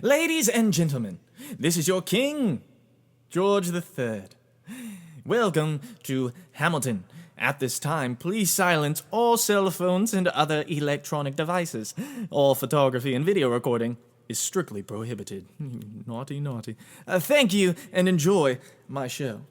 Ladies and gentlemen, this is your king, George III. Welcome to Hamilton. At this time, please silence all cell phones and other electronic devices. All photography and video recording is strictly prohibited. Naughty, naughty. Thank you and enjoy my show.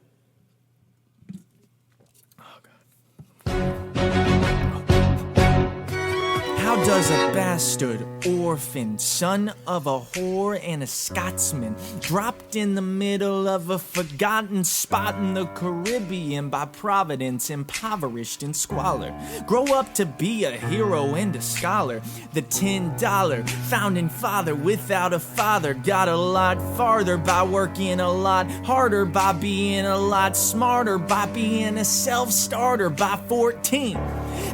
How does a bastard, orphan, son of a whore and a Scotsman, dropped in the middle of a forgotten spot in the Caribbean by Providence, impoverished in squalor, grow up to be a hero and a scholar? The $10 founding father without a father got a lot farther by working a lot harder, by being a lot smarter, by being a self-starter. By 14,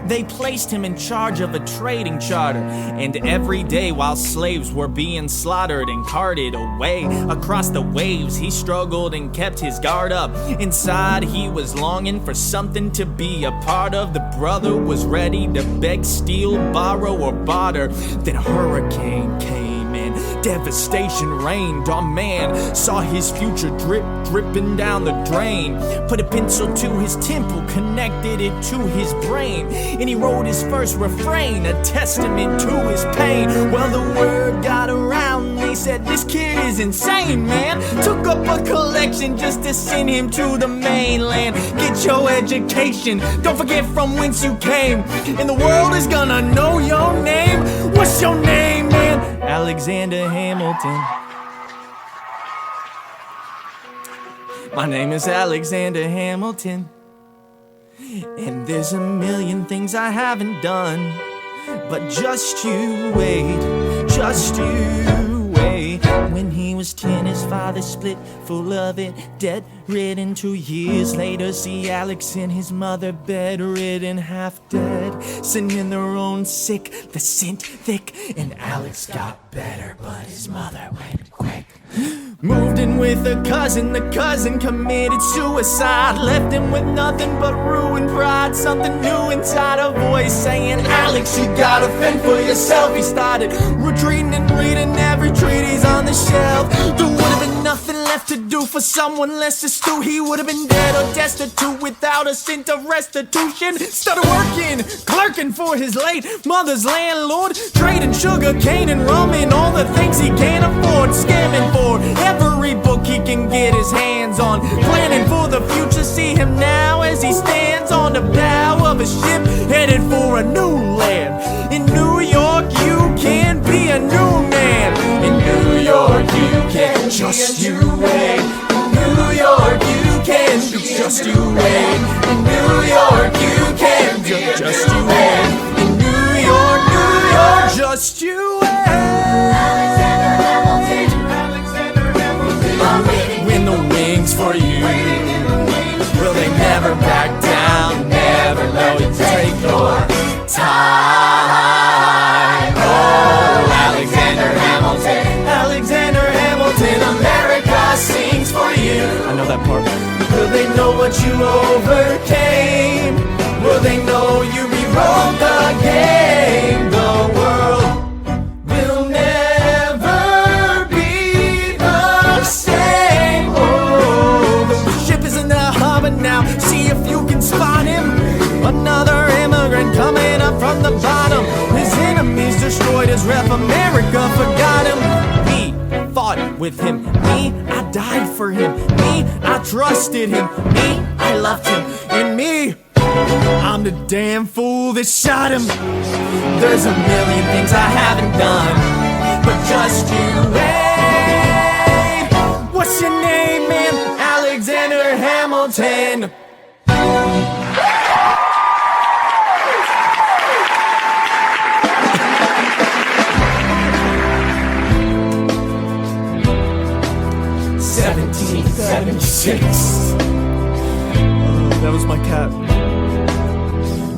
they placed him in charge of a trading charter, and every day while slaves were being slaughtered and carted away across the waves, he struggled and kept his guard up. Inside he was longing for something to be a part of. The brother was ready to beg, steal, borrow, or barter. Then a hurricane came and devastation reigned. Our man saw his future dripping down the drain, put a pencil to his temple, connected it to his brain, and he wrote his first refrain, a testament to his pain. Well, the word got around, they said this kid is insane, man. Took up a collection just to send him to the mainland. Get your education, don't forget from whence you came, and the world is gonna know your name. What's your name, man? Alexander Hamilton. My name is Alexander Hamilton, and there's a million things I haven't done. But just you wait, just you wait. When he was 10, his father split, full of it, debt-ridden. 2 years later, see Alex and his mother bedridden, half dead, sitting their own sick, the scent thick. And Alex got better, but his mother went quick. Moved in with a cousin, the cousin committed suicide, left him with nothing but ruined pride. Something new inside, a voice saying, Alex, you gotta fend for yourself. He started retreating and reading every treatise on the shelf. There would have been nothing left to do for someone less astute. He would have been dead or destitute without a cent of restitution. Started working, clerking for his late mother's landlord, trading sugar cane and rum and all the things he can't afford, scamming for every book he can get his hands on, planning for the future. See him now as he stands on the bow of a ship headed for a new land. In New York you can be a new man. In New York you can just you wait. In New York you can be just you wait. In New York you can be just you wait. In New York, just you wait. Win the wings for you. Will they never back down? Never know you take your time. Oh, Alexander Hamilton, Alexander Hamilton, America sings for you. I know that part. Will they know what you overcame? Will they know you rewrote the game? The world will never be the same. Oh, the ship is in the harbor now. See if you can spot him. Another immigrant coming up from the bottom. His enemies destroyed his rep. America forgot him. We fought with him. Me, I died for him. Me, I trusted him. Me, I loved him. And me, I'm the damn fool that shot him. There's a million things I haven't done, but just you wait. What's your name, man? Alexander Hamilton. '76. That was my cat.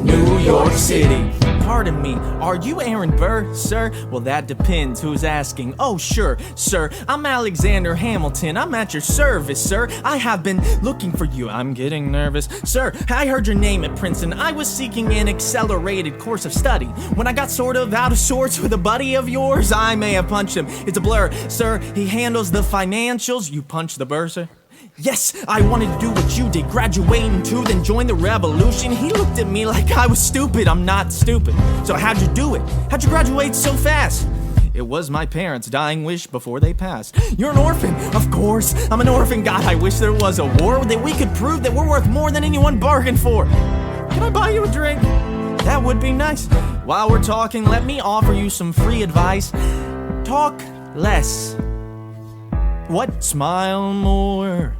New York City, pardon me, are you Aaron Burr, sir? Well, that depends who's asking. Oh, sure, sir, I'm Alexander Hamilton. I'm at your service, sir. I have been looking for you. I'm getting nervous. Sir, I heard your name at Princeton. I was seeking an accelerated course of study. When I got sort of out of sorts with a buddy of yours, I may have punched him. It's a blur, sir. He handles the financials. You punched the bursar? Yes, I wanted to do what you did, graduate in 2, then join the revolution. He looked at me like I was stupid. I'm not stupid. So how'd you do it? How'd you graduate so fast? It was my parents' dying wish before they passed. You're an orphan, of course. I'm an orphan. God, I wish there was a war that we could prove that we're worth more than anyone bargained for. Can I buy you a drink? That would be nice. While we're talking, let me offer you some free advice. Talk less. What? Smile more.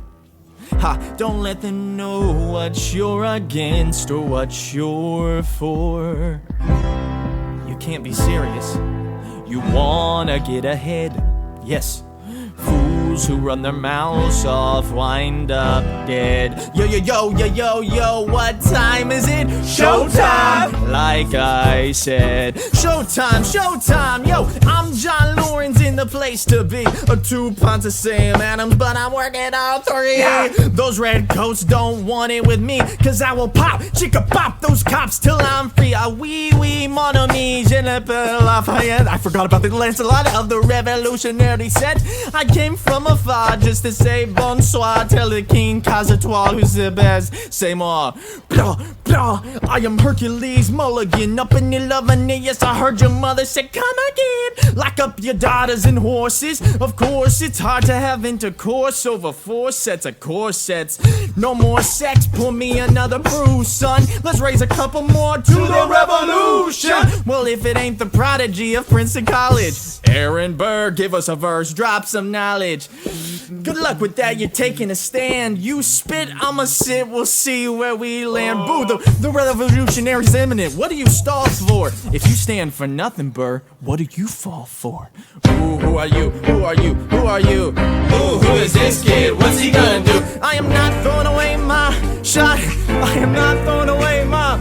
Ha, don't let them know what you're against or what you're for. You can't be serious. You wanna get ahead. Yes. Fools who run their mouths off wind up dead. Yo, yo, yo, yo, yo, yo, what time is it? Showtime! Like I said. Showtime, showtime, yo, I'm John Lawrence in the place to be. 2 pints of Sam Adams, but I'm working all 3. Yeah. Those red coats don't want it with me, cause I will pop, chicka pop those cops till I'm free. Oui, mon ami, je ne peux Lafayette. I forgot about the Lancelot of the Revolutionary set. I came from afar just to say bonsoir. Tell the king Cazatois who's the best. Say more. Blah, blah. I am Hercules Mulligan up in 11. Yes, I heard your mother say come again. Lock up your daughters and horses. Of course, it's hard to have intercourse over 4 sets of corsets. No more sex, pull me another brew, son. Let's raise a couple more to the revolution. Well, if it ain't the prodigy of Princeton College, Aaron Burr, give us a verse, drop some knowledge. Good luck with that, you're taking a stand. You spit, I'ma sit, we'll see where we land. Boo, the revolutionary's imminent. What do you stall for? If you stand for nothing, Burr, what do you fall for? Ooh, who are you? Who are you? Who are you? Ooh, who is this kid? What's he gonna do? I am not throwing away my shot. I am not throwing away my...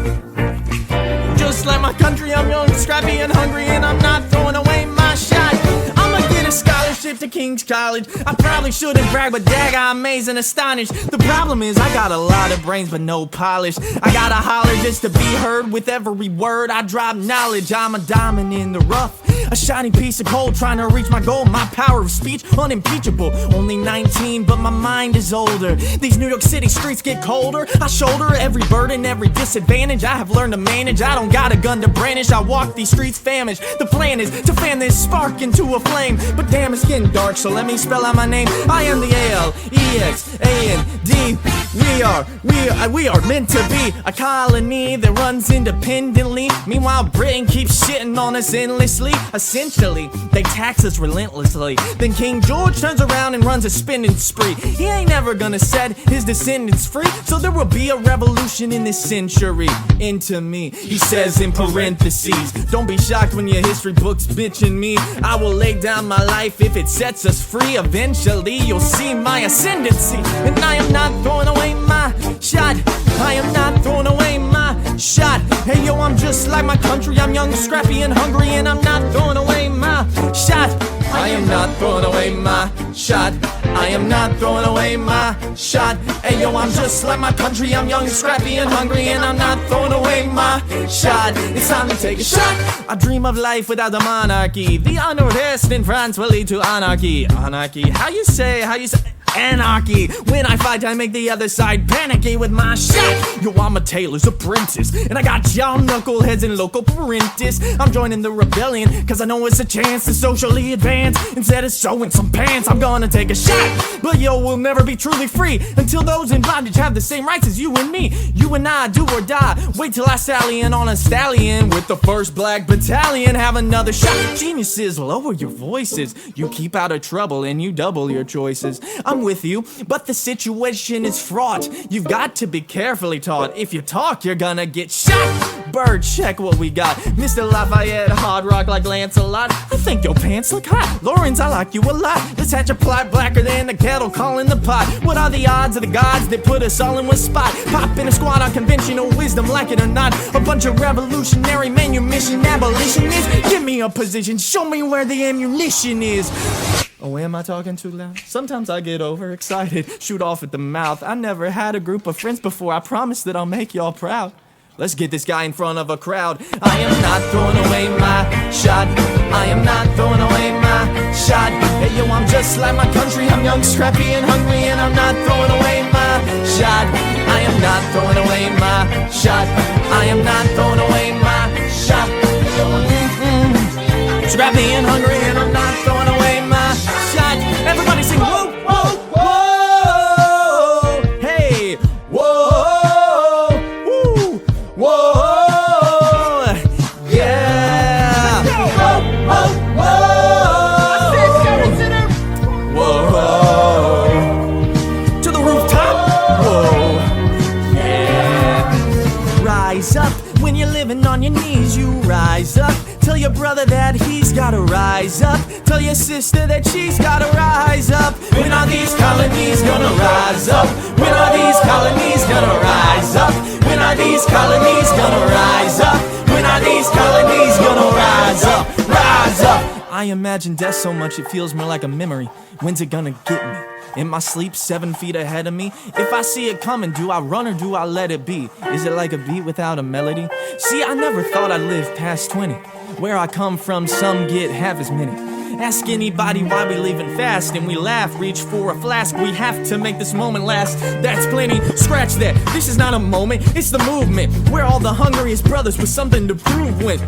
Just like my country, I'm young, scrappy, and hungry, and I'm not throwing away my shot. I'ma get a scholarship to King's College. I probably shouldn't brag, but dag, I'm amazed and astonished. The problem is I got a lot of brains, but no polish. I gotta holler just to be heard. With every word I drop knowledge. I'm a diamond in the rough, a shiny piece of coal trying to reach my goal. My power of speech, unimpeachable. Only 19, but my mind is older. These New York City streets get colder. I shoulder every burden, every disadvantage. I have learned to manage. I don't got a gun to brandish. I walk these streets famished. The plan is to fan this spark into a flame. But damn, it's getting dark, so let me spell out my name. I am the ALEXAND. We are meant to be a colony that runs independently. Meanwhile, Britain keeps shitting on us endlessly. Essentially, they tax us relentlessly. Then King George turns around and runs a spending spree. He ain't never gonna set his descendants free, so there will be a revolution in this century. Into me, he says in parentheses. Don't be shocked when your history books bitching me. I will lay down my life if it sets us free. Eventually, you'll see my ascendancy. And I am not throwing away my shot. I am not throwing away my shot. Hey yo, I'm just like my country. I'm young, scrappy, and hungry, and I'm not throwing away my shot. I am not throwing away my shot. I am not throwing away my shot. Hey yo, I'm just like my country. I'm young, scrappy, and hungry, and I'm not throwing away my shot. It's time to take a shot. I dream of life without the monarchy. The unrest in France will lead to anarchy. Anarchy, how you say? Anarchy. When I fight, I make the other side panicky with my shot. Yo, I'm a tailor's apprentice, and I got y'all knuckleheads and local parentis. I'm joining the rebellion, cause I know it's a chance to socially advance. Instead of sewing some pants, I'm gonna take a shot. But yo, we'll never be truly free until those in bondage have the same rights as you and me. You and I, do or die. Wait till I sally in on a stallion with the 1st Black Battalion. Have another shot. Geniuses, lower your voices. You keep out of trouble and you double your choices. I'm with you, but the situation is fraught. You've got to be carefully taught. If you talk, you're gonna get shot. Bird, check what we got. Mr. Lafayette, hard rock like Lancelot. I think your pants look hot. Lawrence, I like you a lot. Let's hatch a plot blacker than the kettle calling the pot. What are the odds of the gods that put us all in one spot? Pop in a squad on conventional wisdom, like it or not. A bunch of revolutionary manumission abolitionists. Give me a position, show me where the ammunition is. Oh, am I talking too loud? Sometimes I get overexcited, shoot off at the mouth. I never had a group of friends before, I promise that I'll make y'all proud. Let's get this guy in front of a crowd. I am not throwing away my shot. I am not throwing away my shot. Hey yo, I'm just like my country. I'm young, scrappy, and hungry, and I'm not throwing away my shot. I am not throwing away my shot. I am not throwing away my shot. Scrappy and hungry, and I'm not throwing away my shot. Everybody sing whoa, whoa, whoa. Hey, whoa, woo, whoa, yeah. Whoa, whoa, whoa. Whoa. To the rooftop. Whoa, yeah. Rise up when you're living on your knees. You rise up. Tell your brother that he's gotta rise up. Tell your sister that she's gotta rise up. When are these colonies gonna rise up? When are these colonies gonna rise up? When are these colonies gonna rise up? When are these colonies gonna rise up? Rise up! I imagine death so much it feels more like a memory. When's it gonna get me? In my sleep, 7 feet ahead of me. If I see it coming, do I run or do I let it be? Is it like a beat without a melody? See, I never thought I'd live past 20. Where I come from, some get half as many. Ask anybody why we leaving fast, and we laugh, reach for a flask. We have to make this moment last. That's plenty, scratch that. This is not a moment, it's the movement. We're all the hungriest brothers with something to prove when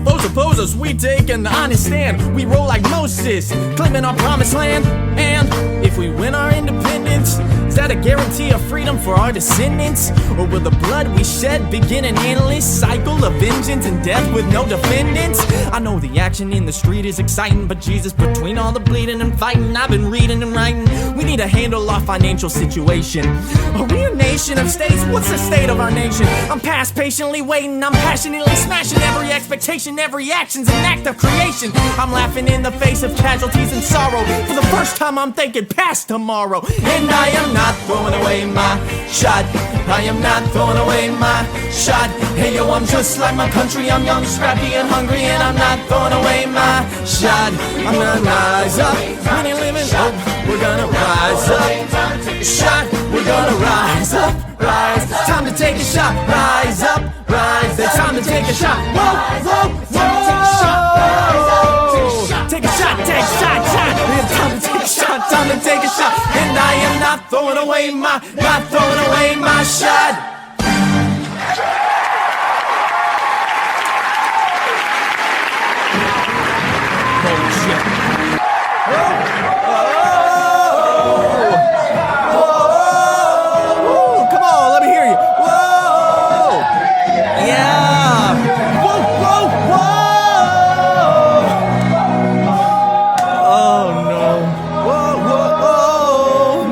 foes oppose us, we take an honest stand. We roll like Moses, claiming our promised land. And if we win our independence, is that a guarantee of freedom for our descendants? Or will the blood we shed begin an endless cycle of vengeance and death with no defendants? I know the action in the street is exciting, but Jesus, between all the bleeding and fighting, I've been reading and writing. We need to handle our financial situation. Are we a nation of states? What's the state of our nation? I'm past patiently waiting, I'm passionately smashing every expectation. Every action's an act of creation. I'm laughing in the face of casualties and sorrow. For the first time I'm thinking past tomorrow. And I am not throwing away my shot. I am not throwing away my shot. Hey yo, I'm just like my country. I'm young, scrappy, and hungry, and I'm not throwing away my shot. I'm gonna rise up. When you're living hope, we're gonna rise up. Shot, we're gonna rise up. Rise, time to take a shot. Rise up, rise. It's time to take a shot. Whoa, whoa, whoa. Take a shot, take a shot, shot. It's time to take a shot, time to take a shot. And I am not throwing away my shot. Holy shit. Come on, let me hear you. Whoa! Yeah! Whoa, whoa, whoa! Oh no! Whoa, whoa, oh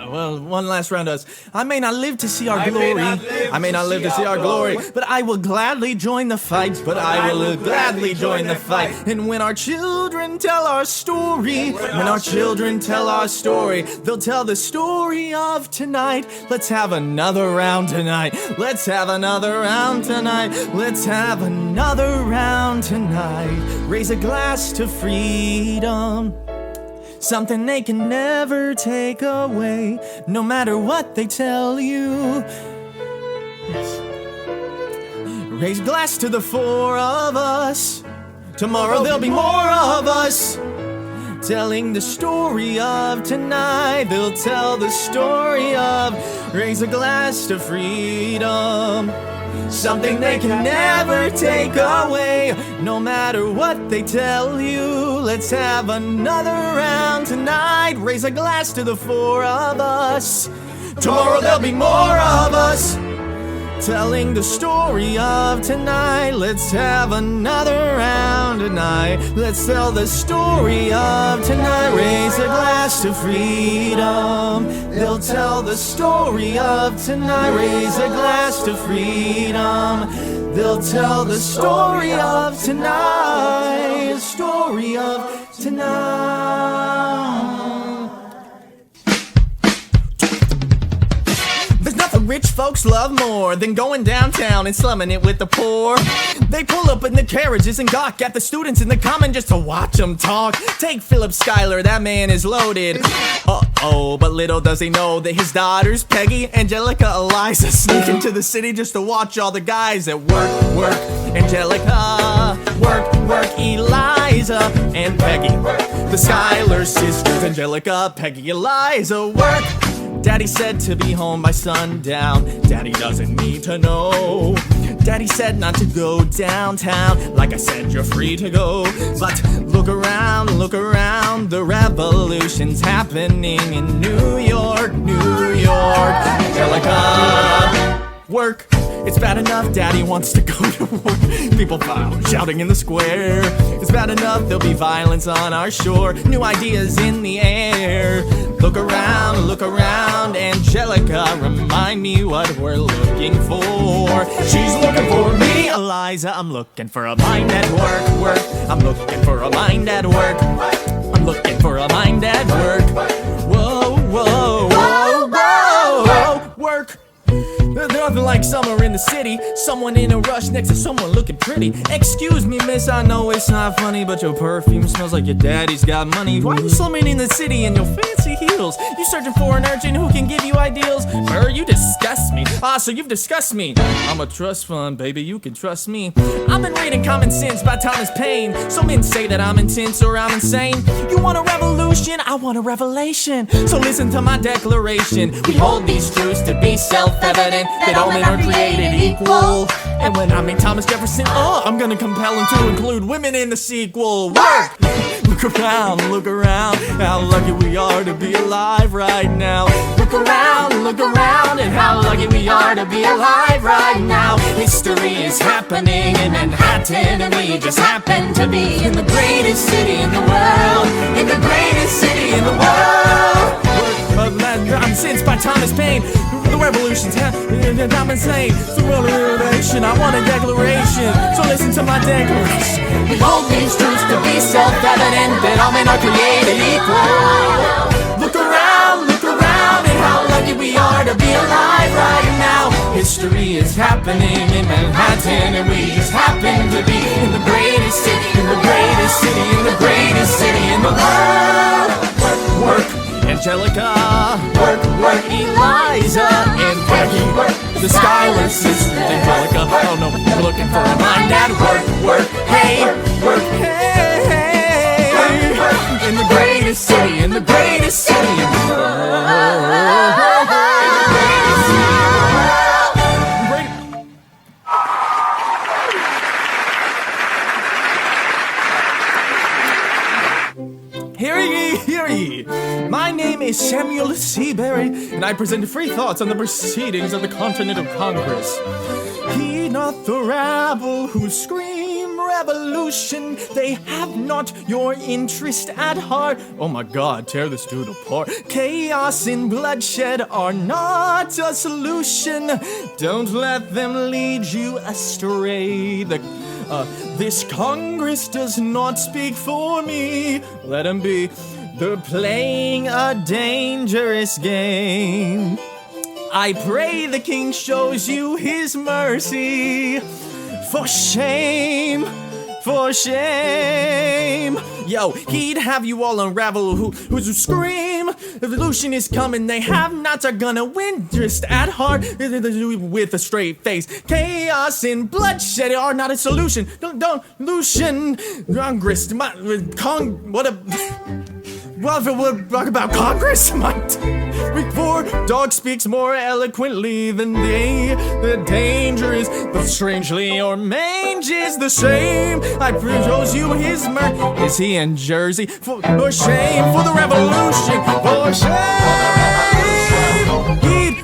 no! Well, one last round of us. I may not live to see our glory. I may not live to see our glory, but I will gladly join the fight. But I will gladly join the fight. And when our children tell our story, when our children tell our story, they'll tell the story of tonight. Let's have another round tonight. Let's have another round tonight. Let's have another round tonight. Raise a glass to freedom. Something they can never take away, no matter what they tell you. Raise a glass to the four of us. Tomorrow there'll be more of us, telling the story of tonight. They'll tell the story of. Raise a glass to freedom. Something they can never take away, no matter what they tell you. Let's have another round tonight. Raise a glass to the four of us. Tomorrow there'll be more of us, telling the story of tonight. Let's have another round. around tonight. Let's tell the story of tonight. Raise a glass to freedom. They'll tell the story of tonight. Raise a glass to freedom. They'll tell the story of tonight. The story of tonight. There's nothing rich folks love more than going downtown and slumming it with the poor. They pull up in the carriages and gawk at the students in the common just to watch them talk. Take Philip Schuyler, that man is loaded. Uh-oh, but little does he know that his daughters, Peggy, Angelica, Eliza, sneak into the city just to watch all the guys at work. Angelica, work, Eliza, and Peggy. The Schuyler sisters, Angelica, Peggy, Eliza, work. Daddy said to be home by sundown. Daddy doesn't need to know. Daddy said not to go downtown. Like I said, you're free to go. But look around, the revolution's happening in New York. Angelica, work. It's bad enough Daddy wants to go to work. People file, shouting in the square. It's bad enough there'll be violence on our shore. New ideas in the air. Look around, Angelica, remind me what we're looking for. She's looking for me, Eliza, I'm looking for a mind at work. I'm looking for a mind at work. I'm looking for a mind at work. Whoa, work. There's nothing like summer in the city. Someone in a rush next to someone looking pretty. Excuse me, miss, I know it's not funny, but your perfume smells like your daddy's got money. Why you slumming in the city in your fancy heels? You searching for an urchin who can give you ideals? You disgust me. So you've discussed me. I'm a trust fund, baby, you can trust me. I've been reading Common Sense by Thomas Paine. Some men say that I'm intense or I'm insane. You want a revolution? I want a revelation. So listen to my declaration. We hold these truths to be self-evident, that all men are created equal. And when I meet Thomas Jefferson, I'm gonna compel him to include women in the sequel. Work! Look around, how lucky we are to be alive right now. Look around, and how lucky we are to be alive right now. History is happening in Manhattan, and we just happen to be in the greatest city in the world. In the greatest city in the world. Common Sense by Thomas Paine. The revolution's happening, and I'm insane. It's a revelation, I want a declaration. So listen to my declaration. We hold these truths to be self-evident, that all men are created equal. Look around, and how lucky we are to be alive right now. History is happening in Manhattan, and we just happen to be in the greatest city, in the greatest city, in the greatest city in the world. Work, Angelica, work, Eliza, and Peggy, the Schuyler sisters, Angelica. Oh no, we're looking for a mind at work, hey, in the greatest city, in the greatest city in the world. Hear ye! My name is Samuel Seabury, and I present free thoughts on the proceedings of the Continental Congress. Heed not the rabble who scream revolution. They have not your interest at heart. Oh my God, tear this dude apart. Chaos and bloodshed are not a solution. Don't let them lead you astray. This Congress does not speak for me. Let them be. They're playing a dangerous game. I pray the King shows you his mercy. For shame, for shame. Yo, he'd have you all unravel who scream. Revolution is coming, they have not are gonna win. Just at heart, with a straight face. Chaos and bloodshed are not a solution. Don't Lucian Congress, what a... Well, if we'll talk about Congress, week 4, dog speaks more eloquently than they. The danger is, but strangely your mange is the same. I propose you his Is he in Jersey? For shame, for the revolution, for shame. Heed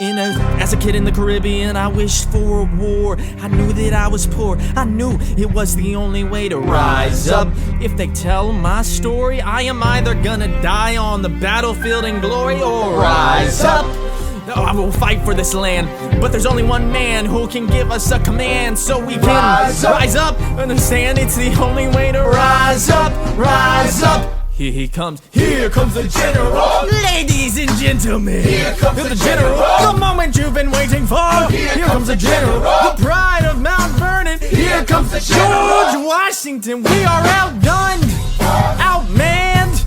As a kid in the Caribbean, I wished for a war. I knew that I was poor. I knew it was the only way to rise up. If they tell my story, I am either gonna die on the battlefield in glory or rise up. I will fight for this land, but there's only one man who can give us a command so we can rise up. Understand, it's the only way to rise up, rise up. Here comes the general. Ladies and gentlemen, here comes the general. The moment you've been waiting for. Here comes the general. The pride of Mount Vernon. Here comes the general. George Washington. We are outgunned, outmanned,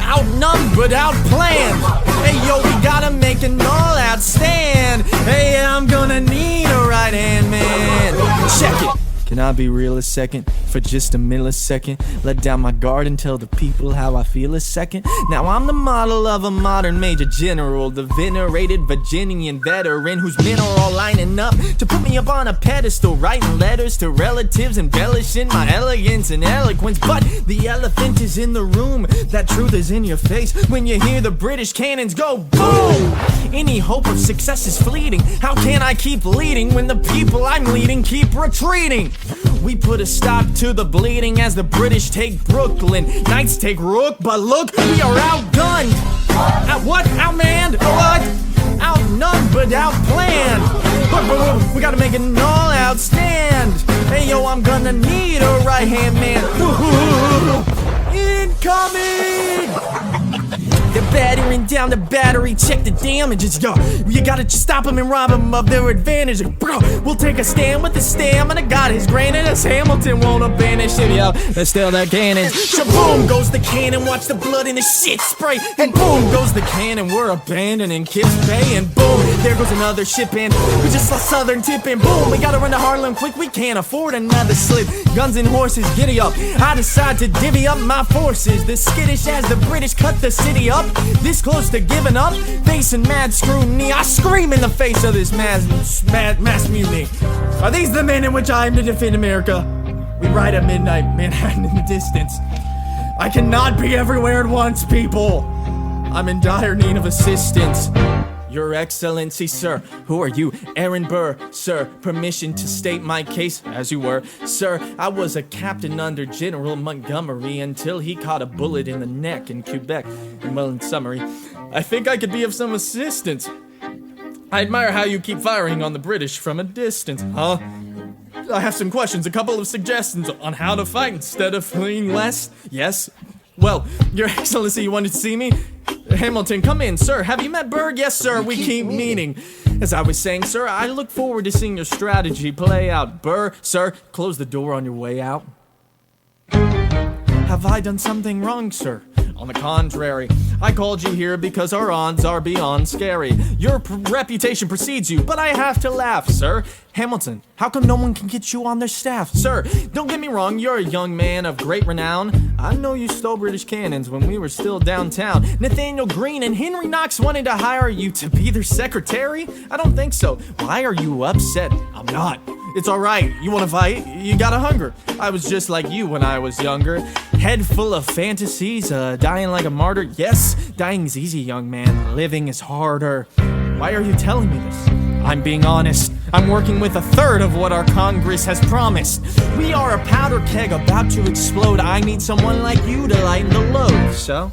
outnumbered, outplanned. Hey yo, we gotta make an all-out stand. Hey, I'm gonna need a right-hand man. Check it. Can I be real a second? For just a millisecond, let down my guard and tell the people how I feel a second. Now I'm the model of a modern major general, the venerated Virginian veteran whose men are all lining up to put me up on a pedestal, writing letters to relatives, embellishing my elegance and eloquence. But the elephant is in the room, that truth is in your face when you hear the British cannons go boom. Any hope of success is fleeting. How can I keep leading when the people I'm leading keep retreating? We put a stop to the bleeding as the British take Brooklyn. Knights take Rook, but look, we are outgunned. Outmanned? What? Outnumbered, outplanned. But we gotta make an all-out stand. Hey yo, I'm gonna need a right-hand man. Incoming! They're battering down the battery, check the damages, yo. You gotta stop them and rob them of their advantage. Bro, we'll take a stand with the stamina God has granted us. Hamilton won't abandon shit, yo. Let's steal the cannons. Shaboom goes the cannon, watch the blood in the shit spray. And boom goes the cannon, we're abandoning Kips Bay. And boom, there goes another ship in. We just lost Southern Tip and boom, we gotta run to Harlem quick, we can't afford another slip. Guns and horses, giddy up. I decide to divvy up my forces. The skittish as the British cut the city up. This close to giving up, facing mad scrutiny, I scream in the face of this mass mutiny. Are these the men in which I am to defend America? We ride at midnight, Manhattan in the distance. I cannot be everywhere at once, people. I'm in dire need of assistance. Your Excellency, sir, who are you? Aaron Burr, sir, permission to state my case, as you were. Sir, I was a captain under General Montgomery until he caught a bullet in the neck in Quebec. And well, in summary, I think I could be of some assistance. I admire how you keep firing on the British from a distance, huh? I have some questions, a couple of suggestions on how to fight instead of fleeing west. Yes? Well, Your Excellency, you wanted to see me? Hamilton, come in, sir. Have you met Berg? Yes, sir. We keep meeting. As I was saying, sir, I look forward to seeing your strategy play out. Burr, sir, close the door on your way out. Have I done something wrong, sir? On the contrary, I called you here because our odds are beyond scary. Your reputation precedes you, but I have to laugh, sir. Hamilton, how come no one can get you on their staff? Sir, don't get me wrong, you're a young man of great renown. I know you stole British cannons when we were still downtown. Nathaniel Greene and Henry Knox wanted to hire you to be their secretary? I don't think so. Why are you upset? I'm not. It's alright, you wanna fight? You got a hunger. I was just like you when I was younger. Head full of fantasies, dying like a martyr. Yes, dying's easy, young man. Living is harder. Why are you telling me this? I'm being honest. I'm working with a third of what our Congress has promised. We are a powder keg about to explode. I need someone like you to lighten the load. So,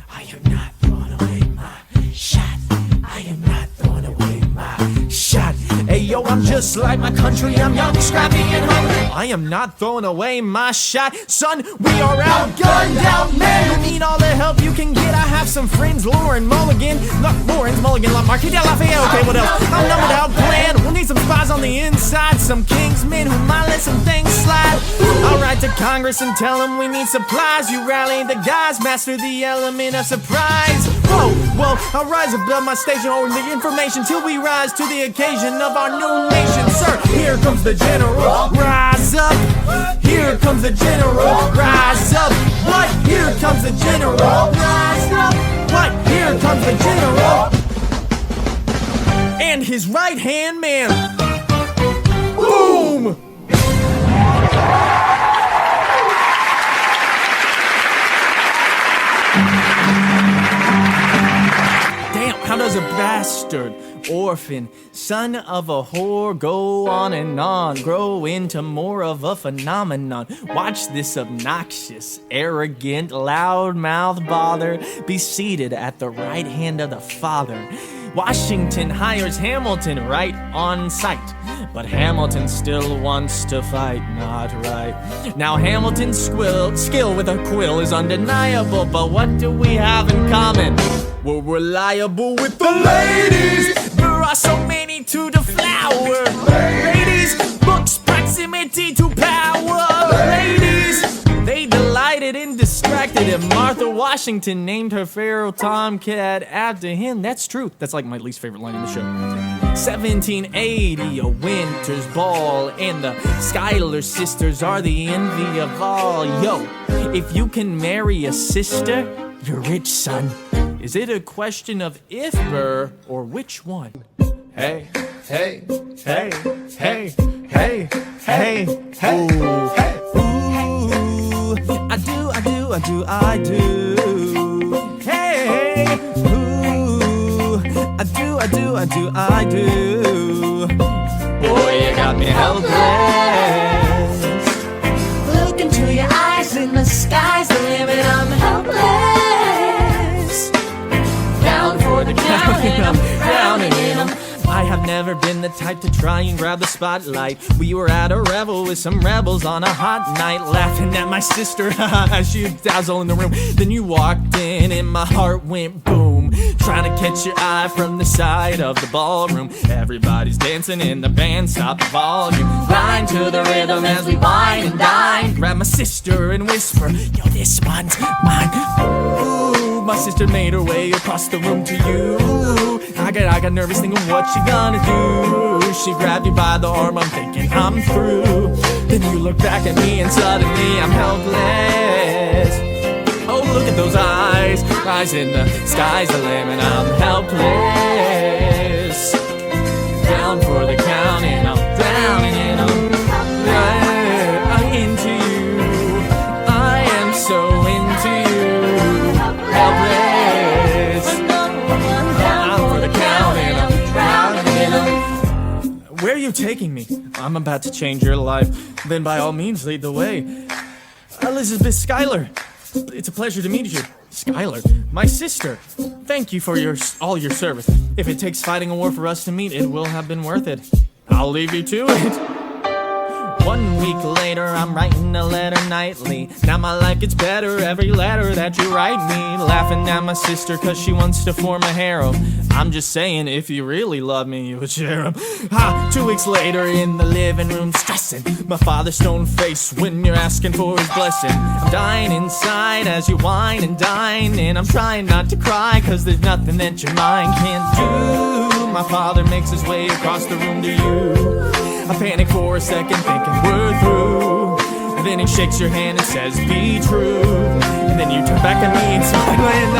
I am not throwing away my shot. I am not throwing away my shot. Hey yo, I'm just like my country. I'm young, scrappy, and hungry. I am not throwing away my shot. Son, we are outgunned, outmanned. You need all the help you can get. I have some friends, Lauren Mulligan. Lawrence Mulligan, Marquis de Lafayette. Okay, what else? I'm numbered, outplanned. We'll need some spies on the inside. Some kingsmen who might let some things slide. I'll write to Congress and tell them we need supplies. You rally the guys, master the element of surprise. Whoa, I'll rise above my station, holding the information till we rise to the occasion of our new nation. Sir, here comes the general, rise up. Here comes the general, rise up. What? Here comes the general, rise up. What? Here comes the general and his right-hand man. Boom! How does a bastard, orphan, son of a whore go on and on, grow into more of a phenomenon? Watch this obnoxious, arrogant, loudmouth bother be seated at the right hand of the Father. Washington hires Hamilton right on sight, but Hamilton still wants to fight, not right. Now Hamilton's skill with a quill is undeniable, but what do we have in common? We're reliable with the ladies. There are so many to the flower. Ladies, books, proximity to power. Ladies, they delighted and distracted him. Martha Washington named her Pharaoh Tomcat after him. That's true. That's like my least favorite line in the show. 1780, a winter's ball, and the Schuyler sisters are the envy of all. Yo, if you can marry a sister, you're rich, son. Is it a question of if or which one? Hey, hey, hey, hey, hey, hey, hey, ooh, hey. Ooh, I do. Hey, ooh, I do. Boy, you got me helpless. Look into your eyes and the sky's the limit. I'm helpless. Down for the count and I'm drowning in 'em. I have never been the type to try and grab the spotlight. We were at a revel with some rebels on a hot night, laughing at my sister as she dazzle in the room. Then you walked in and my heart went boom, trying to catch your eye from the side of the ballroom. Everybody's dancing and the band stopped the volume. Grind to the rhythm as we wine and dine. Grab my sister and whisper, yo, this one's mine. Ooh, my sister made her way across the room to you. I got nervous thinking what she gonna do. She grabbed you by the arm, I'm thinking I'm through. Then you look back at me and suddenly I'm helpless. Oh, look at those eyes, eyes in the sky's the limit. I'm helpless. Down for the count and I'm drowning in 'em. I'm into you, I am so into you. Helpless. Down for the count and I'm drowning in 'em. Where are you taking me? I'm about to change your life. Then by all means lead the way. Elizabeth Schuyler, it's a pleasure to meet you. Schuyler, my sister. Thank you for all your service. If it takes fighting a war for us to meet, it will have been worth it. I'll leave you to it. 1 week later, I'm writing a letter nightly. Now my life gets better every letter that you write me. Laughing at my sister cause she wants to form a harem. I'm just saying, if you really love me, you would share 'em. 2 weeks later in the living room, stressing. My father's stone face when you're asking for his blessing. I'm dying inside as you whine and dine. And I'm trying not to cry cause there's nothing that your mind can't do. My father makes his way across the room to you. I panic for a second thinking we're through. And then he shakes your hand and says be true. And then you turn back at me and smile and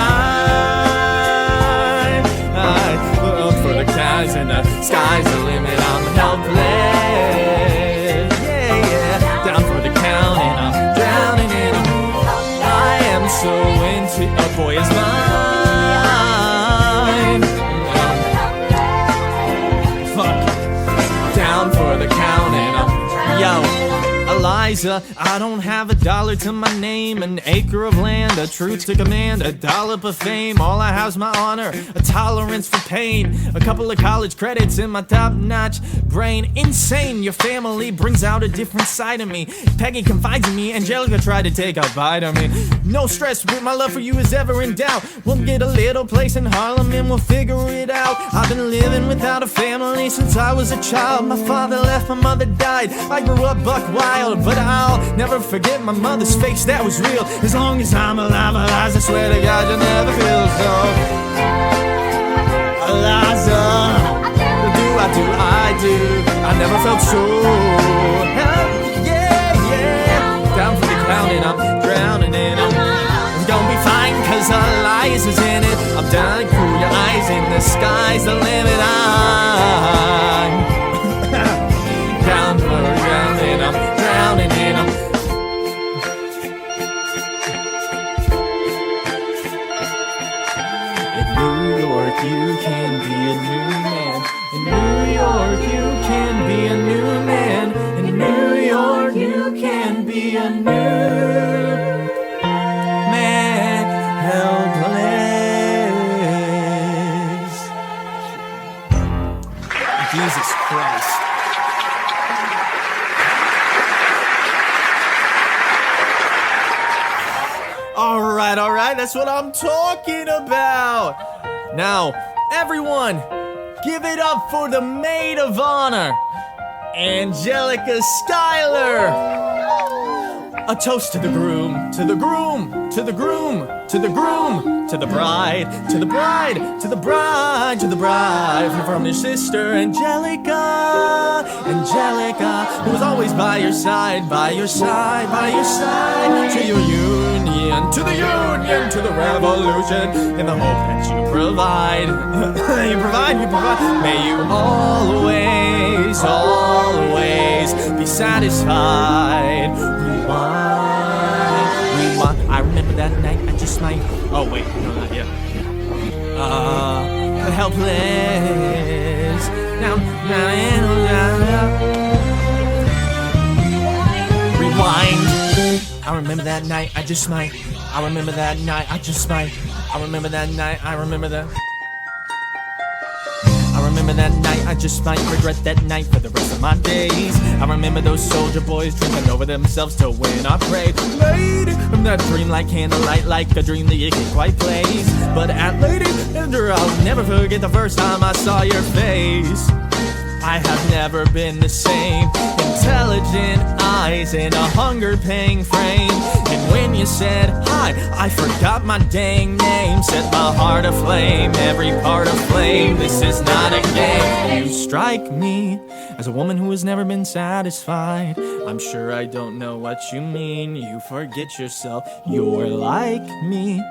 I look for the skies and the sky's the limit. I'm helpless. Yeah, yeah. Down for the count and I'm drowning in 'em. I am so into a boy is mine. Fuck. Down for the count and I'm yo, Eliza, I don't have $1 to my name, an acre of land, a truth to command, a dollop of fame. All I have's my honor, a tolerance for pain, a couple of college credits in my top-notch brain. Insane, your family brings out a different side of me. Peggy confides in me, Angelica tried to take a bite of me. No stress, but my love for you is ever in doubt. We'll get a little place in Harlem and we'll figure it out. I've been living without a family since I was a child. My father left, my mother died. I grew up buck wild, but I'll never forget my mother's face, that was real. As long as I'm alive, Eliza, I swear to God you'll never feel so. Eliza, I do. I never felt so. Yeah, yeah. Down for the clown and I'm drowning in 'em. It's gonna be fine cause Eliza's in it. I'm dying through your eyes and the sky's the limit. I'm down for the ground and I'm drowning in 'em. In New York, you can be a new man. In New York, you can be a new man. In New York, you can be a new man. Helpless. Jesus Christ. All right, that's what I'm talking about. Now, everyone, give it up for the maid of honor, Angelica Schuyler. A toast to the groom, to the groom, to the groom, to the groom, to the bride, to the bride, to the bride, to the bride, from your sister Angelica, Angelica, who was always by your side, by your side, by your side, to your union, to the union, to the revolution, in the hope that you provide, you provide, you provide. May you always, always be satisfied. I remember that night, I just might. Oh, wait, no, not yet. Helpless. Rewind. I remember that night, I just might. I remember that night, I just might. I remember that night, I remember that. I remember that night, I just might regret that night for the rest of my days. I remember those soldier boys drinking over themselves till when I prayed. Lady, from that dream like candlelight, like a dream that you can't quite place. But at Lady, I'll never forget the first time I saw your face. I have never been the same. Intelligent eyes in a hunger-paying frame. And when you said hi, I forgot my dang name. Set my heart aflame, every part aflame. This is not a game. You strike me as a woman who has never been satisfied. I'm sure I don't know what you mean. You forget yourself, you're like me.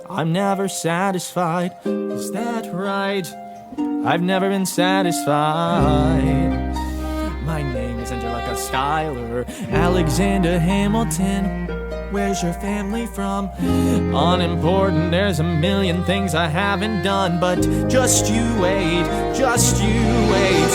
I'm never satisfied, is that right? I've never been satisfied. My name is Angelica Schuyler, Alexander Hamilton. Where's your family from? Unimportant, there's a million things I haven't done. But just you wait, just you wait.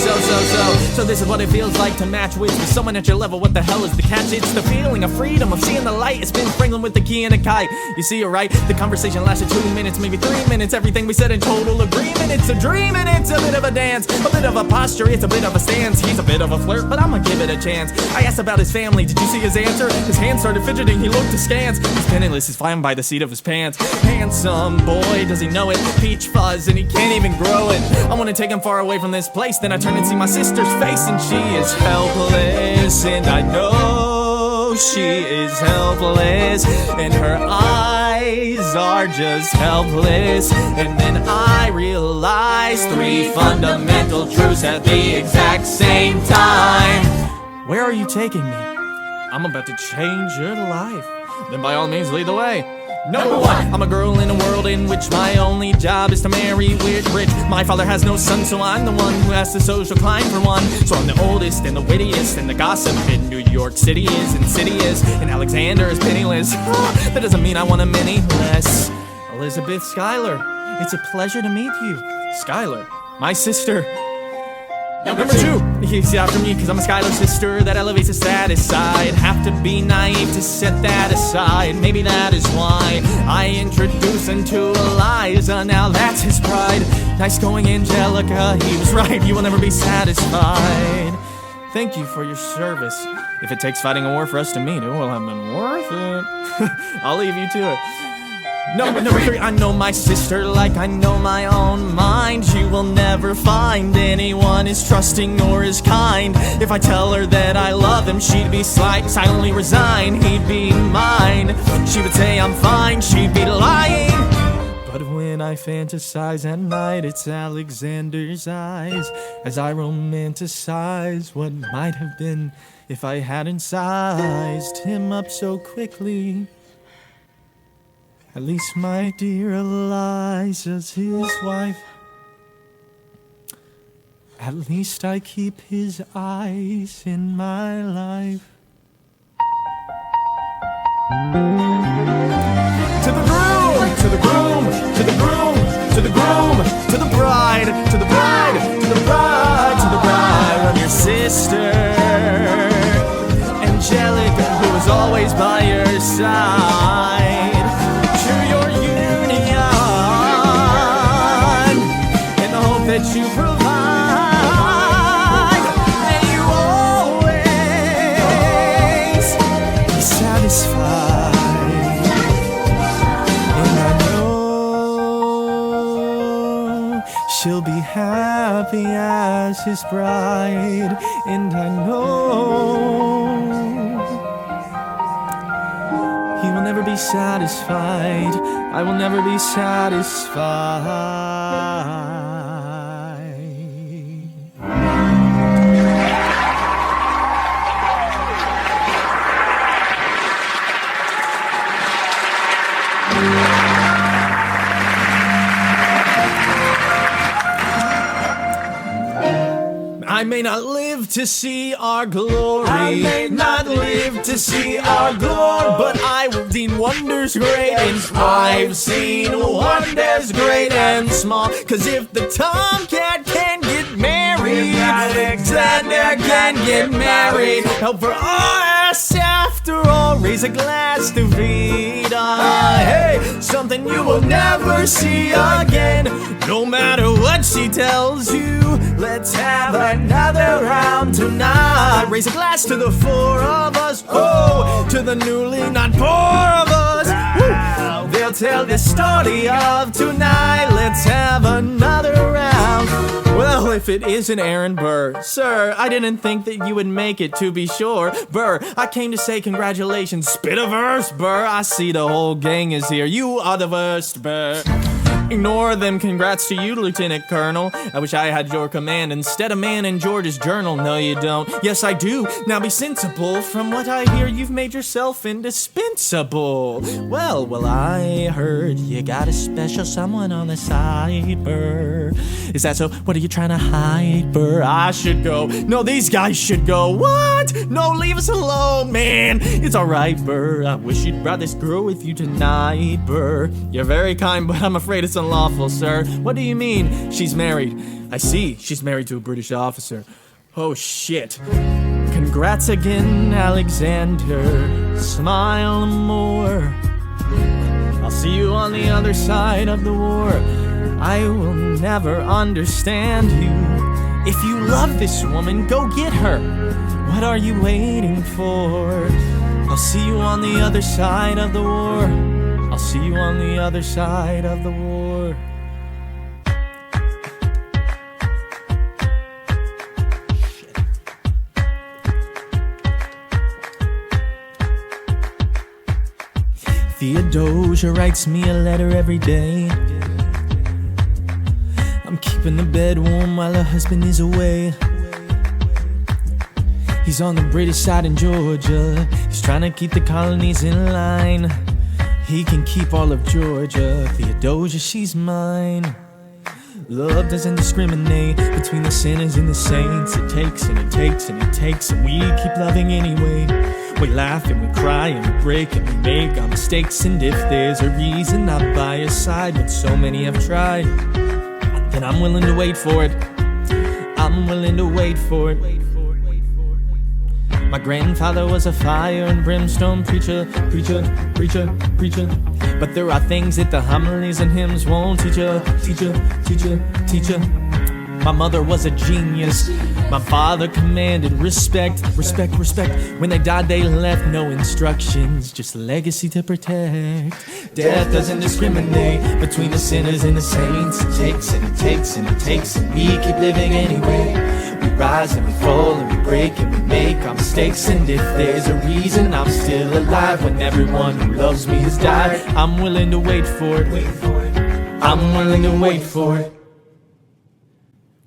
So this is what it feels like to match with someone at your level. What the hell is the catch? It's the feeling of freedom, of seeing the light. It's been Franklin with the key and a kite. You see it right? The conversation lasted 2 minutes, maybe 3 minutes. Everything we said in total agreement. It's a dream and it's a bit of a dance, a bit of a posture, it's a bit of a stance. He's a bit of a flirt, but I'ma give it a chance. I asked about his family, did you see his answer? His hands started fidgeting, he looked askance. He's penniless, he's flying by the seat of his pants. Handsome boy, does he know it? Peach fuzz and he can't even grow it. I wanna take him far away from this place. Then I turn and see my sister's face and she is helpless. And I know she is helpless. And her eyes are just helpless. And then I realize 3 fundamental truths at the exact same time. Where are you taking me? I'm about to change your life. Then by all means, lead the way. Number 1, I'm a girl in a world in which my only job is to marry rich. My father has no son, so I'm the one who has to social climb for one. So I'm the oldest and the wittiest, and the gossip in New York City is insidious, and Alexander is penniless. That doesn't mean I want a many less. Elizabeth Schuyler, it's a pleasure to meet you. Schuyler, my sister. Number 2, he's after me cause I'm a Schuyler sister. That elevates the status side. Have to be naive to set that aside. Maybe that is why I introduce him to Eliza. Now that's his pride. Nice going, Angelica, he was right. You will never be satisfied. Thank you for your service. If it takes fighting a war for us to meet, it will have been worth it. I'll leave you to it. Number 3, I know my sister like I know my own mind. She will never find anyone as trusting or as kind. If I tell her that I love him, she'd be silently resign. He'd be mine. She would say I'm fine, she'd be lying. But when I fantasize at night, it's Alexander's eyes as I romanticize what might have been if I hadn't sized him up so quickly. At least my dear Eliza's his wife. At least I keep his eyes in my life. To the groom, to the groom, to the groom, to she'll be happy as his bride. And I know he will never be satisfied. I will never be satisfied. I may not live to see our glory. I may not live to see our glory, but I will deem wonders great and small. I've seen wonders great and small. Cause if the tomcat can get married, Alexander can get married. Help for us after all, raise a glass to Vida. Hey, something you will never see again. No matter what she tells you, let's have another round tonight. Raise a glass to the four of us. Oh, to the newly not poor of us. Woo. They'll tell the story of tonight. Let's have another round. Well, if it isn't Aaron Burr. Sir, I didn't think that you would make it, to be sure. Burr, I came to say congratulations. Spit a verse, Burr. I see the whole gang is here. You are the worst, Burr. Ignore them, congrats to you, Lieutenant Colonel. I wish I had your command instead of man in George's journal. No, you don't. Yes, I do. Now be sensible. From what I hear, you've made yourself indispensable. Well, I heard you got a special someone on the side, Burr. Is that so? What are you trying to hide, Burr? I should go. No, these guys should go. What? No, leave us alone, man. It's alright, Burr. I wish you'd brought this girl with you tonight, Burr. You're very kind, but I'm afraid it's unlawful, sir. What do you mean? She's married. I see. She's married to a British officer. Oh, shit. Congrats again, Alexander. Smile more. I'll see you on the other side of the war. I will never understand you. If you love this woman, go get her. What are you waiting for? I'll see you on the other side of the war. I'll see you on the other side of the war. Theodosia writes me a letter every day. I'm keeping the bed warm while her husband is away. He's on the British side in Georgia. He's trying to keep the colonies in line. He can keep all of Georgia. Theodosia, she's mine. Love doesn't discriminate between the sinners and the saints. It takes and it takes and it takes, and we keep loving anyway. We laugh and we cry and we break and we make our mistakes. And if there's a reason I'm by your side, but so many have tried, then I'm willing to wait for it. I'm willing to wait for it. My grandfather was a fire and brimstone preacher. But there are things that the homilies and hymns won't teach ya. My mother was a genius. My father commanded respect. When they died, they left no instructions, just a legacy to protect. Death doesn't discriminate between the sinners and the saints. It takes and it takes and it takes, and we keep living anyway. We rise and we fall and we break and we make our mistakes. And if there's a reason I'm still alive when everyone who loves me has died, I'm willing to wait for it. I'm willing to wait for it.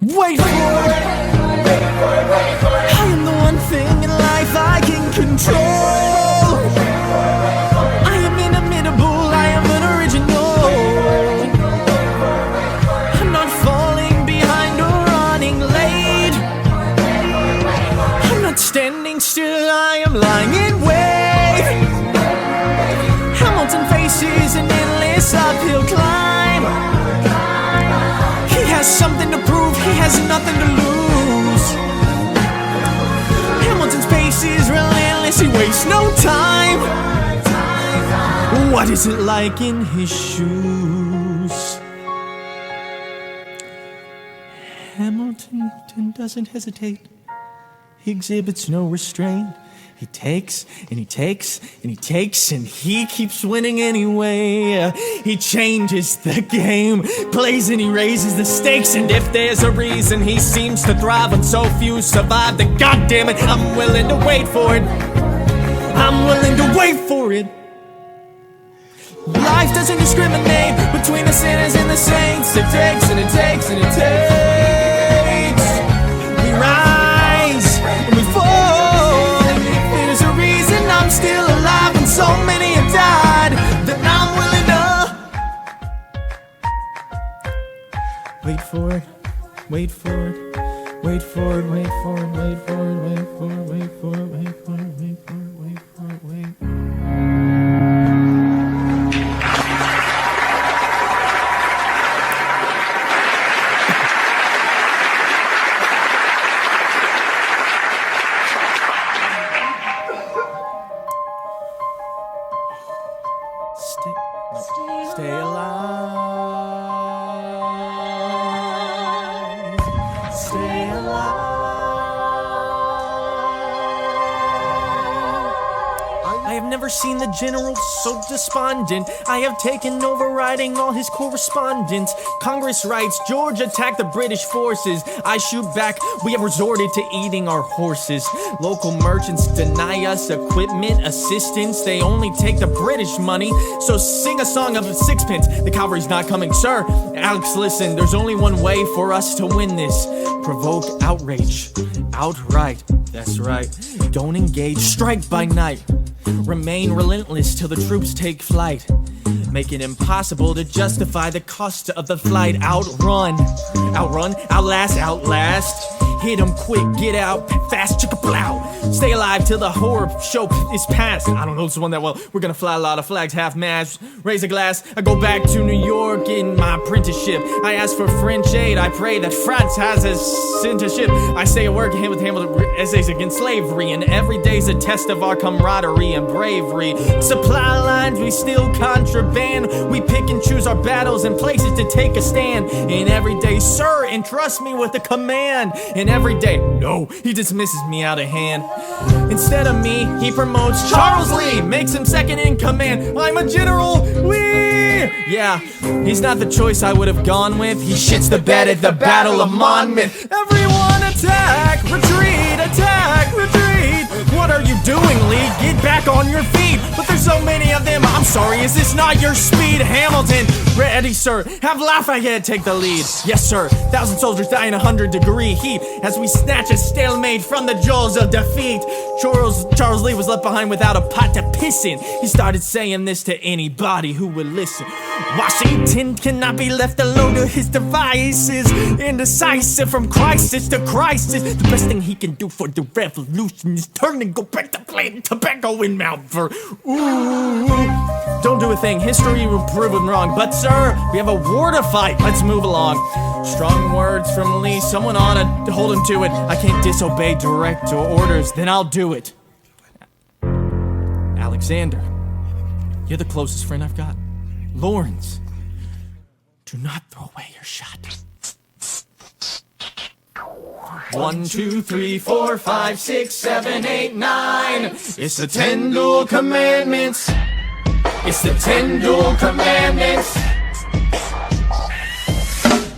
Wait for it. I am the one thing in life I can control. I am inimitable, I am an original. I'm not falling behind or running late. I'm not standing still, I am lying in wait. Hamilton faces an endless uphill climb. He has something to prove, he has nothing to lose. Hamilton's pace is relentless, he wastes no time. What is it like in his shoes? Hamilton doesn't hesitate. He exhibits no restraint. He takes, and he takes, and he takes, and he keeps winning anyway. He changes the game, plays and he raises the stakes. And if there's a reason he seems to thrive and so few survive, then goddammit, I'm willing to wait for it. I'm willing to wait for it. Life doesn't discriminate between the sinners and the saints. It takes, and it takes, and it takes. We rise, and we fall. I'm still alive and so many have died that I'm willing to wait for it, wait for it, wait for it, wait for it, wait for it, wait for it, wait for it, wait for it, wait for it, wait for it, wait for it. Stay alive. Stay alive. I have never seen the general so despondent. I have taken over writing all his correspondence. Congress writes, George attacked the British forces. I shoot back, we have resorted to eating our horses. Local merchants deny us equipment, assistance. They only take the British money. So sing a song of sixpence. The cavalry's not coming, sir. Alex, listen, there's only one way for us to win this. Provoke outrage, outright. That's right. Don't engage, strike by night. Remain relentless till the troops take flight. Make it impossible to justify the cost of the flight. Outrun, outlast. Hit 'em quick, get out, fast, chicka-plow. Stay alive till the horror show is past. I don't know this one that well. We're gonna fly a lot of flags, half-mast, raise a glass. I go back to New York in my apprenticeship. I ask for French aid, I pray that France has a censorship. I stay at work with Hamilton essays against slavery. And every day's a test of our camaraderie and bravery. Supply lines, we still contraband. We pick and choose our battles and places to take a stand. And every day, sir, entrust me with a command. And every day, no, he dismisses me out of hand. Instead of me, he promotes Charles Lee, makes him second in command. I'm a general, yeah, he's not the choice I would have gone with. He shits the bed at the Battle of Monmouth. Everyone attack, retreat, attack, retreat. What are you doing, Lee? Get back on your feet. But there's so many of them. I'm sorry, is this not your speed? Hamilton, ready, sir. Have Lafayette take the lead. Yes, sir. 1,000 soldiers die in 100-degree heat as we snatch a stalemate from the jaws of defeat. Charles Lee was left behind without a pot to piss in. He started saying this to anybody who would listen. Washington cannot be left alone to his devices. Indecisive from crisis to crisis. The best thing he can do for the revolution is turn and go back to playing tobacco in Mount Ver. Ooh. Don't do a thing. History will prove him wrong. But sir, we have a war to fight. Let's move along. Strong words from Lee. Someone ought to hold him to it. I can't disobey direct orders. Then I'll do it. Alexander, you're the closest friend I've got. Lawrence, do not throw away your shot. 1, 2, 3, 4, 5, 6, 7, 8, 9. It's the 10 dual commandments. It's the 10 dual commandments.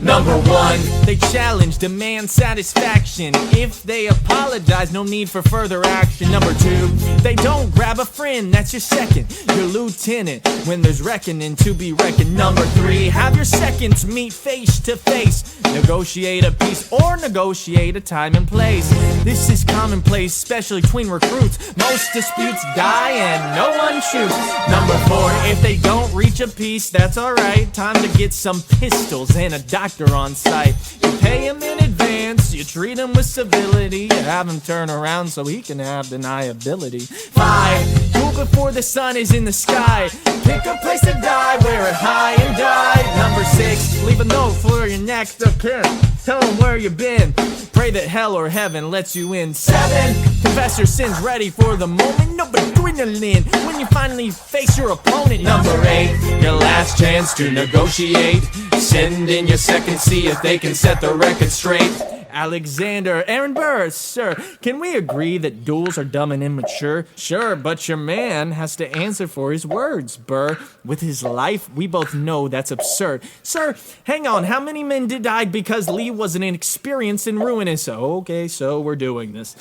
Number 1, they challenge, demand satisfaction. If they apologize, no need for further action. Number 2, they don't grab a friend, that's your second, your lieutenant, when there's reckoning to be reckoned. Number 3, have your seconds meet face to face. Negotiate a peace or negotiate a time and place. This is commonplace, especially between recruits. Most disputes die and no one shoots. Number 4, if they don't reach a peace, that's alright. Time to get some pistols and a doctor on site. You pay him in advance, you treat him with civility, you have him turn around so he can have deniability. 5, do it before the sun is in the sky. Pick a place to die, wear it high and die. Number 6, leave a note for your next of kin. Tell him where you've been. Pray that hell or heaven lets you in. 7, confess your sins, ready for the moment. No adrenaline when you finally face your opponent. Number 8, your last chance to negotiate. Send in your second, see if they can set the record straight. Alexander, Aaron Burr, sir, can we agree that duels are dumb and immature? Sure, but your man has to answer for his words, Burr. With his life, we both know that's absurd. Sir, hang on, how many men did die because Lee was an inexperienced and ruinous? Okay, so we're doing this.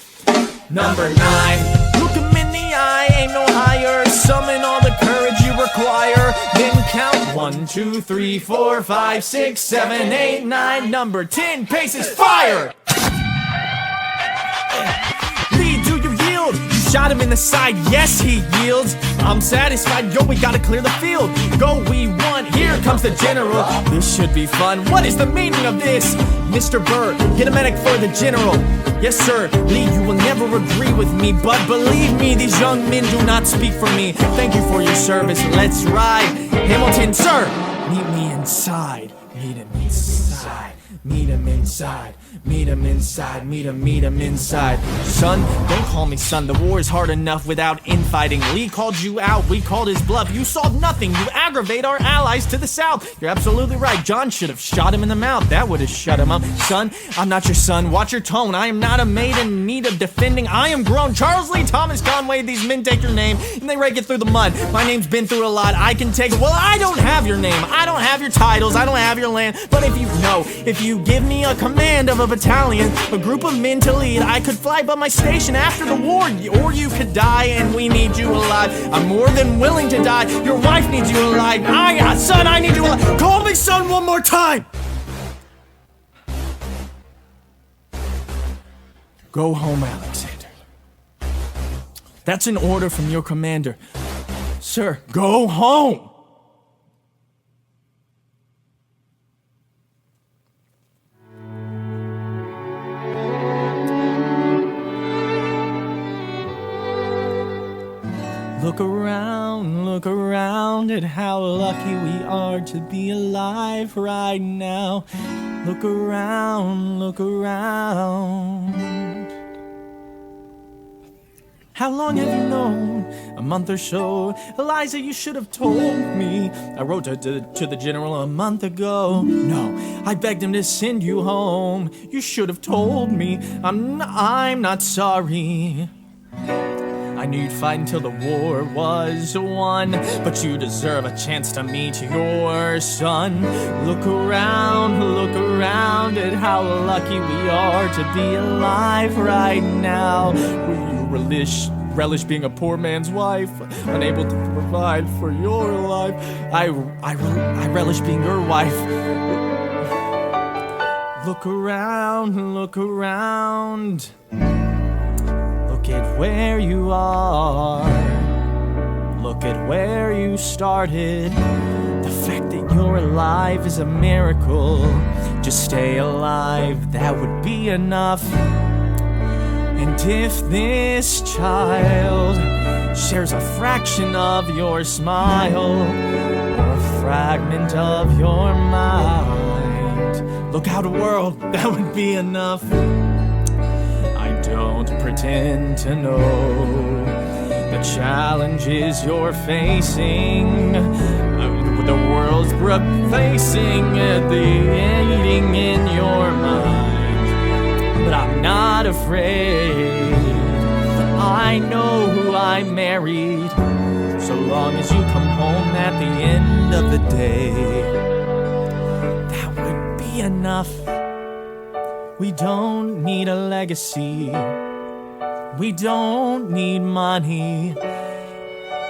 Number 9, look him in the eye, aim no higher, summon all the courage you require, then count 1, 2, 3, 4, 5, 6, 7, 8, 9, number 10, paces, fire! Lee, do you yield? You shot him in the side, yes he yields. I'm satisfied, yo, we gotta clear the field. Go, we won, here comes the general. This should be fun, what is the meaning of this? Mr. Burr, get a medic for the general. Yes, sir, Lee, you will never agree with me, but believe me, these young men do not speak for me. Thank you for your service, let's ride. Hamilton, sir, meet me inside. Meet him inside. Meet him inside. Meet him inside. Meet him inside. Son, don't call me son. The war is hard enough without infighting. Lee called you out. We called his bluff. You solved nothing. You aggravate our allies to the south. You're absolutely right. John should have shot him in the mouth. That would have shut him up. Son, I'm not your son. Watch your tone. I am not a maid in need of defending. I am grown. Charles Lee, Thomas Conway. These men take your name and they rake it through the mud. My name's been through a lot. I can take it. Well, I don't have your name. I don't have your titles. I don't have your land. But if you give me a command of a battalion, a group of men to lead, I could fly above my station after the war, or you could die, and we need you alive. I'm more than willing to die. Your wife needs you alive. Son, I need you alive. Call me son one more time. Go home, Alexander. That's an order from your commander. Sir, go home. Look around at how lucky we are to be alive right now. Look around. How long have you known? A month or so. Eliza, you should have told me. I wrote to the general a month ago. No, I begged him to send you home. You should have told me. I'm not sorry. I knew you'd fight until the war was won, but you deserve a chance to meet your son. Look around at how lucky we are to be alive right now. Will you relish being a poor man's wife, unable to provide for your life? I relish being your wife. Look around. Look at where you are. Look at where you started. The fact that you're alive is a miracle. Just stay alive, that would be enough. And if this child shares a fraction of your smile, or a fragment of your mind, look out, world, that would be enough. Don't pretend to know the challenges you're facing. The world's replacing the eating in your mind. But I'm not afraid. I know who I married. So long as you come home at the end of the day, that would be enough. We don't need a legacy. We don't need money.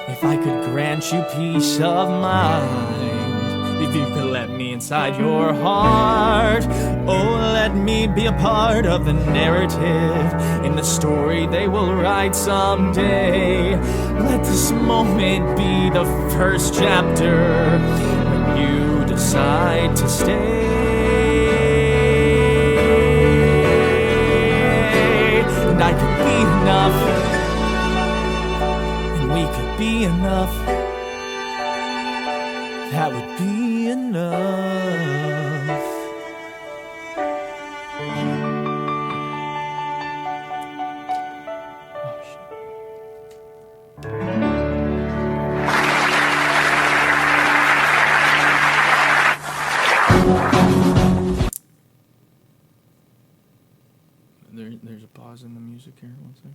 If I could grant you peace of mind, if you could let me inside your heart, oh, let me be a part of the narrative in the story they will write someday. Let this moment be the first chapter when you decide to stay. And I could be enough, and we could be enough. That would be enough. pausing the music here. 1 second.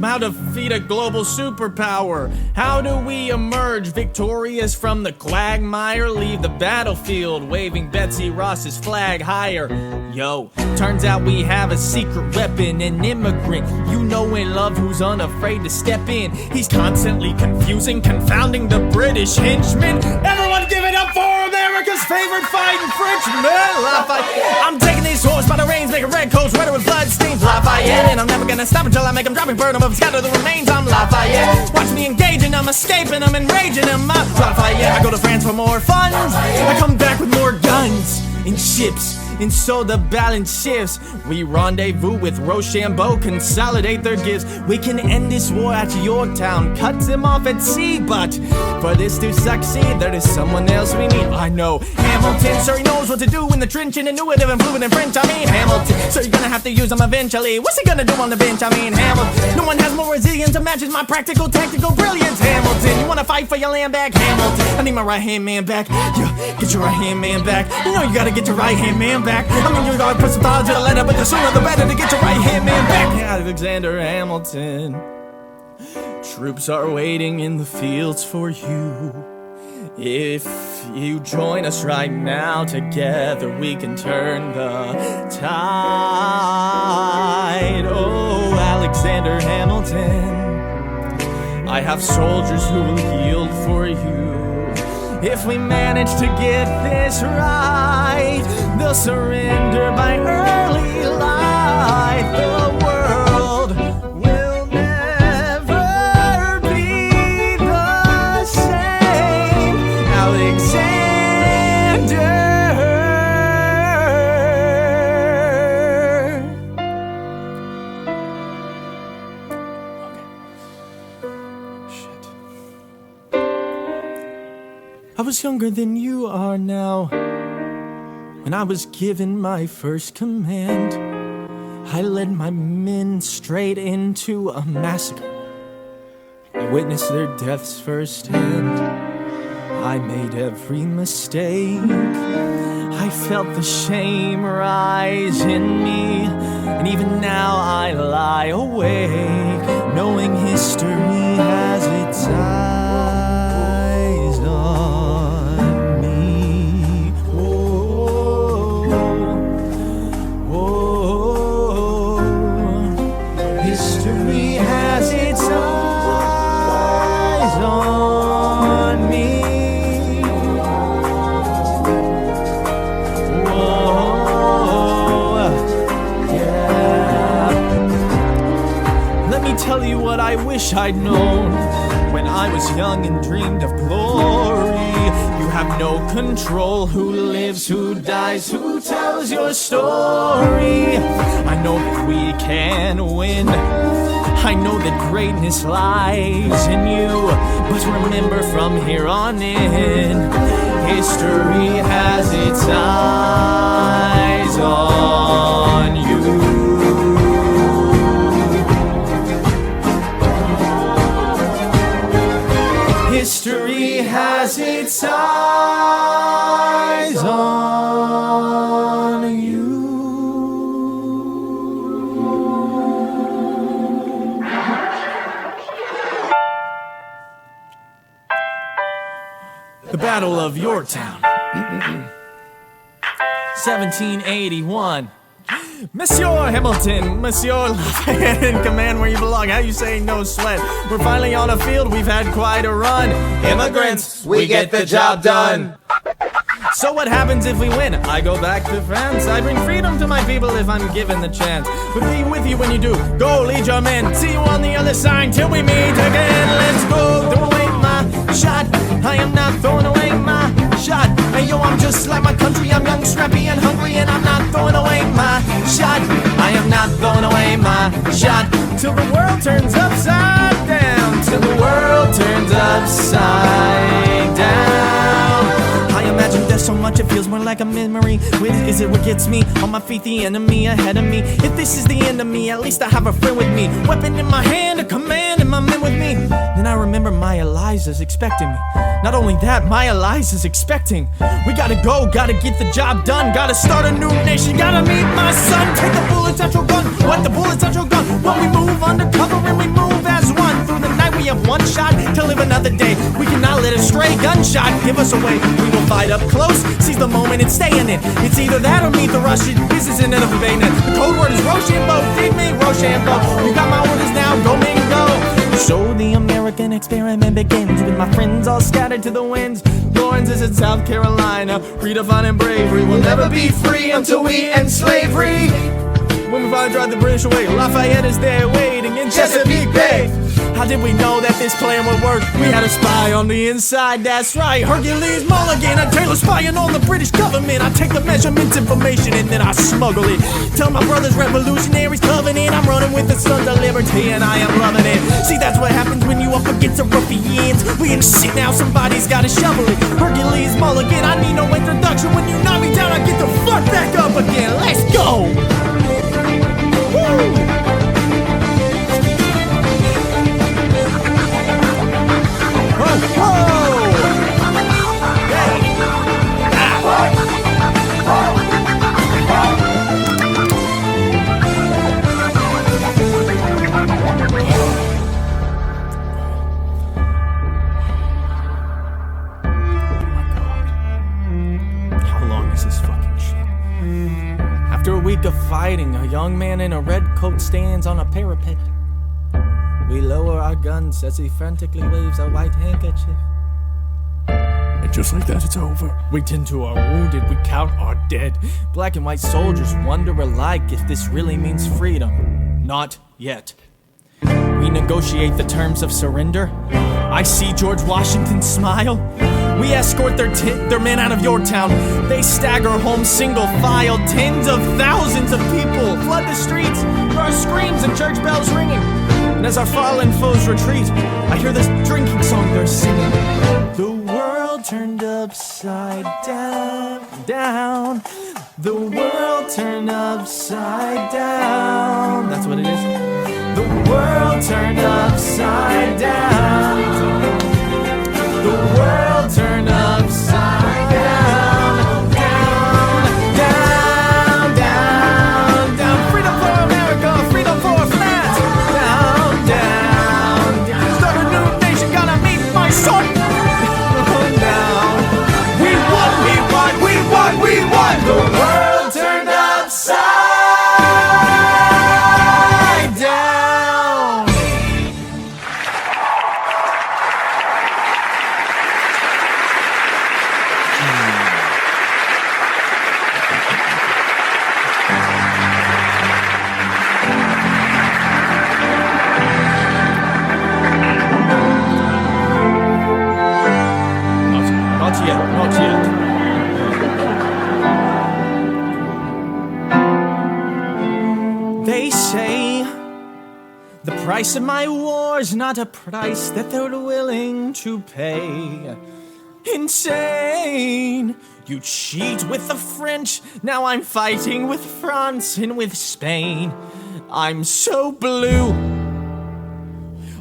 How to defeat a global superpower. How do we emerge victorious from the quagmire? Leave the battlefield waving Betsy Ross's flag higher. Yo, turns out we have a secret weapon, an immigrant you know and love who's unafraid to step in. He's constantly confusing, confounding the British henchmen. Everyone give it up for America's favorite fighting Frenchman, Lafayette. I'm taking these horses by the reins, making red coats wetter with blood stains, Lafayette. And I'm never gonna stop until I make them drop and burn them up, scatter the remains. I'm Lafayette. Watch me engaging them, escaping them, enraging them. I'm Lafayette. I go to France for more funds. I come back with more guns and ships. And so the balance shifts. We rendezvous with Rochambeau, consolidate their gifts. We can end this war at Yorktown, cut them off at sea. But for this to succeed, there is someone else we need. I know Hamilton, sir, he knows what to do in the trench, in intuitive and fluent in French. I mean Hamilton, so you're gonna have to use him eventually. What's he gonna do on the bench? I mean Hamilton. No one has more resilience that matches my practical, tactical brilliance. Hamilton, you wanna fight for your land back? Hamilton, I need my right hand man back. Yeah, get your right hand man back. You know you gotta get your right hand man back. I mean, you gotta put some thought to the letter, but the sooner the better to get your right hand man back. Alexander Hamilton. Troops are waiting in the fields for you. If you join us right now, together we can turn the tide. Oh, Alexander Hamilton, I have soldiers who will yield for you. If we manage to get this right, they'll surrender by early light. The world will never be the same. Alexander. I was younger than you are now. When I was given my first command, I led my men straight into a massacre. I witnessed their deaths firsthand. I made every mistake. I felt the shame rise in me, and even now I lie awake, knowing history has its eyes on me. History has its eyes on me. Let me tell you what I wish I'd known when I was young and dreamed of glory. You have no control who lives, who dies, who tells your story. I know that we can win. I know that greatness lies in you. But remember, from here on in, history has its eyes on you. History has its eyes on you. The Battle of Yorktown, 1781. Monsieur Hamilton, Monsieur Lafayette in command where you belong. How you say no sweat? We're finally on a field, we've had quite a run. Immigrants, we get the job done. So what happens if we win? I go back to France. I bring freedom to my people if I'm given the chance. But be with you when you do. Go lead your men. See you on the other side till we meet again. Let's go. Throw away my shot. I am not throwing away my shot. Hey yo, I'm just like my country. I'm young, scrappy, and hungry, and I'm not throwing away my shot. I am not throwing away my shot till the world turns upside down. Till the world turns upside down. I imagine there's so much it feels more like a memory. Is it what gets me? On my feet, the enemy ahead of me. If this is the end of me, at least I have a friend with me. Weapon in my hand, a command, and my men with me. Then I remember my Eliza's expecting me. Not only that, my Eliza's expecting. We gotta go, gotta get the job done. Gotta start a new nation, gotta meet my son. Take the bullets out your gun, what the bullets out your gun. When we move undercover and we move as one. Through the night we have one shot to live another day. We cannot let a stray gunshot give us away. We will fight up close, seize the moment and stay in it. It's either that or meet the Russian. This isn't enough of a net. The code word is Rochambeau, feed me Rochambeau. You got my orders now, go Mingo. So the American experiment begins with my friends all scattered to the winds. Lawrence is in South Carolina, redefining bravery. We'll never be free until we end slavery. When we finally drive the British away, Lafayette is there waiting in Chesapeake Bay. How did we know that this plan would work? We had a spy on the inside, that's right. Hercules Mulligan and Taylor spying on the British government. I take the measurements information and then I smuggle it. Tell my brothers revolutionaries covenant. I'm running with the sons of liberty and I am loving it. See, that's what happens when you up against the ruffians. We in shit now, somebody's gotta shovel it. Hercules Mulligan, I need no introduction. When you knock me down, I get the fuck back up again. Let's go! Woo! After a week of fighting, a young man in a red coat stands on a parapet. We lower our guns as he frantically waves a white handkerchief. And just like that, it's over. We tend to our wounded, we count our dead. Black and white soldiers wonder alike if this really means freedom. Not yet. We negotiate the terms of surrender. I see George Washington smile. We escort their men out of your town. They stagger home single file. Tens of thousands of people flood the streets. There are screams and church bells ringing. And as our fallen foes retreat, I hear this drinking song they're singing. The world turned upside down. The world turned upside down. That's what it is. The world turned upside down. The world turned upside down. Down, down, down, down. Freedom for America, freedom for a flat. Down, down, down. Start a new nation, gotta meet my son. Down. We won, we won, we won, we won. The world turned upside down. Not yet, not yet. They say the price of my war's not a price that they're willing to pay. Insane! You cheat with the French, now I'm fighting with France and with Spain. I'm so blue.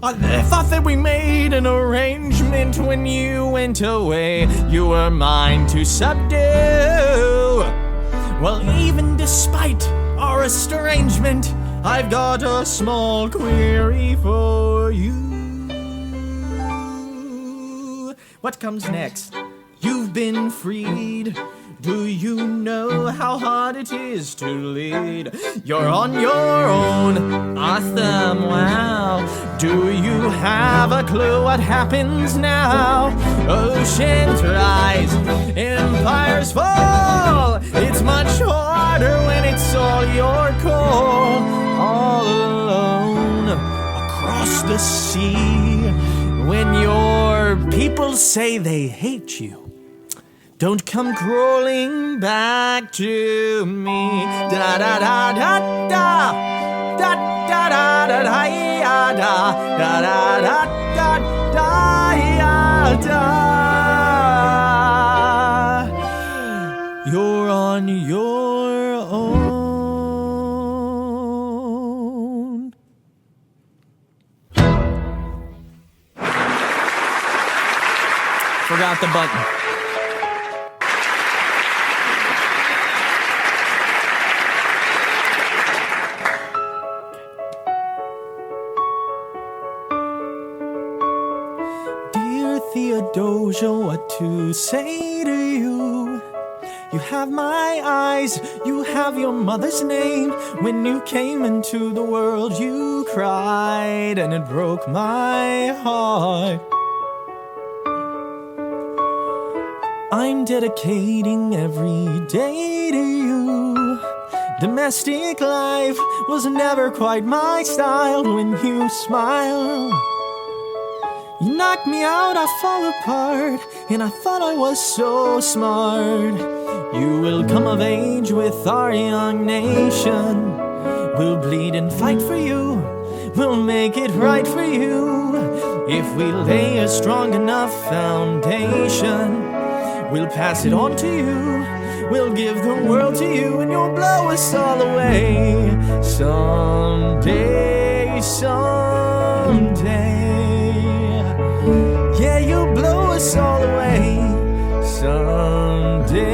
I thought that we made an arrangement when you went away. You were mine to subdue. Well, even despite our estrangement, I've got a small query for you. What comes next? You've been freed. Do you know how hard it is to lead? You're on your own, awesome, wow. Do you have a clue what happens now? Oceans rise, empires fall. It's much harder when it's all your call. All alone, across the sea. When your people say they hate you, don't come crawling back to me. Da da da da da. Da da da da da ya da. Da da da da da ya da. you're on your own. Forgot the button. Dear Theodosia, what to say to you? You have my eyes, you have your mother's name. When you came into the world, you cried, and it broke my heart. I'm dedicating every day to you. Domestic life was never quite my style. When you smile, you knock me out, I fall apart, and I thought I was so smart. You will come of age with our young nation. We'll bleed and fight for you. We'll make it right for you. If we lay a strong enough foundation, we'll pass it on to you. We'll give the world to you, and you'll blow us all away. Someday, someday. Yeah, you'll blow us all away. Someday,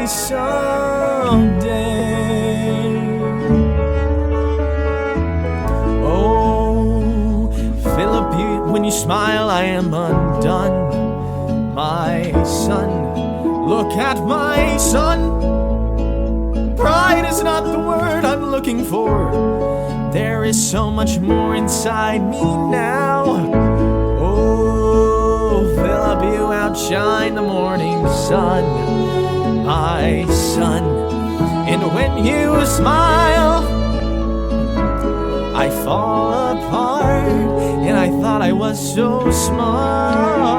someday. Oh, Philip, when you smile, I am undone. My son, look at my son. Pride is not the word I'm looking for. There is so much more inside me now. Oh, Philip, you outshine the morning sun, my son. And when you smile, I fall apart, and I thought I was so smart.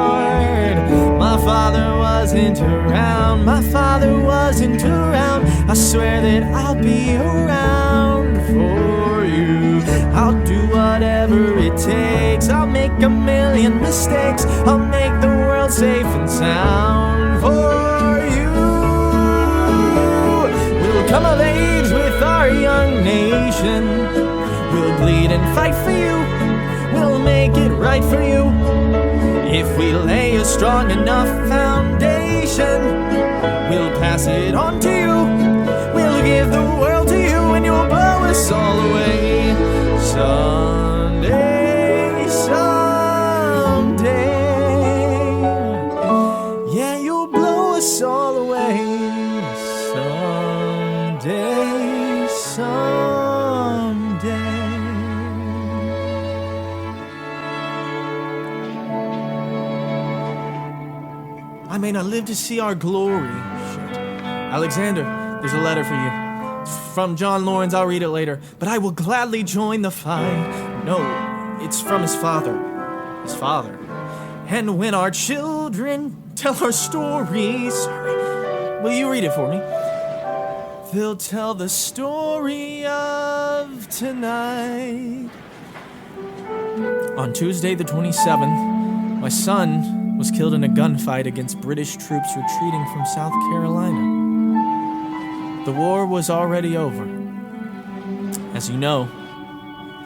My father wasn't around, my father wasn't around. I swear that I'll be around for you. I'll do whatever it takes. I'll make a million mistakes. I'll make the world safe and sound for you. We'll come of age with our young nation. We'll bleed and fight for you. We'll make it right for you. If we lay a strong enough foundation, we'll pass it on to you. We'll give the world to you, and you'll blow us all away. Someday, someday. Yeah, you'll blow us all away. Someday, someday. I may not live to see our glory. Shit. Alexander, there's a letter for you. It's from John Lawrence, I'll read it later. But I will gladly join the fight. No, it's from his father. His father. And when our children tell our stories, will you read it for me? They'll tell the story of tonight. On Tuesday the 27th, my son was killed in a gunfight against British troops retreating from South Carolina. The war was already over. As you know,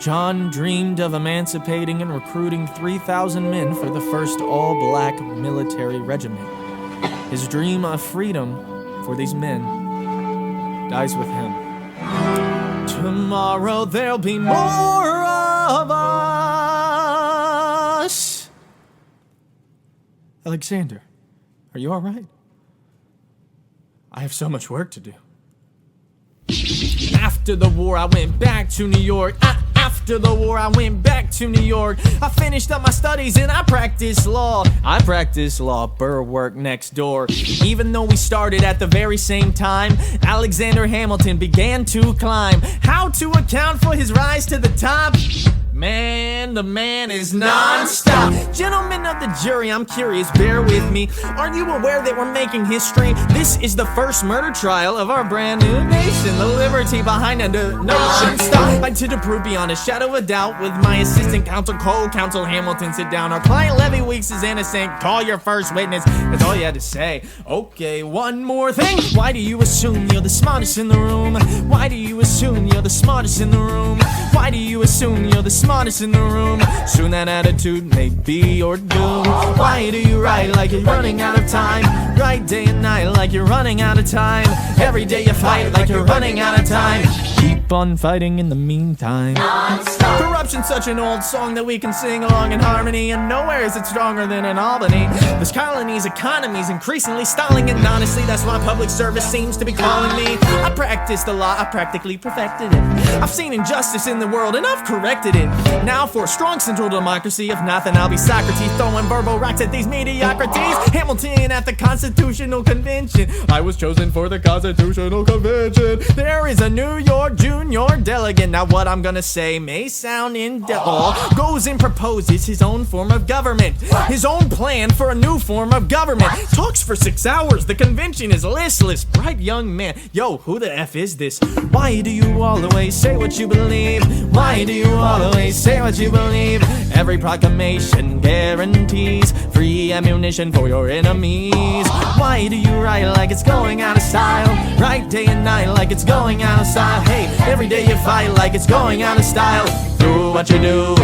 John dreamed of emancipating and recruiting 3,000 men for the first all-black military regiment. His dream of freedom for these men dies with him. Tomorrow there'll be more of us. Alexander, are you all right? I have so much work to do. After the war, I went back to New York. After the war, I went back to New York. I finished up my studies and I practiced law. Burr worked next door. Even though we started at the very same time, Alexander Hamilton began to climb. How to account for his rise to the top? Man, the man is non-stop. Gentlemen of the jury, I'm curious, bear with me. Aren't you aware that we're making history? This is the first murder trial of our brand new nation. The liberty behind it, non-stop. I to prove beyond a shadow of a doubt with my assistant counsel, co-counsel Hamilton, sit down. Our client Levy Weeks is innocent. Call your first witness. That's all you had to say. Okay, one more thing. Why do you assume you're the smartest in the room? Why do you assume you're the smartest in the room? Why do you assume you're the smartest in the room? Soon that attitude may be your doom. Why do you write like you're running out of time? Write day and night like you're running out of time. Every day you fight like you're running out of time. Keep on fighting in the meantime. Non-stop. Corruption's such an old song that we can sing along in harmony, and nowhere is it stronger than in Albany. This colony's economy's increasingly stalling, and honestly that's why public service seems to be calling me. I practiced the law, I practically perfected it. I've seen injustice in the world and I've corrected it. Now for a strong central democracy, if nothing I'll be Socrates, throwing verbal rocks at these mediocrities. Hamilton at the Constitutional Convention. I was chosen for the Constitutional Convention. There is a New York junior delegate. Now what I'm gonna say may sound indelible. Goes and proposes his own form of government, his own plan for a new form of government. Talks for 6 hours, the convention is listless. Bright young man, yo, who the F is this? Why do you always say what you believe? Why do you always say what you believe? Every proclamation guarantees free ammunition for your enemies. Why do you write like it's going out of style? Write day and night like it's going out of style. Hey, every day you fight like it's going out of style. Do what you do.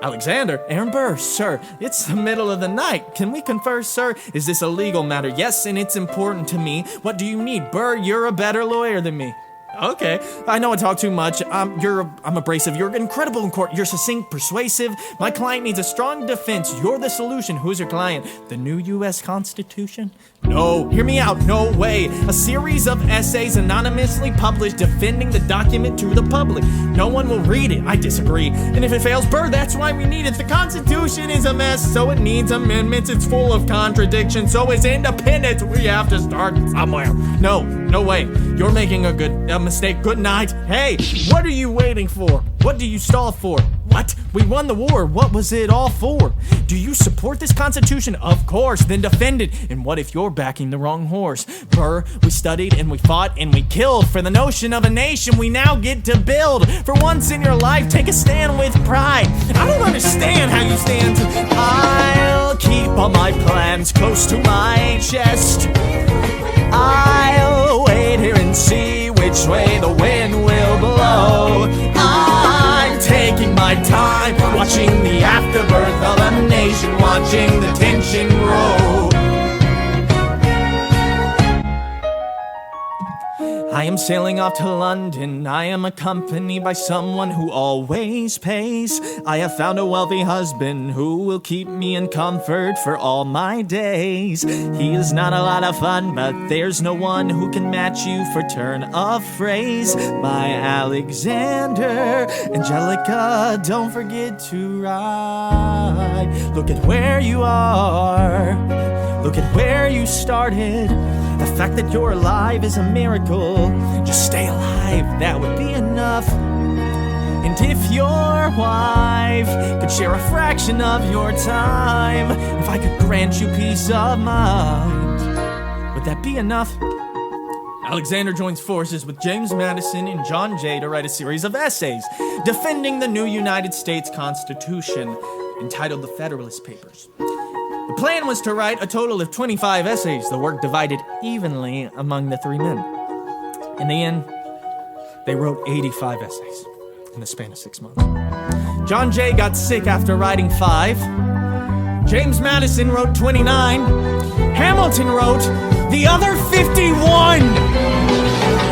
Alexander, Aaron Burr, sir, it's the middle of the night. Can we confer, sir? Is this a legal matter? Yes, and it's important to me. What do you need? Burr, you're a better lawyer than me. Okay, I know I talk too much. I'm abrasive. You're incredible in court. You're succinct, persuasive. My client needs a strong defense. You're the solution. Who's your client? The new U.S. Constitution? No, hear me out. No way. A series of essays anonymously published defending the document to the public. No one will read it. I disagree. And if it fails, Burr, that's why we need it. The Constitution is a mess, so it needs amendments. It's full of contradictions, so is independence. We have to start somewhere. No way. You're making a mistake. Good night. Hey, what are you waiting for? What do you stall for? What? We won the war. What was it all for? Do you support this Constitution? Of course. Then defend it. And what if you're backing the wrong horse? Burr, we studied and we fought and we killed for the notion of a nation we now get to build. For once in your life, take a stand with pride. I don't understand how you stand. I'll keep all my plans close to my chest. I'll wait here and see which way the wind will blow. I'm taking my time, watching the afterbirth of a nation, watching the tension grow. I am sailing off to London. I am accompanied by someone who always pays. I have found a wealthy husband who will keep me in comfort for all my days. He is not a lot of fun, but there's no one who can match you for turn of phrase. My Alexander, Angelica, don't forget to write. Look at where you are. Look at where you started. The fact that you're alive is a miracle. Just stay alive, that would be enough. And if your wife could share a fraction of your time, if I could grant you peace of mind, would that be enough? Alexander joins forces with James Madison and John Jay to write a series of essays defending the new United States Constitution, entitled The Federalist Papers. The plan was to write a total of 25 essays, the work divided evenly among the three men. In the end, they wrote 85 essays in the span of 6 months. John Jay got sick after writing 5. James Madison wrote 29. Hamilton wrote the other 51.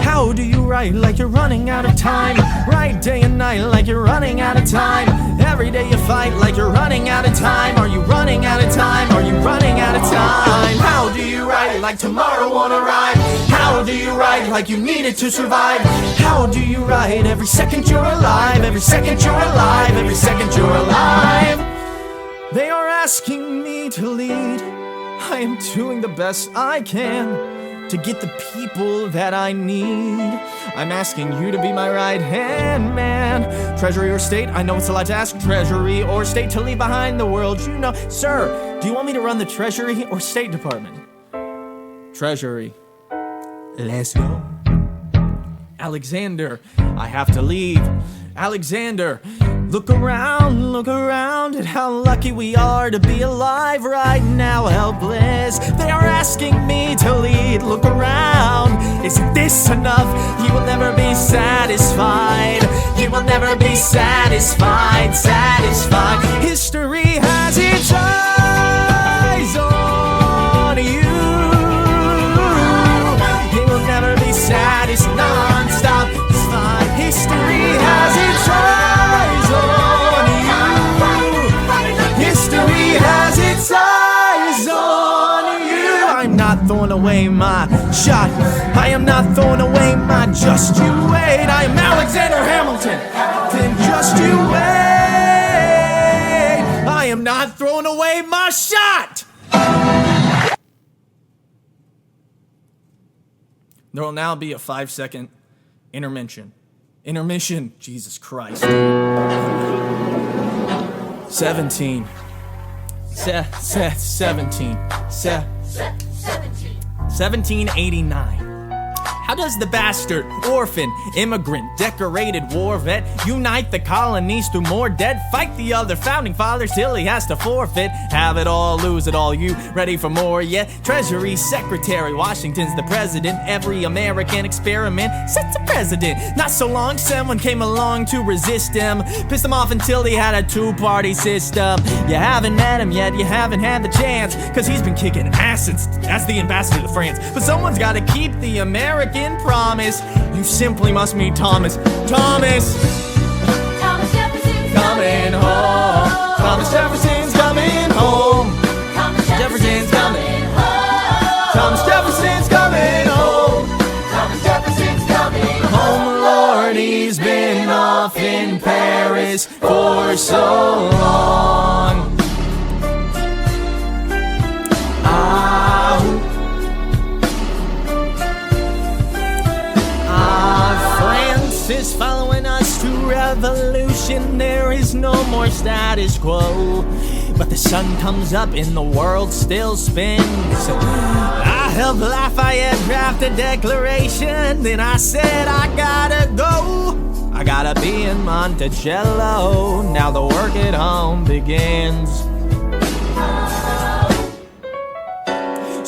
How do you write like you're running out of time? Write day and night like you're running out of time. Every day you fight like you're running out of time. Are you running out of time? Are you running out of time? How do you write like tomorrow won't arrive? How do you write like you need it to survive? How do you write every second you're alive? Every second you're alive. Every second you're alive. They are asking me to lead. I am doing the best I can to get the people that I need. I'm asking you to be my right hand man. Treasury or state, I know it's a lot to ask. Treasury or state to leave behind the world you know. Sir, do you want me to run the Treasury or State Department? Treasury. Let's go. Alexander, I have to leave. Alexander, look around at how lucky we are to be alive right now, helpless. They are asking me to lead. Look around, isn't this enough? He will never be satisfied. He will never be satisfied. History has its eyes on you. He will never be satisfied. Non-stop, it's fine. History has its eyes on you. History has its eyes on you. I'm not throwing away my shot. I am not throwing away my just you wait. I am Alexander Hamilton. Then just you wait. I am not throwing away my shot. There will now be a 5-second intermission. Jesus Christ. 17. 1789. How does the bastard, orphan, immigrant, decorated war vet unite the colonies through more debt? Fight the other founding fathers till he has to forfeit. Have it all, lose it all, you ready for more yet? Treasury Secretary, Washington's the president. Every American experiment sets a precedent. Not so long, someone came along to resist him. Pissed him off until he had a two-party system. You haven't met him yet, you haven't had the chance, cause he's been kicking ass as the ambassador to France. But someone's gotta keep the American promise. You simply must meet Thomas Jefferson's coming home. Thomas Jefferson's coming home. Jefferson's coming home. Thomas Jefferson's coming home. Thomas Jefferson's coming home. Lord, he's been off in Paris for so long. Is following us to revolution. There is no more status quo, but the sun comes up and the world still spins. I helped Lafayette draft a declaration, then I said I gotta go. I gotta be in Monticello. Now the work at home begins.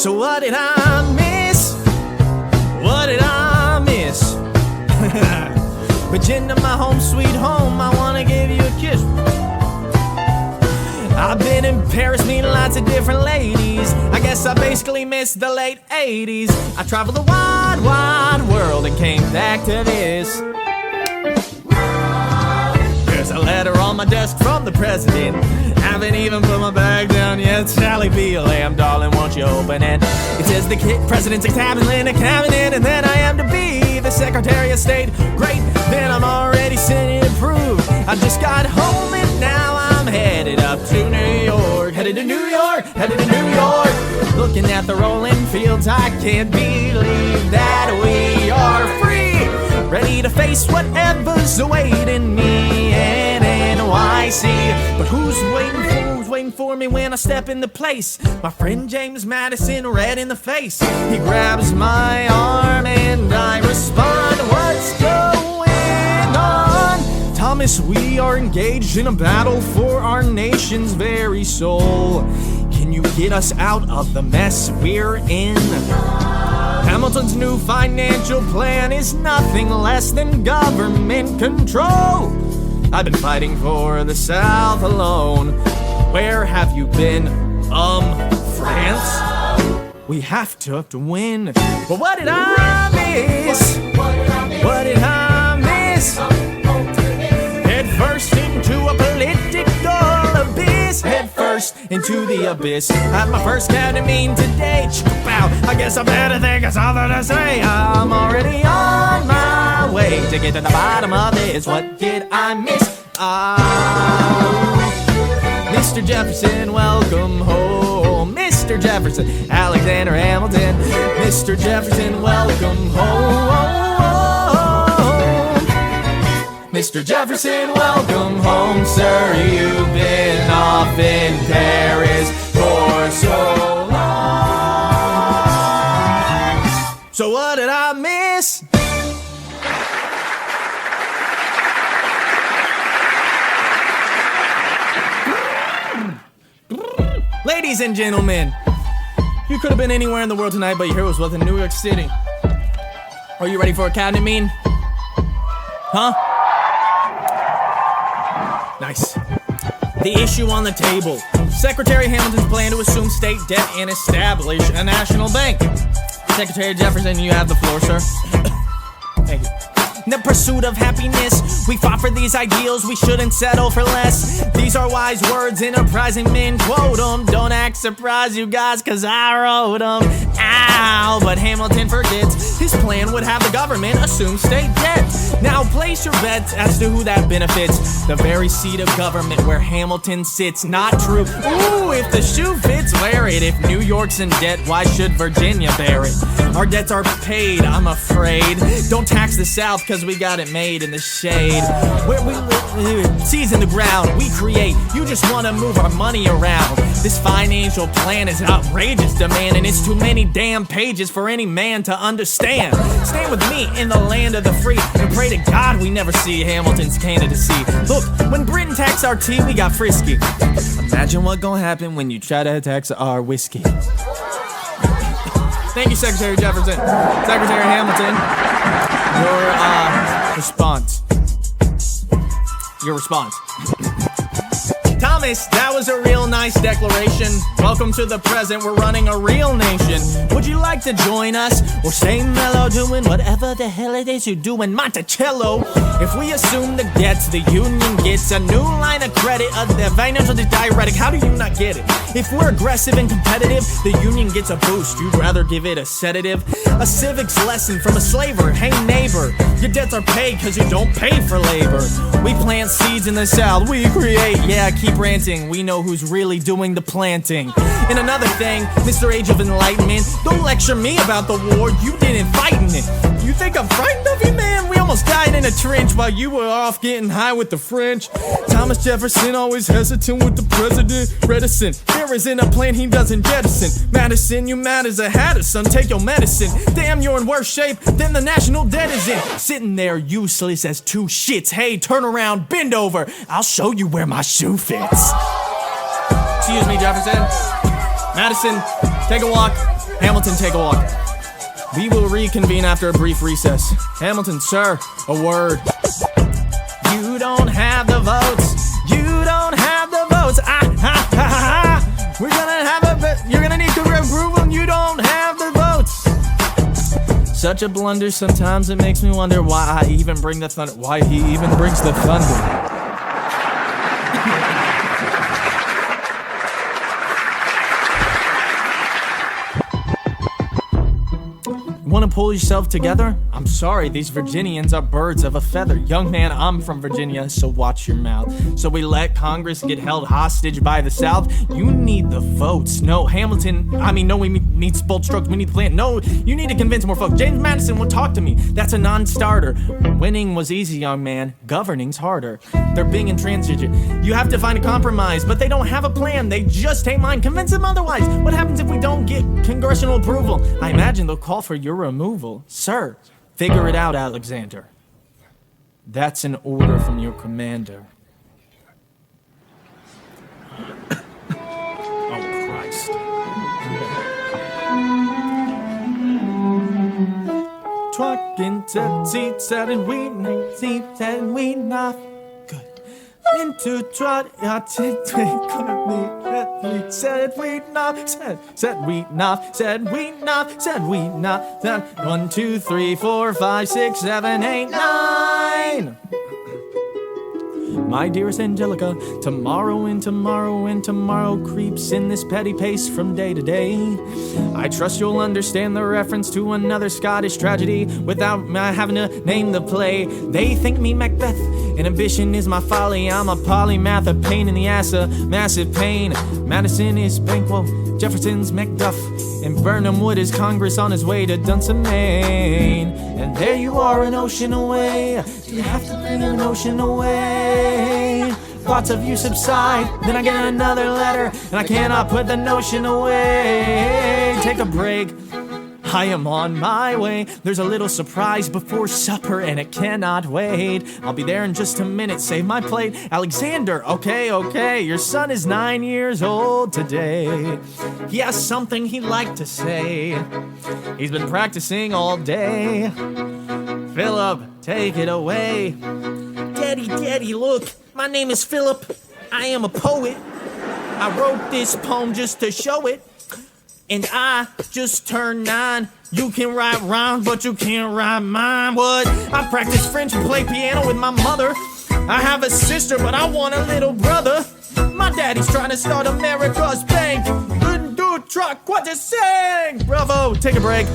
So what did I miss? What did I miss? Virginia, my home sweet home, I wanna give you a kiss. I've been in Paris meeting lots of different ladies. I guess I basically missed the late 80s. I traveled the wide, wide world and came back to this. There's a letter on my desk from the president. Haven't even put my bag down yet. Sally B. Lamb, darling, won't you open it? It says the president's a cabinet, and then I am to be the Secretary of State. Great, then I'm already Senate approved. I just got home and now I'm headed up to New York. Headed to New York. Looking at the rolling fields, I can't believe that we are free. Ready to face whatever's awaiting me in NYC. But who's waiting for me when I step into place? My friend James Madison, red in the face. He grabs my arm and I respond, what's going on? Thomas, we are engaged in a battle for our nation's very soul. Can you get us out of the mess we're in? Hamilton's new financial plan is nothing less than government control. I've been fighting for the South alone. Where have you been? France? We have to win. But what did I miss? What did I miss? Head first into a political abyss. Head first into the abyss. Had my first cabinet meeting today. Bow. I guess I better think of something to say. I'm already on my way to get to the bottom of this. What did I miss? Mr. Jefferson, welcome home. Mr. Mr. Jefferson, Alexander Hamilton. Mr. Jefferson, welcome home. Mr. Jefferson, welcome home, sir. You've been off in Paris for so long. So what did I miss? Ladies and gentlemen, you could have been anywhere in the world tonight, but your hero was in New York City. Are you ready for a cabinet meeting? Huh? Nice. The issue on the table. Secretary Hamilton's plan to assume state debt and establish a national bank. Secretary Jefferson, you have the floor, sir. Thank you. In the pursuit of happiness, we fought for these ideals, we shouldn't settle for less. These are wise words, enterprising men quote them. Don't act surprised, you guys, cause I wrote them. Ow, but Hamilton forgets his plan would have the government assume state debt. Now place your bets as to who that benefits. The very seat of government where Hamilton sits. Not true. Ooh, if the shoe fits, wear it. If New York's in debt, why should Virginia bear it? Our debts are paid, I'm afraid. Don't tax the South, cause we got it made in the shade. Where we live, seeds in the ground, we create. You just wanna move our money around. This financial plan is outrageous demand, and it's too many damn pages for any man to understand. Stand with me in the land of the free, and pray to God we never see Hamilton's candidacy. Look, when Britain taxed our tea, we got frisky. Imagine what gon' happen when you try to tax our whiskey. Thank you, Secretary Jefferson. Secretary Hamilton, your response. Thomas, that was a real nice declaration. Welcome to the present, we're running a real nation. Would you like to join us? Or stay mellow doing whatever the hell it is you do in Monticello? If we assume the debts, the union gets a new line of credit, the financial diuretic. How do you not get it? If we're aggressive and competitive, the union gets a boost. You'd rather give it a sedative? A civics lesson from a slaver. Hey neighbor, your debts are paid cause you don't pay for labor. We plant seeds in the South, we create. Yeah, keep ranting, we know who's really doing the planting. And another thing, Mr. Age of Enlightenment, don't lecture me about the war, you didn't fight in it. You think I'm frightened of you, man? We almost died in a trench while you were off getting high with the French. Thomas Jefferson always hesitant with the president, reticent. There isn't a plan he doesn't jettison. Madison, you mad as a hatter, son, take your medicine. Damn, you're in worse shape than the national debt is in. Sitting there useless as two shits. Hey, turn around, bend over, I'll show you where my shoe fits. Excuse me, Jefferson. Madison, take a walk. Hamilton, take a walk. We will reconvene after a brief recess. Hamilton, sir, a word. You don't have the votes. You don't have the votes. We're gonna have you're gonna need to approve them. You don't have the votes. Such a blunder. Sometimes it makes me wonder why I even bring the thunder. Why he even brings the thunder. Want to pull yourself together? I'm sorry, these Virginians are birds of a feather. Young man, I'm from Virginia, so watch your mouth. So we let Congress get held hostage by the South? You need the votes. No, Hamilton, no, we need bold strokes, we need the plan. No, you need to convince more folks. James Madison will talk to me. That's a non-starter. Winning was easy, young man. Governing's harder. They're being intransigent. You have to find a compromise, but they don't have a plan. They just ain't mine. Convince them otherwise. What happens if we don't get congressional approval? I imagine they'll call for your removal. Sir, figure it out, Alexander. That's an order from your commander. Oh, Christ. Trucking to seats and we not good. Into trot, said we not. 1, 2, 3, 4, 5, 6, 7, 8, 9. My dearest Angelica, tomorrow creeps in this petty pace from day to day. I trust you'll understand the reference to another Scottish tragedy without having to name the play. They think me Macbeth, and ambition is my folly. I'm a polymath, a pain in the ass, a massive pain. Madison is Banquo, Jefferson's MacDuff, and Burnham Wood is Congress on his way to Dunson, Maine. And there you are, an ocean away. Do you have to bring an ocean away? Thoughts of you subside, then I get another letter, and I cannot put the notion away. Take a break, I am on my way. There's a little surprise before supper and it cannot wait. I'll be there in just a minute, save my plate. Alexander, okay, your son is 9 years old today. He has something he'd like to say. He's been practicing all day. Philip, take it away. Daddy, look, my name is Philip. I am a poet. I wrote this poem just to show it. And I just turned 9. You can write rhymes, but you can't write mine. What? I practice French and play piano with my mother. I have a sister, but I want a little brother. My daddy's trying to start America's bank. Couldn't do a truck, what to sing? Bravo, take a break.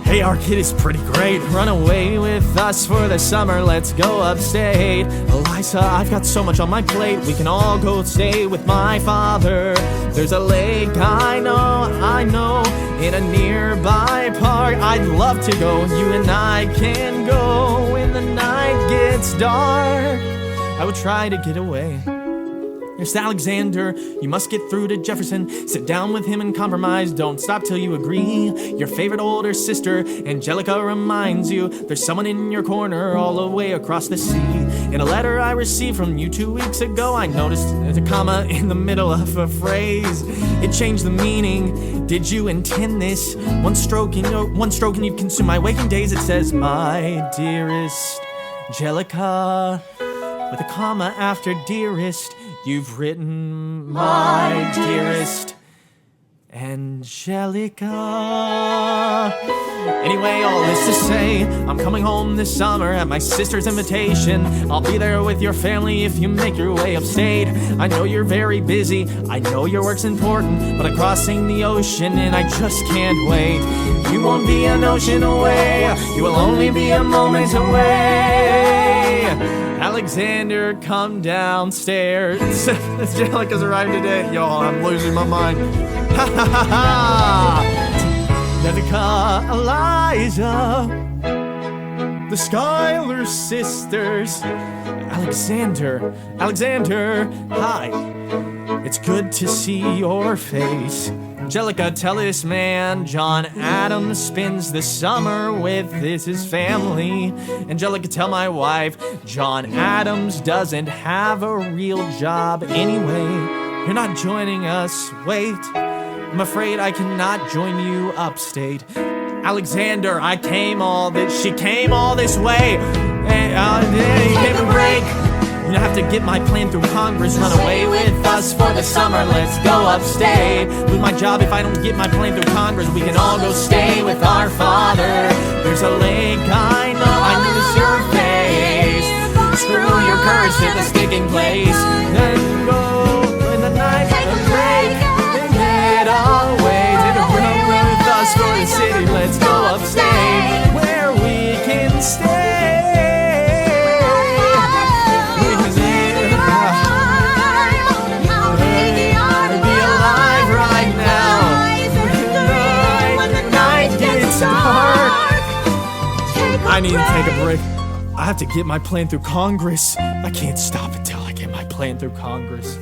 Hey, our kid is pretty great. Run away with us for the summer, let's go upstate. Eliza, I've got so much on my plate. We can all go stay with my father. There's a lake, I know, in a nearby park. I'd love to go, you and I can go when the night gets dark. I would try to get away. There's Alexander, you must get through to Jefferson. Sit down with him and compromise, don't stop till you agree. Your favorite older sister, Angelica, reminds you there's someone in your corner all the way across the sea. In a letter I received from you 2 weeks ago, I noticed there's a comma in the middle of a phrase. It changed the meaning. Did you intend this? One stroke and you'd consume my waking days. It says, my dearest Angelica, with a comma after dearest. You've written, my dearest Angelica. Anyway, all this to say, I'm coming home this summer at my sister's invitation. I'll be there with your family if you make your way upstate. I know you're very busy, I know your work's important, but I'm crossing the ocean and I just can't wait. You won't be an ocean away, you will only be a moment away. Alexander, come downstairs. Angelica's arrived today. Y'all, I'm losing my mind. Ha ha ha ha! Jessica, Eliza, the Schuyler sisters. Alexander, hi. It's good to see your face. Angelica, tell this man John Adams spends the summer with his family. Angelica, tell my wife John Adams doesn't have a real job anyway. You're not joining us, wait. I'm afraid I cannot join you upstate. Alexander, she came all this way. Hey, take a break. You have to get my plan through Congress. Run away with us for the summer, let's go upstate. Lose my job if I don't get my plan through Congress. We can all go stay with our father. There's a lake, I miss your face. Screw your courage to the sticking place. Then go in the night and break and get away. Take a run with us for the city, let's go upstate where we can stay. I need to take a break. I have to get my plan through Congress. I can't stop until I get my plan through Congress.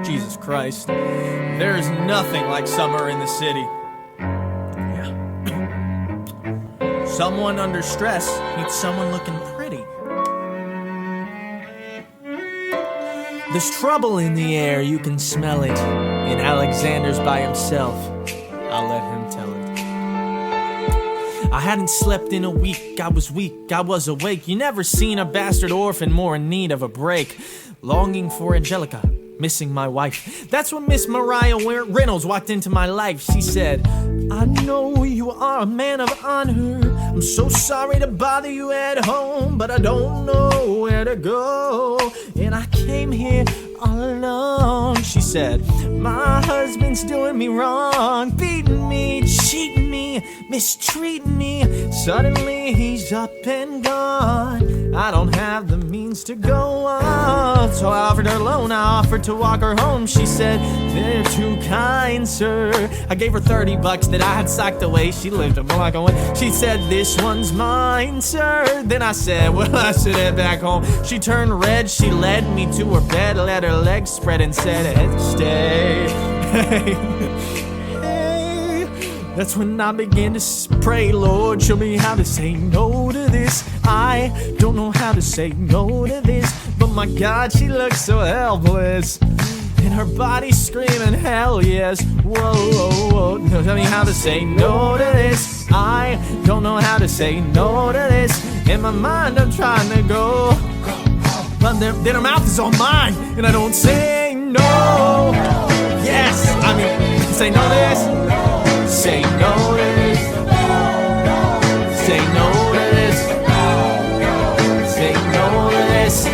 Jesus Christ. There's nothing like summer in the city. Someone under stress needs someone looking pretty. There's trouble in the air, you can smell it. And Alexander's by himself. I'll let him tell it. I hadn't slept in a week, I was weak, I was awake. You never seen a bastard orphan more in need of a break. Longing for Angelica, missing my wife. That's when Miss Mariah Reynolds walked into my life. She said, I know you are a man of honor. I'm so sorry to bother you at home, but I don't know where to go. And I came here all alone. She said, my husband's doing me wrong, beating me, cheating me, mistreating me. Suddenly he's up and gone. I don't have the means to go on. So I offered her a loan, I offered to walk her home. She said, they're too kind, sir. I gave her $30 that I had socked away. She lived a block away. She said, this one's mine, sir. Then I said, well, I should head back home. She turned red, she led me to her bed, let her legs spread and said, stay. Hey, hey. That's when I began to pray, Lord, show me how to say no to this. I don't know how to say no to this, but my God, she looks so helpless. And her body screaming, hell yes. Whoa, whoa, whoa. No, tell me how to say no to this. I don't know how to say no to this. In my mind, I'm trying to go, but then her mouth is on mine, and I don't say no. Yes, I mean, say no to this. Say no to this. Say no to this. Say no to this.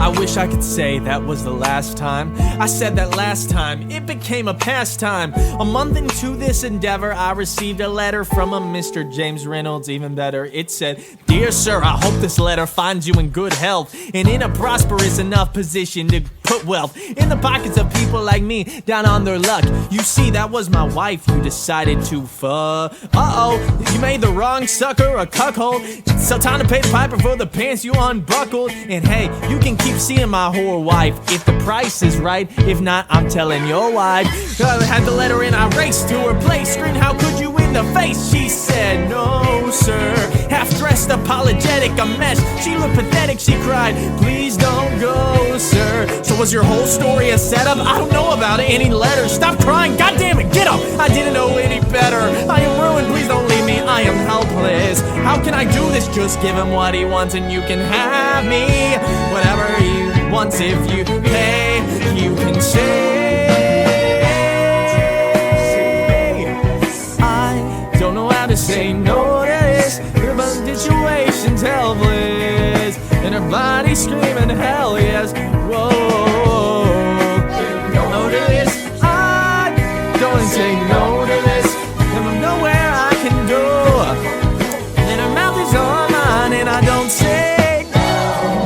I wish I could say that was the last time I said that last time. It became a pastime. A month into this endeavor, I received a letter from a Mr. James Reynolds, even better. It said, dear sir, I hope this letter finds you in good health and in a prosperous enough position to put wealth in the pockets of people like me down on their luck. You see, that was my wife you decided to fuck. Uh-oh, you made the wrong sucker a cuckold. So time to pay the piper for the pants you unbuckled. And hey, you can keep seeing my whore wife if the price is right. If not, I'm telling your wife. I had the letter and I raced to her place, screamed, how could you in the face? She said, no sir, half-dressed, apologetic, a mess. She looked pathetic, she cried, please don't go sir. So was your whole story a setup? I don't know about any letters. Stop crying, god damn it, get up. I didn't know any better. I am ruined, please don't leave me, I am helpless. How can I do this? Just give him what he wants and you can have me. Whatever he wants, if you pay, you can say. I don't know how to say no to this, but the situation's helpless, and her body screaming hell yes. Whoa, no to this. I don't say no to this, and I know where I can go. And her mouth is on mine, and I don't say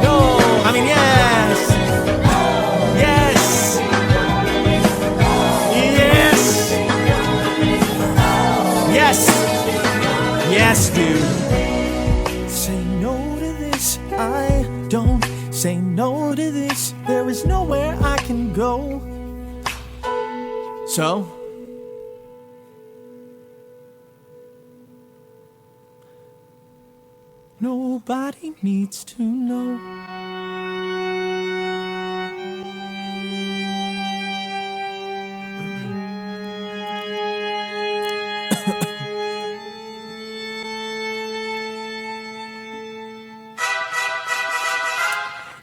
no. I mean yes, yes, yes, yes, yes, dude. Say no to this. I don't say no to this. There is nowhere I can go. So, nobody needs to know.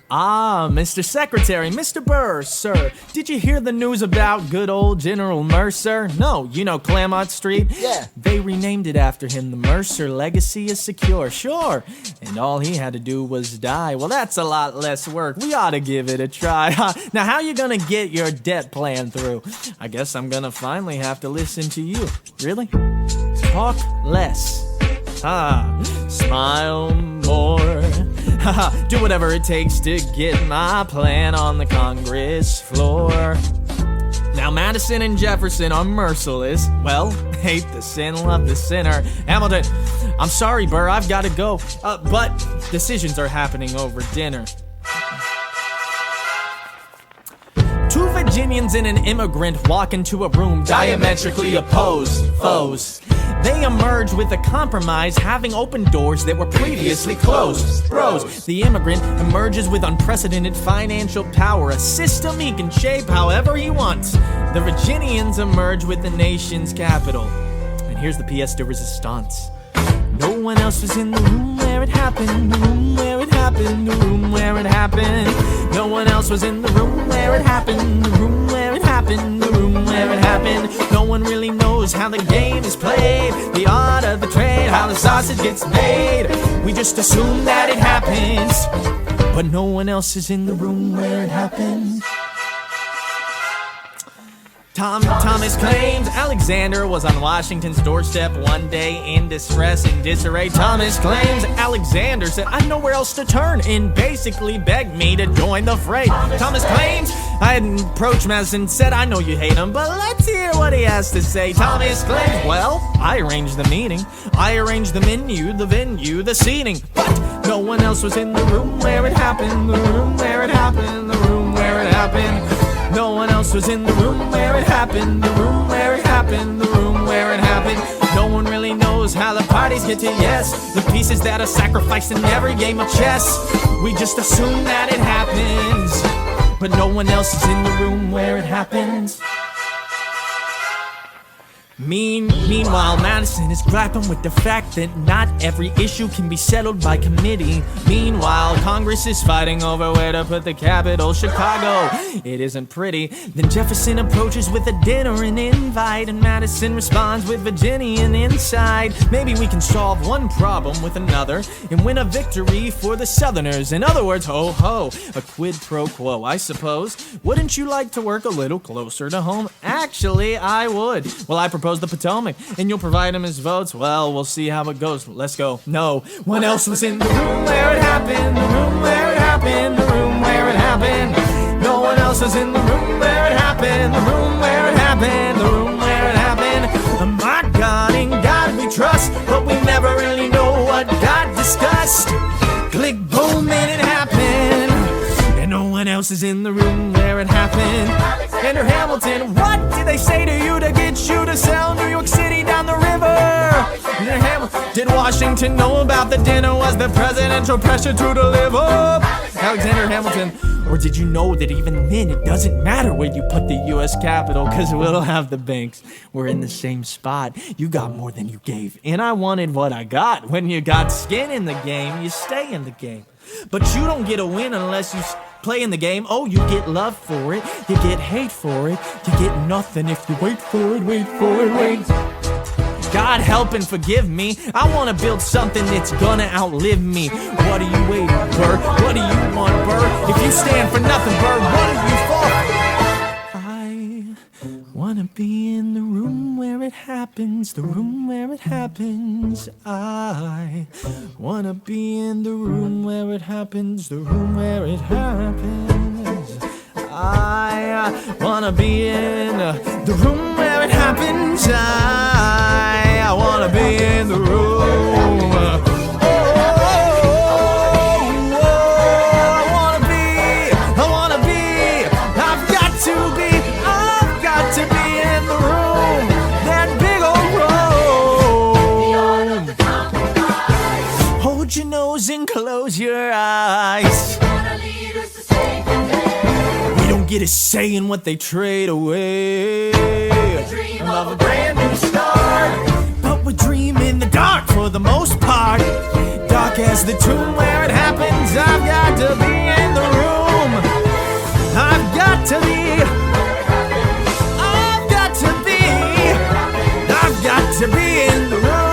Ah, Mr. Secretary, Mr. Burr, sir, did you hear the news about good old General Mercer? No, you know Claremont Street? Yeah. They renamed it after him. The Mercer legacy is secure, sure. And all he had to do was die. Well, that's a lot less work. We ought to give it a try. Now, how you gonna get your debt plan through? I guess I'm gonna finally have to listen to you. Really? Talk less. Smile more. Do whatever it takes to get my plan on the Congress floor. Now Madison and Jefferson are merciless. Well, hate the sin, love the sinner. Hamilton, I'm sorry, Burr, I've got to go. But decisions are happening over dinner. Two Virginians and an immigrant walk into a room diametrically opposed foes. They emerge with a compromise, having opened doors that were previously closed. Bros, the immigrant emerges with unprecedented financial power, a system he can shape however he wants. The Virginians emerge with the nation's capital. And here's the pièce de résistance. No one else was in the room where it happened, the room where it happened, the room where it happened. No one else was in the room where it happened, the room where it happened, the room where it happened. No one really knows how the game is played, the art of the trade, how the sausage gets made. We just assume that it happens. but no one else is in the room where it happened. Thomas claims Alexander was on Washington's doorstep one day in distress and disarray. Thomas claims Alexander said, "I have nowhere else to turn," and basically begged me to join the fray. Thomas claims I had approached Madison, said, "I know you hate him, but let's hear what he has to say." Thomas claims, "Well, I arranged the meeting. I arranged the menu, the venue, the seating, but no one else was in the room where it happened, the room where it happened, the room where it happened. No one else was in the room where it happened, the room where it happened, the room where it happened. No one really knows how the parties get to yes, the pieces that are sacrificed in every game of chess. We just assume that it happens, but no one else is in the room where it happens. Meanwhile, Madison is grappling with the fact that not every issue can be settled by committee. Meanwhile, Congress is fighting over where to put the capital, Chicago. It isn't pretty. Then Jefferson approaches with a dinner and invite, and Madison responds with Virginian inside. Maybe we can solve one problem with another and win a victory for the Southerners. In other words, ho ho, a quid pro quo, I suppose. Wouldn't you like to work a little closer to home? Actually, I would. Well, I propose the Potomac, and you'll provide him his votes. Well, we'll see how it goes. Let's go. No one else was in the room where it happened, the room where it happened, the room where it happened. No one else was in the room where it happened, the room where it happened, the room where it happened. My God, in God we trust, but we never really know what God discussed. Click, boom, and it happened. And no one else is in the room where it happened. Alexander Hamilton, what did they say to you to get you to sell New York City down the river? Did Washington know about the dinner? Was the presidential pressure to deliver? Alexander Hamilton, or did you know that even then it doesn't matter where you put the U.S. Capitol, cause we'll have the banks. We're in the same spot. You got more than you gave, and I wanted what I got. When you got skin in the game, you stay in the game. But you don't get a win unless you play in the game. Oh, you get love for it, you get hate for it, you get nothing if you wait for it, wait for it, wait. God help and forgive me. I wanna build something that's gonna outlive me. What are you waiting, Burr? What do you want, Burr? If you stand for nothing, Burr, what are you for? I wanna be in the room where it happens, the room where it happens. I wanna be in the room where it happens, the room where it happens. I wanna be in the room where it happens. I wanna be in the room. Your nose and close your eyes. We don't get a say in what they trade away. We dream of a brand new start, but we dream in the dark for the most part. Dark as the tomb where it happens. I've got to be in the room. I've got to be. I've got to be. I've got to be in the room.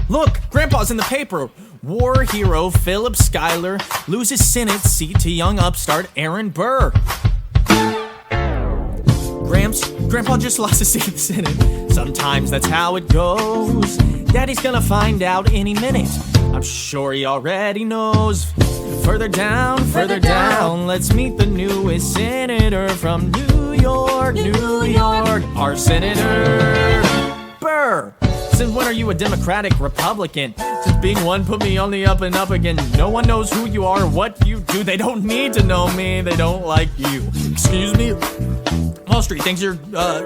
Look, Grandpa's in the paper. War hero Philip Schuyler loses Senate seat to young upstart Aaron Burr. Grandpa just lost his seat in the Senate. Sometimes that's how it goes. Daddy's gonna find out any minute. I'm sure he already knows. Further down, let's meet the newest senator from New York, our Senator Burr. Since when are you a Democratic Republican? Since being one put me on the up and up again. No one knows who you are or what you do. They don't need to know me, they don't like you. Excuse me? Wall Street thinks you're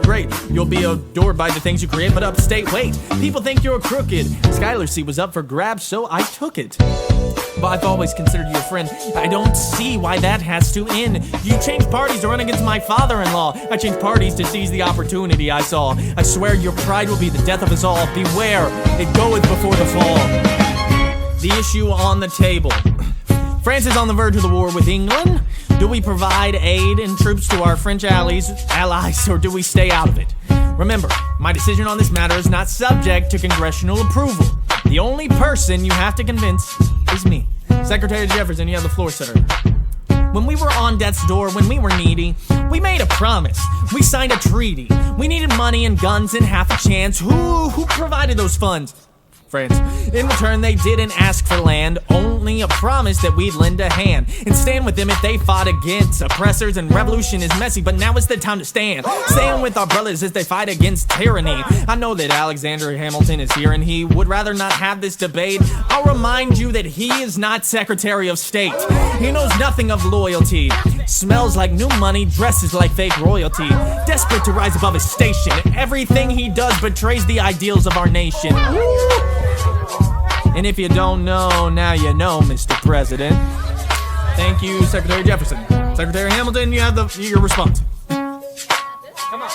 great. You'll be adored by the things you create, but upstate, wait. People think you're crooked. Skylar's seat was up for grabs, so I took it. But I've always considered you a friend. I don't see why that has to end. You changed parties to run against my father-in-law. I changed parties to seize the opportunity I saw. I swear your pride will be the death of us all. Beware, it goeth before the fall. The issue on the table. France is on the verge of the war with England. Do we provide aid and troops to our French allies, or do we stay out of it? Remember, my decision on this matter is not subject to congressional approval. The only person you have to convince is me. Secretary Jefferson, you have the floor, sir. When we were on death's door, when we were needy, we made a promise. We signed a treaty. We needed money and guns and half a chance. Who provided those funds? France. In return, they didn't ask for land, only a promise that we'd lend a hand and stand with them if they fought against oppressors. And revolution is messy, but now is the time to stand with our brothers as they fight against tyranny. I know that Alexander Hamilton is here and he would rather not have this debate. I'll remind you that he is not Secretary of State. He knows nothing of loyalty, smells like new money, dresses like fake royalty, desperate to rise above his station. Everything he does betrays the ideals of our nation. And if you don't know, now you know, Mr. President. Thank you, Secretary Jefferson. Secretary Hamilton, you have your response. Come on.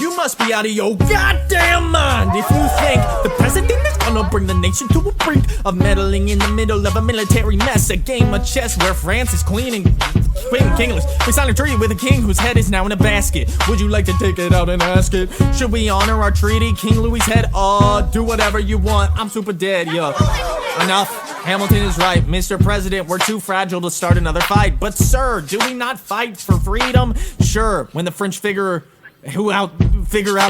You must be out of your goddamn mind if you think the president is gonna bring the nation to a brink of meddling in the middle of a military mess, a game of chess where France is queen and kingless. We signed a treaty with a king whose head is now in a basket. Would you like to take it out and ask it? Should we honor our treaty, King Louis's head? Do whatever you want. I'm super dead, yo. Enough. Hamilton is right. Mr. President, we're too fragile to start another fight. But sir, do we not fight for freedom? Sure, when the French figure out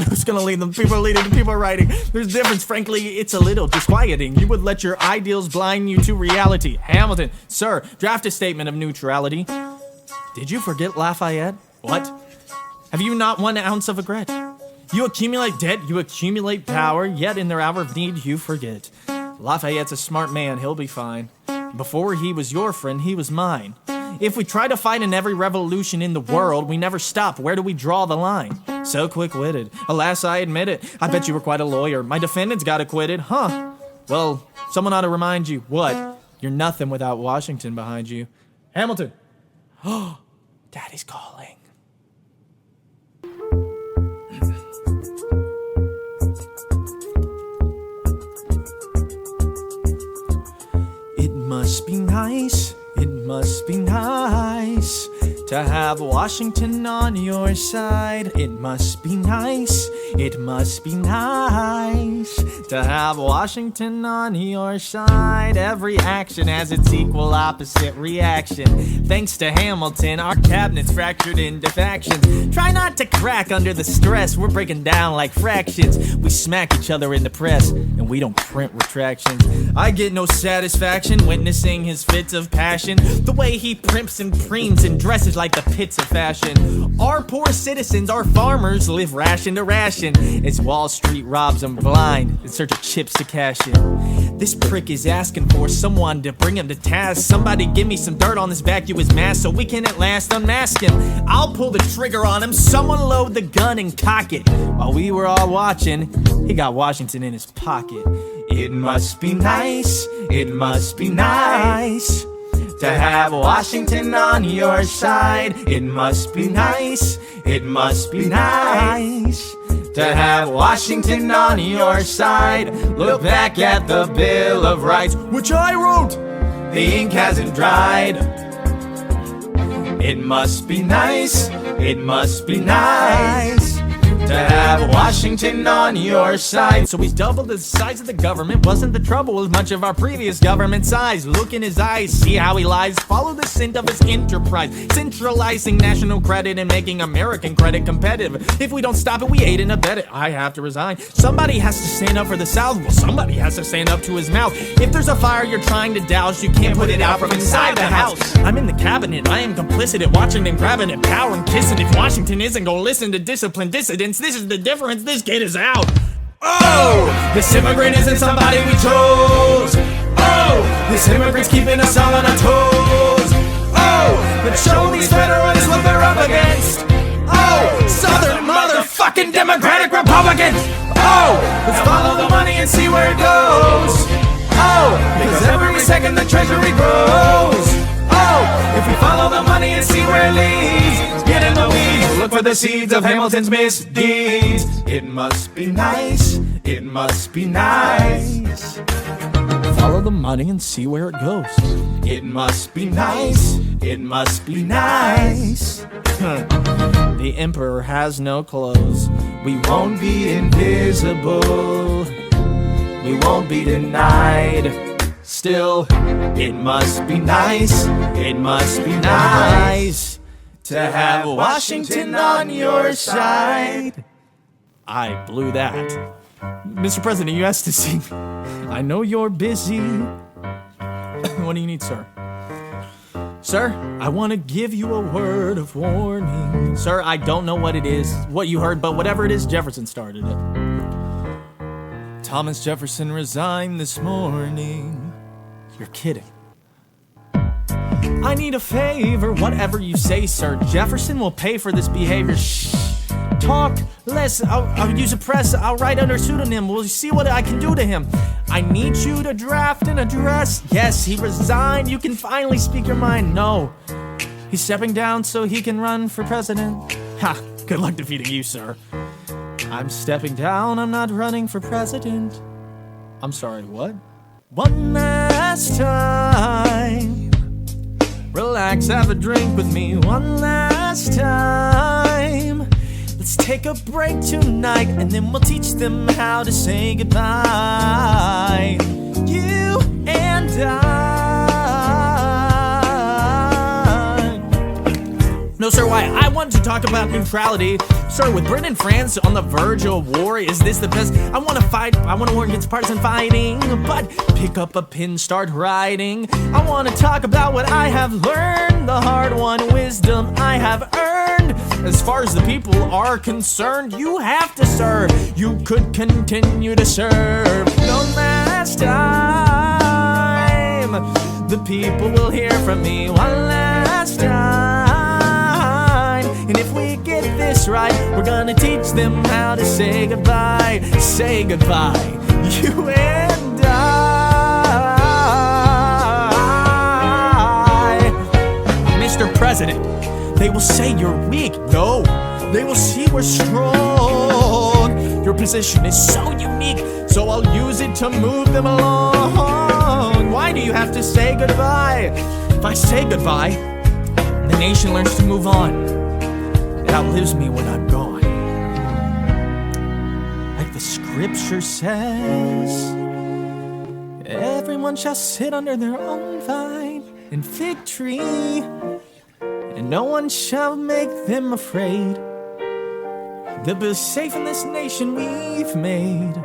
who's gonna lead them. People are leading, people are writing. There's a difference, frankly, it's a little disquieting. You would let your ideals blind you to reality. Hamilton, sir, draft a statement of neutrality. Did you forget Lafayette? What? Have you not 1 ounce of regret? You accumulate debt, you accumulate power, yet in their hour of need you forget. Lafayette's a smart man, he'll be fine. Before he was your friend, he was mine. If we try to fight in every revolution in the world, we never stop. Where do we draw the line? So quick-witted. Alas, I admit it. I bet you were quite a lawyer. My defendants got acquitted. Huh. Well, someone ought to remind you. What? You're nothing without Washington behind you. Hamilton. Oh, Daddy's calling. It must be nice. It must be nice to have Washington on your side. It must be nice. It must be nice to have Washington on your side. Every action has its equal opposite reaction. Thanks to Hamilton, our cabinet's fractured into factions. Try not to crack under the stress. We're breaking down like fractions. We smack each other in the press, and we don't print retractions. I get no satisfaction witnessing his fits of passion. The way he primps and preens and dresses like the pits of fashion. Our poor citizens, our farmers, live ration to ration as Wall Street robs them blind in search of chips to cash in. This prick is asking for someone to bring him to task. Somebody give me some dirt on this vacuous mask so we can at last unmask him. I'll pull the trigger on him, someone load the gun and cock it. While we were all watching, he got Washington in his pocket. It must be nice, it must be nice to have Washington on your side. It must be nice, it must be nice to have Washington on your side. Look back at the Bill of Rights, which I wrote. The ink hasn't dried. It must be nice, it must be nice to have Washington on your side. So he's doubled the size of the government. Wasn't the trouble with much of our previous government size. Look in his eyes, see how he lies. Follow the scent of his enterprise, centralizing national credit and making American credit competitive. If we don't stop it, we aid and abet it. I have to resign. Somebody has to stand up for the South. Well, somebody has to stand up to his mouth. If there's a fire you're trying to douse, you can't put it out from inside the house. I'm in the cabinet, I am complicit at watching and grabbing at power and kissing. If Washington isn't gonna listen to disciplined dissidents, this is the difference, this kid is out. Oh, this immigrant isn't somebody we chose. Oh, this immigrant's keeping us all on our toes. Oh, but show these federalists what they're up against. Democratic, Republican. Oh, let's follow the money and see where it goes. Oh, because every second the treasury grows. Oh, if we follow the money and see where it leads, get in the weeds, look for the seeds of Hamilton's misdeeds. It must be nice, it must be nice. Follow the money and see where it goes. It must be nice, it must be nice. The emperor has no clothes. We won't be invisible. We won't be denied. Still, it must be nice, it must be nice to have Washington on your side. I blew that. Mr. President, you asked to see me. I know you're busy. What do you need, sir? Sir, I want to give you a word of warning. Sir, I don't know what it is, what you heard, but whatever it is, Jefferson started it. Thomas Jefferson resigned this morning. You're kidding. I need a favor, whatever you say, sir. Jefferson will pay for this behavior. Shh. Talk less. I'll use a press. I'll write under pseudonym. We'll see what I can do to him. I need you to draft an address. Yes, he resigned. You can finally speak your mind. No, he's stepping down so he can run for president. Ha, good luck defeating you, sir. I'm stepping down. I'm not running for president. I'm sorry, what? One last time. Relax, have a drink with me. One last time. Let's take a break tonight, and then we'll teach them how to say goodbye. You and I. No, sir, why? I want to talk about neutrality. Sir, with Britain and France on the verge of war, is this the best? I want to fight. I want to war against partisan fighting. But pick up a pen, start writing. I want to talk about what I have learned, the hard-won wisdom I have earned. As far as the people are concerned, you have to serve. You could continue to serve. No last time. The people will hear from me one last time. And if we get this right, we're gonna teach them how to say goodbye. Say goodbye, you and I. Mr. President, they will say you're weak. No, they will see we're strong. Your position is so unique, so I'll use it to move them along. Why do you have to say goodbye? If I say goodbye, the nation learns to move on. It outlives me when I'm gone. Like the scripture says, everyone shall sit under their own vine and fig tree, and no one shall make them afraid. They'll be safe in this nation we've made.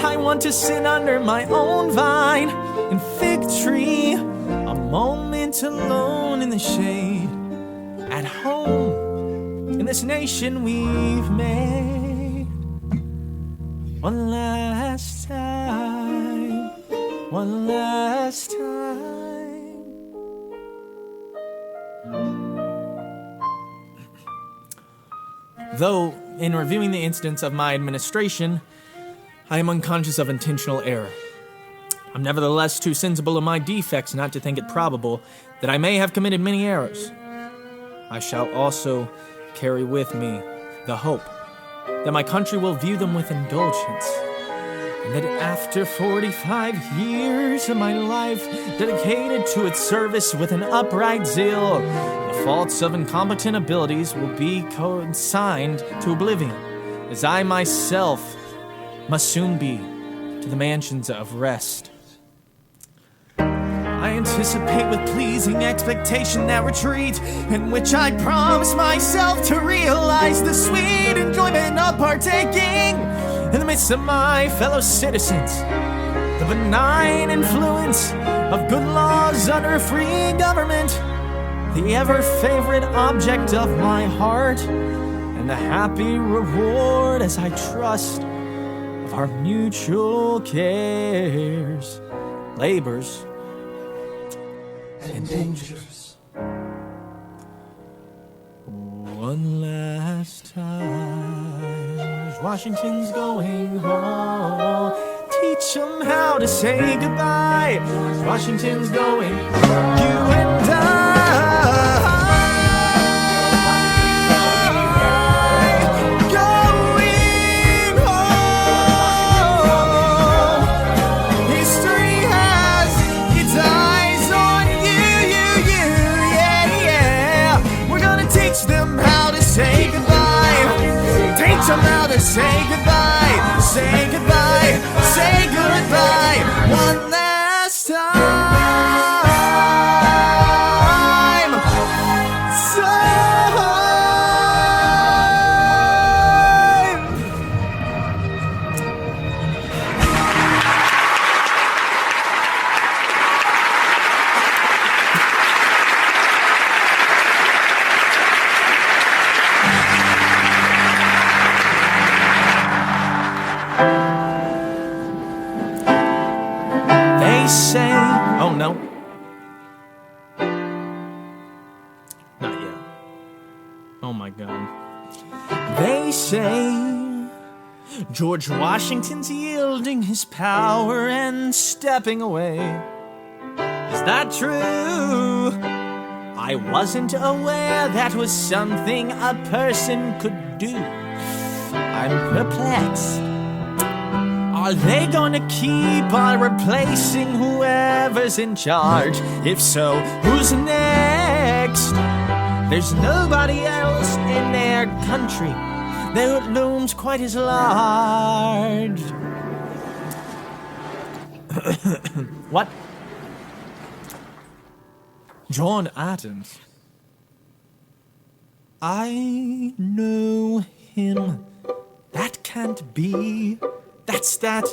I want to sit under my own vine and fig tree, a moment alone in the shade, at home in this nation we've made. One last time, one last time. Though, in reviewing the incidents of my administration, I am unconscious of intentional error. I'm nevertheless too sensible of my defects not to think it probable that I may have committed many errors. I shall also carry with me the hope that my country will view them with indulgence, and that after 45 years of my life dedicated to its service with an upright zeal, the faults of incompetent abilities will be consigned to oblivion, as I myself must soon be to the mansions of rest. I anticipate with pleasing expectation that retreat in which I promise myself to realize the sweet enjoyment of partaking in the midst of my fellow citizens, the benign influence of good laws under free government, the ever-favorite object of my heart, and the happy reward, as I trust, of our mutual cares, labors, and dangers. one last time. Washington's going home. Teach him how to say goodbye. Washington's going, you and I. Say goodbye, teach them how to say goodbye, say goodbye, say goodbye, one last time. They say, oh no, not yet. Oh my God. They say George Washington's yielding his power and stepping away. Is that true? I wasn't aware that was something a person could do. I'm perplexed. Are they gonna keep on replacing whoever's in charge? If so, who's next? There's nobody else in their country that looms quite as large. What? John Adams. I know him. That can't be. That's that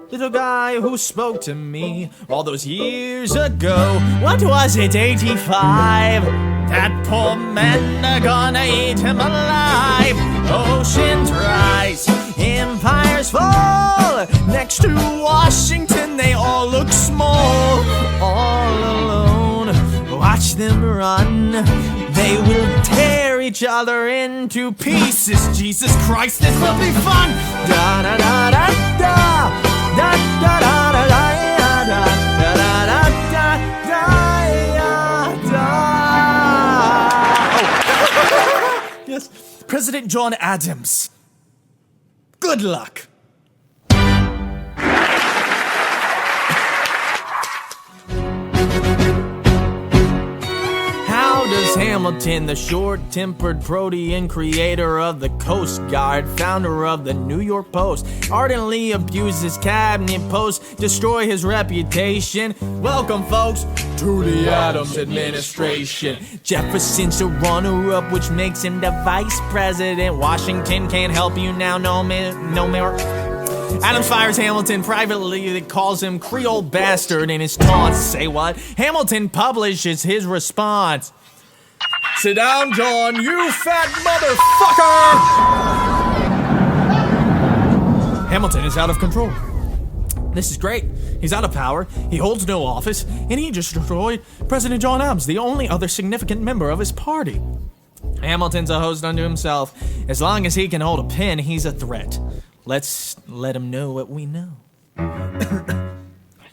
little guy who spoke to me all those years ago. What was it, 85? That poor man are gonna eat him alive. Oceans rise, empires fall. Next to Washington, they all look small. All alone, watch them run. They will tear each other into pieces. Jesus Christ, this will be fun. Da da da da da da da da da da da da da da da. Yes, President John Adams. Good luck. Hamilton, the short-tempered protean creator of the Coast Guard, founder of the New York Post, ardently abuse his cabinet post, destroy his reputation. Welcome, folks, to the Adams administration. Jefferson's a runner-up, which makes him the vice president. Washington can't help you now, no more. Adams fires Hamilton privately, that calls him Creole bastard in his taunts. Say what? Hamilton publishes his response. Sit down, John, you fat motherfucker! Hamilton is out of control. This is great. He's out of power, he holds no office, and he just destroyed President John Adams, the only other significant member of his party. Hamilton's a host unto himself. As long as he can hold a pen, he's a threat. Let's let him know what we know.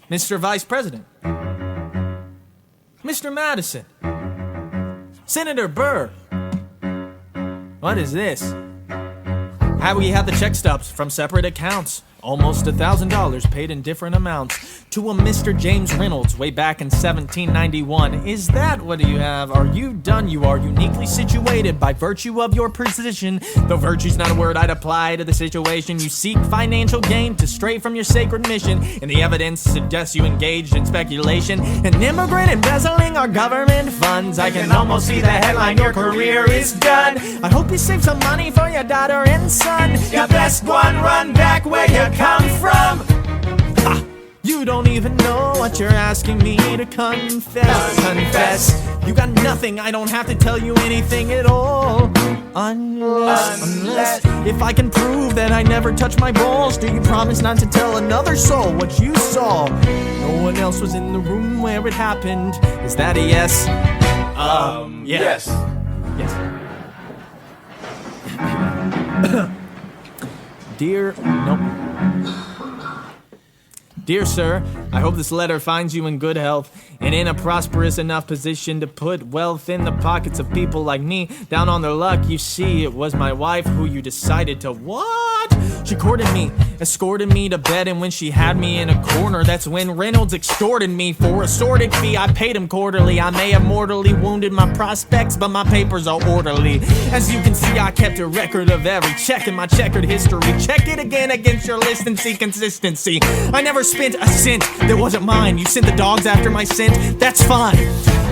Mr. Vice President. Mr. Madison. Senator Burr. What is this? How we have the check stubs from separate accounts. Almost $1,000 paid in different amounts to a Mr. James Reynolds way back in 1791. Is that what you have? Are you done? You are uniquely situated by virtue of your position. Though virtue's not a word I'd apply to the situation. You seek financial gain to stray from your sacred mission, and the evidence suggests you engaged in speculation. An immigrant embezzling our government funds. I can almost see the headline, your career is done. I hope you save some money for your daughter and son. You best go and run back where you come from. Ha! You don't even know what you're asking me to confess. You got nothing, I don't have to tell you anything at all. Unless if I can prove that I never touched my balls, do you promise not to tell another soul what you saw? No one else was in the room where it happened. Is that a yes? Yes. Yes. Dear sir, I hope this letter finds you in good health and in a prosperous enough position to put wealth in the pockets of people like me down on their luck. You see, it was my wife who you decided to what? She courted me, escorted me to bed, and when she had me in a corner, that's when Reynolds extorted me for a sordid fee. I paid him quarterly. I may have mortally wounded my prospects, but my papers are orderly. As you can see, I kept a record of every check in my checkered history. Check it again against your list and see consistency. I never spent a cent that wasn't mine. You sent the dogs after my scent, that's fine.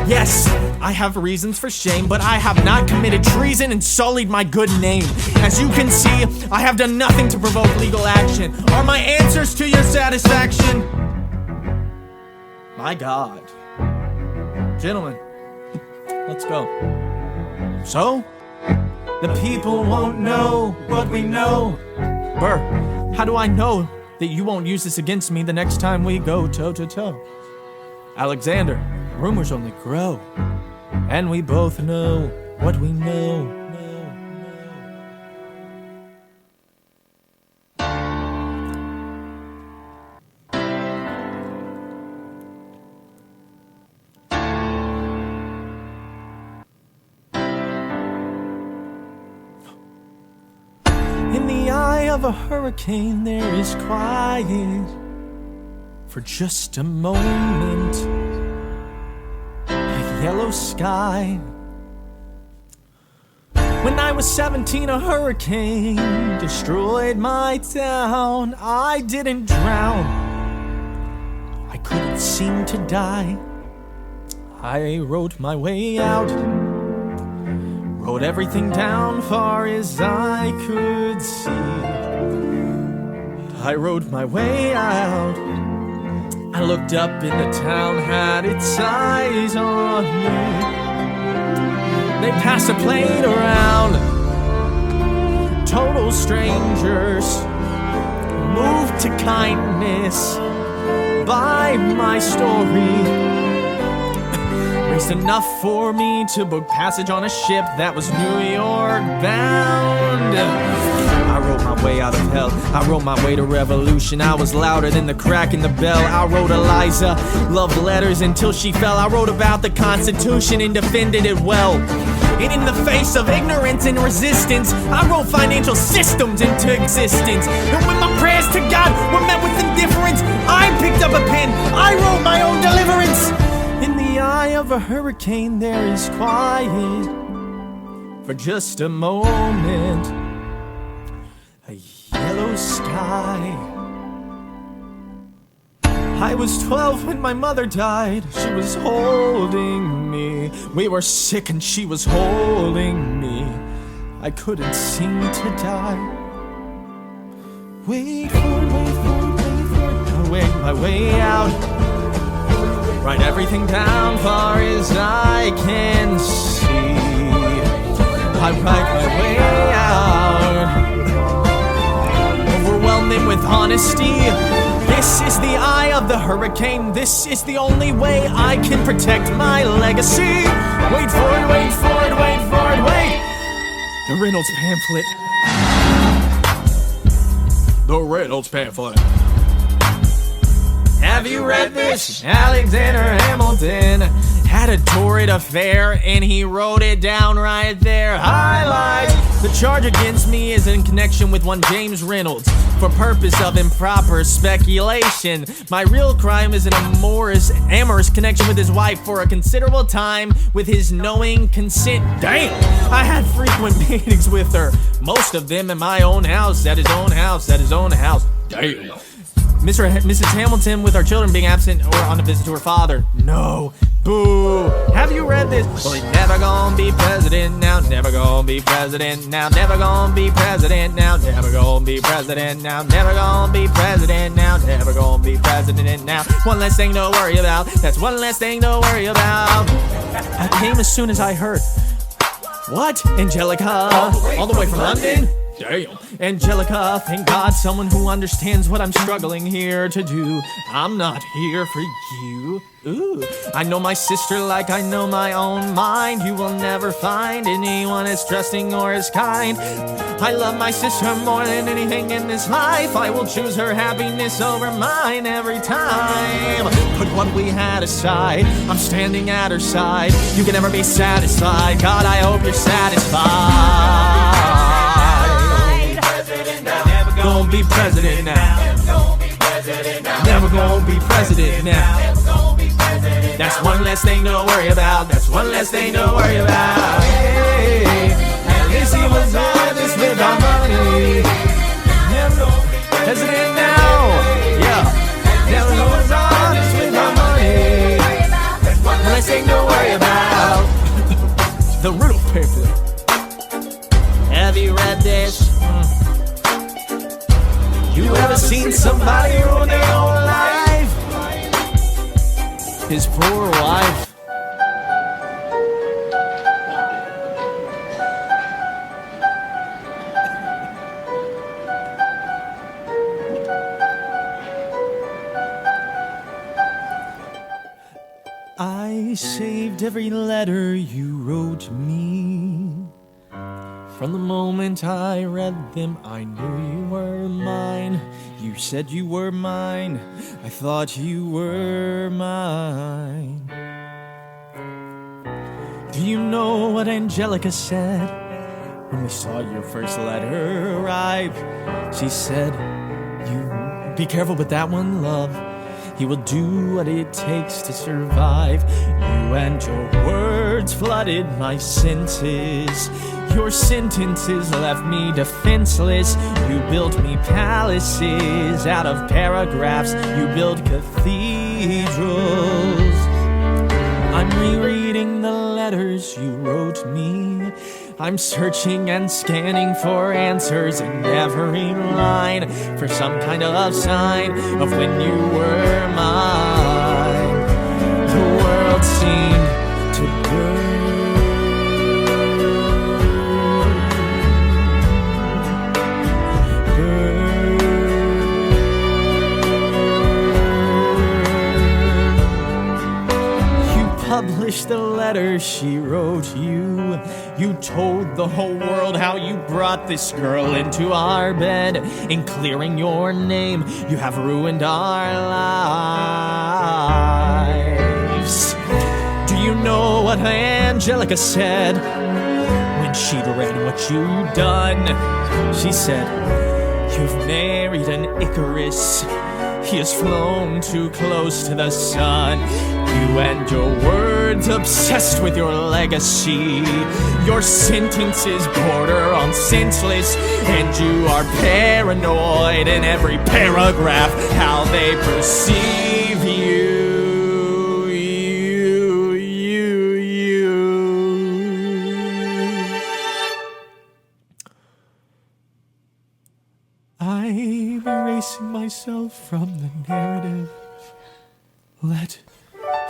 Yes, I have reasons for shame, but I have not committed treason and sullied my good name. As you can see, I have done nothing to provoke legal action. Are my answers to your satisfaction? My God. Gentlemen, let's go. So? The people won't know what we know. Burr, how do I know that you won't use this against me the next time we go toe-to-toe? Alexander, rumors only grow, and we both know what we know. In the eye of a hurricane, there is quiet for just a moment. A yellow sky. When I was 17, a hurricane destroyed my town. I didn't drown. I couldn't seem to die. I wrote my way out. Wrote everything down far as I could see. I wrote my way out. I looked up and the town had its eyes on me. They passed a plate around. Total strangers moved to kindness by my story. Raised enough for me to book passage on a ship that was New York bound. I wrote my way out of hell. I wrote my way to revolution. I was louder than the crack in the bell. I wrote Eliza love letters until she fell. I wrote about the Constitution and defended it well. And in the face of ignorance and resistance, I wrote financial systems into existence. And when my prayers to God were met with indifference, I picked up a pen. I wrote my own deliverance. In the eye of a hurricane, there is quiet for just a moment. A yellow sky. I was 12 when my mother died. She was holding me. We were sick and she was holding me. I couldn't seem to die. Wait for it, wait for it, wait for it. I wait my way out. Write everything down far as I can see. I write my way out. Overwhelming with honesty. This is the eye of the hurricane. This is the only way I can protect my legacy. Wait for it, wait for it, wait for it, wait. The Reynolds pamphlet. The Reynolds pamphlet. Have you read this? Alexander Hamilton had a torrid affair and he wrote it down right there. Highlights. The charge against me is in connection with one James Reynolds for purpose of improper speculation. My real crime is an amorous connection with his wife for a considerable time with his knowing consent. Damn! I had frequent meetings with her, most of them in my own house, at his own house, at his own house. Damn! Mrs. Hamilton with our children being absent or on a visit to her father. No. Boo. Have you read this? Well, he's never gonna be president now, never gonna be president now, never gonna be president now, never gonna be president now, never gonna be president now, never gonna be president now. One less thing to worry about. That's one less thing to worry about. I came as soon as I heard. What? Angelica? All the way from London? Damn. Angelica, thank God, someone who understands what I'm struggling here to do. I'm not here for you. Ooh. I know my sister like I know my own mind. You will never find anyone as trusting or as kind. I love my sister more than anything in this life. I will choose her happiness over mine every time. Put what we had aside, I'm standing at her side. You can never be satisfied. God, I hope you're satisfied. Never gonna be president now. Never gonna be president now. That's one less thing to worry about. That's one less thing to worry about. Hey, at least he was honest with our money. Never gonna be president now. Yeah, never was honest with our money. That's one less thing to worry about. The Riddle paper. Have you read this? You ever seen somebody ruin their own life? His poor wife. I saved every letter you wrote me. From the moment I read them, I knew you were mine. You said you were mine. I thought you were mine. Do you know what Angelica said when we saw your first letter arrive? She said, "You be careful with that one, love. He will do what it takes to survive." You and your words flooded my senses. Your sentences left me defenseless. You built me palaces out of paragraphs. You built cathedrals. I'm rereading the letters you wrote me. I'm searching and scanning for answers in every line, for some kind of sign of when you were mine. The world seemed to burn. Published the letter she wrote you. You told the whole world how you brought this girl into our bed. In clearing your name, you have ruined our lives. Do you know what Angelica said when she'd read what you'd done? She said, "You've married an Icarus. He has flown too close to the sun. You and your words obsessed with your legacy. Your sentences border on senseless, and you are paranoid in every paragraph how they perceive you. I'm erasing myself from the narrative. Let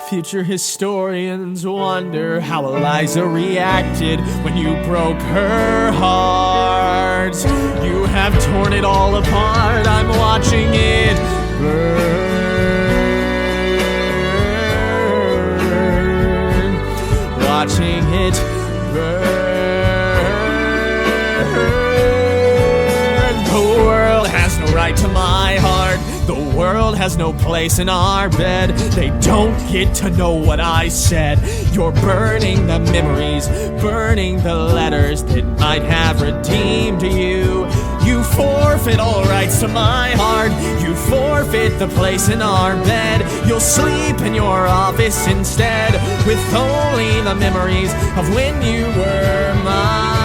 future historians wonder how Eliza reacted when you broke her heart. You have torn it all apart. I'm watching it burn. Watching it burn. The world has no right to my heart. The world has no place in our bed. They don't get to know what I said. You're burning the memories, burning the letters that might have redeemed you. You forfeit all rights to my heart. You forfeit the place in our bed. You'll sleep in your office instead, with only the memories of when you were mine.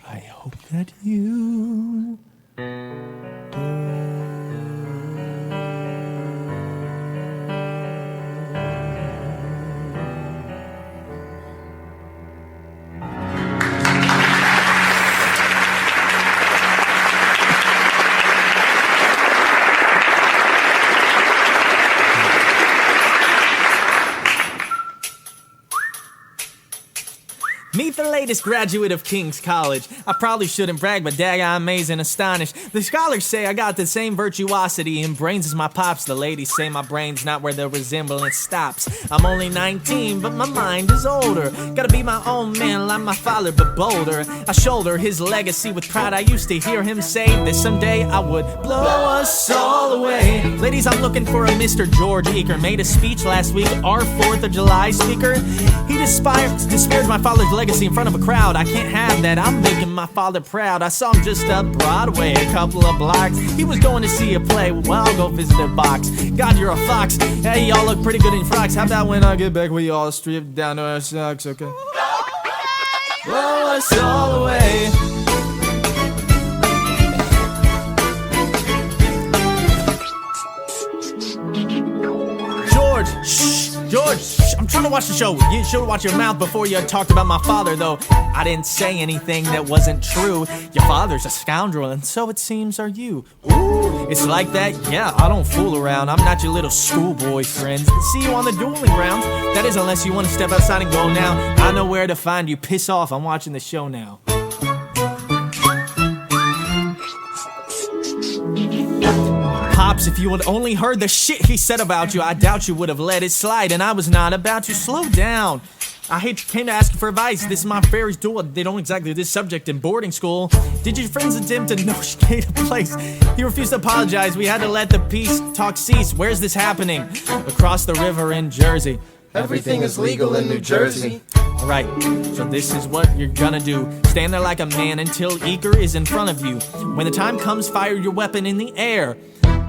I hope that you latest graduate of King's College. I probably shouldn't brag, but dag, I'm amazed and astonished. The scholars say I got the same virtuosity and brains as my pops. The ladies say my brain's not where the resemblance stops. I'm only 19, but my mind is older. Gotta be my own man like my father, but bolder. I shoulder his legacy with pride. I used to hear him say that someday I would blow us all away. Ladies, I'm looking for a Mr. George Eaker. Made a speech last week, our 4th of July speaker. He disparaged my father's legacy in front of a crowd. I can't have that, I'm making my father proud. I saw him just up Broadway, a couple of blocks. He was going to see a play, well, I'll go visit a box. God, you're a fox. Hey, y'all look pretty good in frocks. How about when I get back, we all strip down to our socks, okay? Blow us all away. George, I'm trying to watch the show. You should watch your mouth before you talked about my father, though. I didn't say anything that wasn't true. Your father's a scoundrel, and so it seems are you. Ooh, it's like that? Yeah, I don't fool around. I'm not your little schoolboy friend. See you on the dueling grounds. That is, unless you want to step outside and go now. I know where to find you. Piss off, I'm watching the show now. Pops, if you had only heard the shit he said about you, I doubt you would have let it slide, and I was not about to. Slow down. I came to ask you for advice. This is my fairy's duel. They don't exactly do this subject in boarding school. Did your friends attempt to negotiate a place? He refused to apologize. We had to let the peace talk cease. Where's this happening? Across the river in Jersey. Everything is legal in New Jersey. Alright, so this is what you're gonna do. Stand there like a man until Eaker is in front of you. When the time comes, fire your weapon in the air.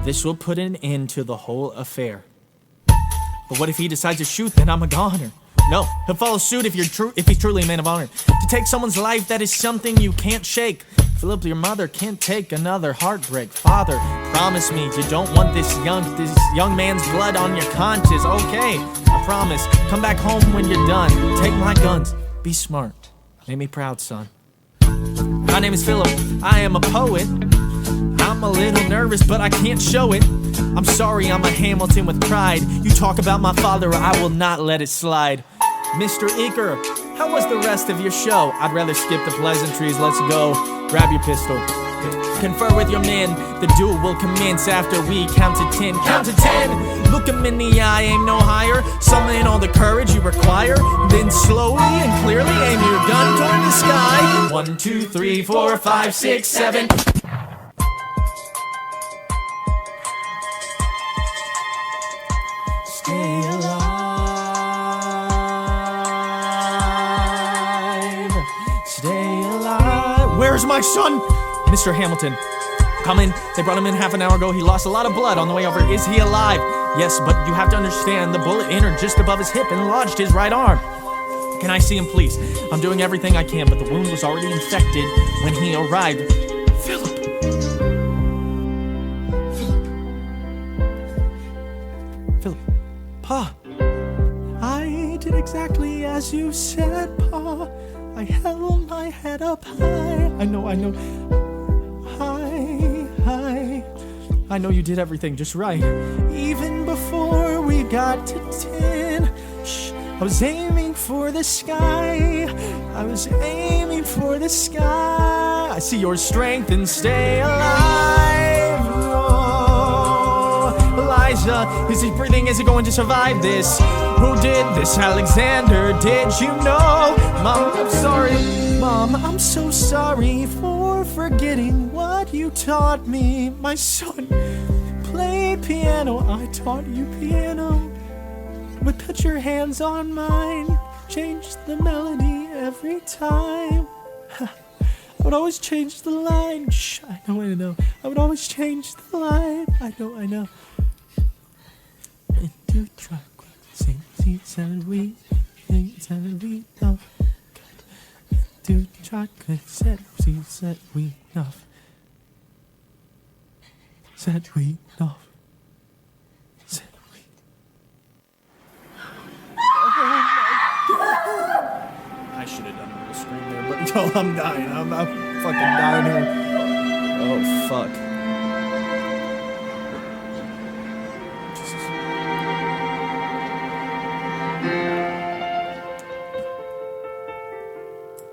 This will put an end to the whole affair. But what if he decides to shoot, then I'm a goner. No, he'll follow suit if he's truly a man of honor. To take someone's life, that is something you can't shake. Philip, your mother can't take another heartbreak. Father, promise me you don't want this young man's blood on your conscience. Okay, I promise. Come back home when you're done. Take my guns. Be smart. Make me proud, son. My name is Philip. I am a poet. I'm a little nervous, but I can't show it. I'm sorry, I'm a Hamilton with pride. You talk about my father, I will not let it slide. Mr. Eaker, how was the rest of your show? I'd rather skip the pleasantries, let's go. Grab your pistol. Confer with your men, the duel will commence after we count to 10. Count to 10! Look him in the eye, aim no higher. Summon all the courage you require. Then slowly and clearly aim your gun toward the sky. 1, 2, 3, 4, 5, 6, 7... Stay alive. Stay alive. Where's my son? Mr. Hamilton. Come in. They brought him in half an hour ago. He lost a lot of blood on the way over. Is he alive? Yes, but you have to understand the bullet entered just above his hip and lodged his right arm. Can I see him, please? I'm doing everything I can, but the wound was already infected when he arrived. Philip. Pa, I did exactly as you said, Pa. I held my head up high. I know. High. I know you did everything just right. Even before we got to 10, shh, I was aiming for the sky. I see your strength and stay alive. Oh, Elijah, is he breathing? Is he going to survive this? Who did this? Alexander, did you know? Mom, I'm sorry. Mom, I'm so sorry for forgetting what you taught me. My son, play piano. I taught you piano. But put your hands on mine. Change the melody every time. I would always change the line. Shh, I know. I would always change the line. I know. Into chocolate, sing, and we love. Into chocolate, said we love. Said we love. Said we. Oh my God. I should have done a little scream there, but no, I'm dying. I'm fucking dying here. Oh, fuck. Jesus.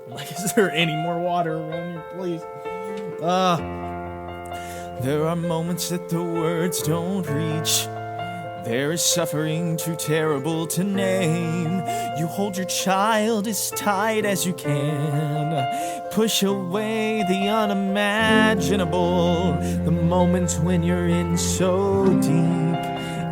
My there any more water around here, please? There are moments that the words don't reach. There is suffering too terrible to name. You hold your child as tight as you can. Push away the unimaginable. The moments when you're in so deep,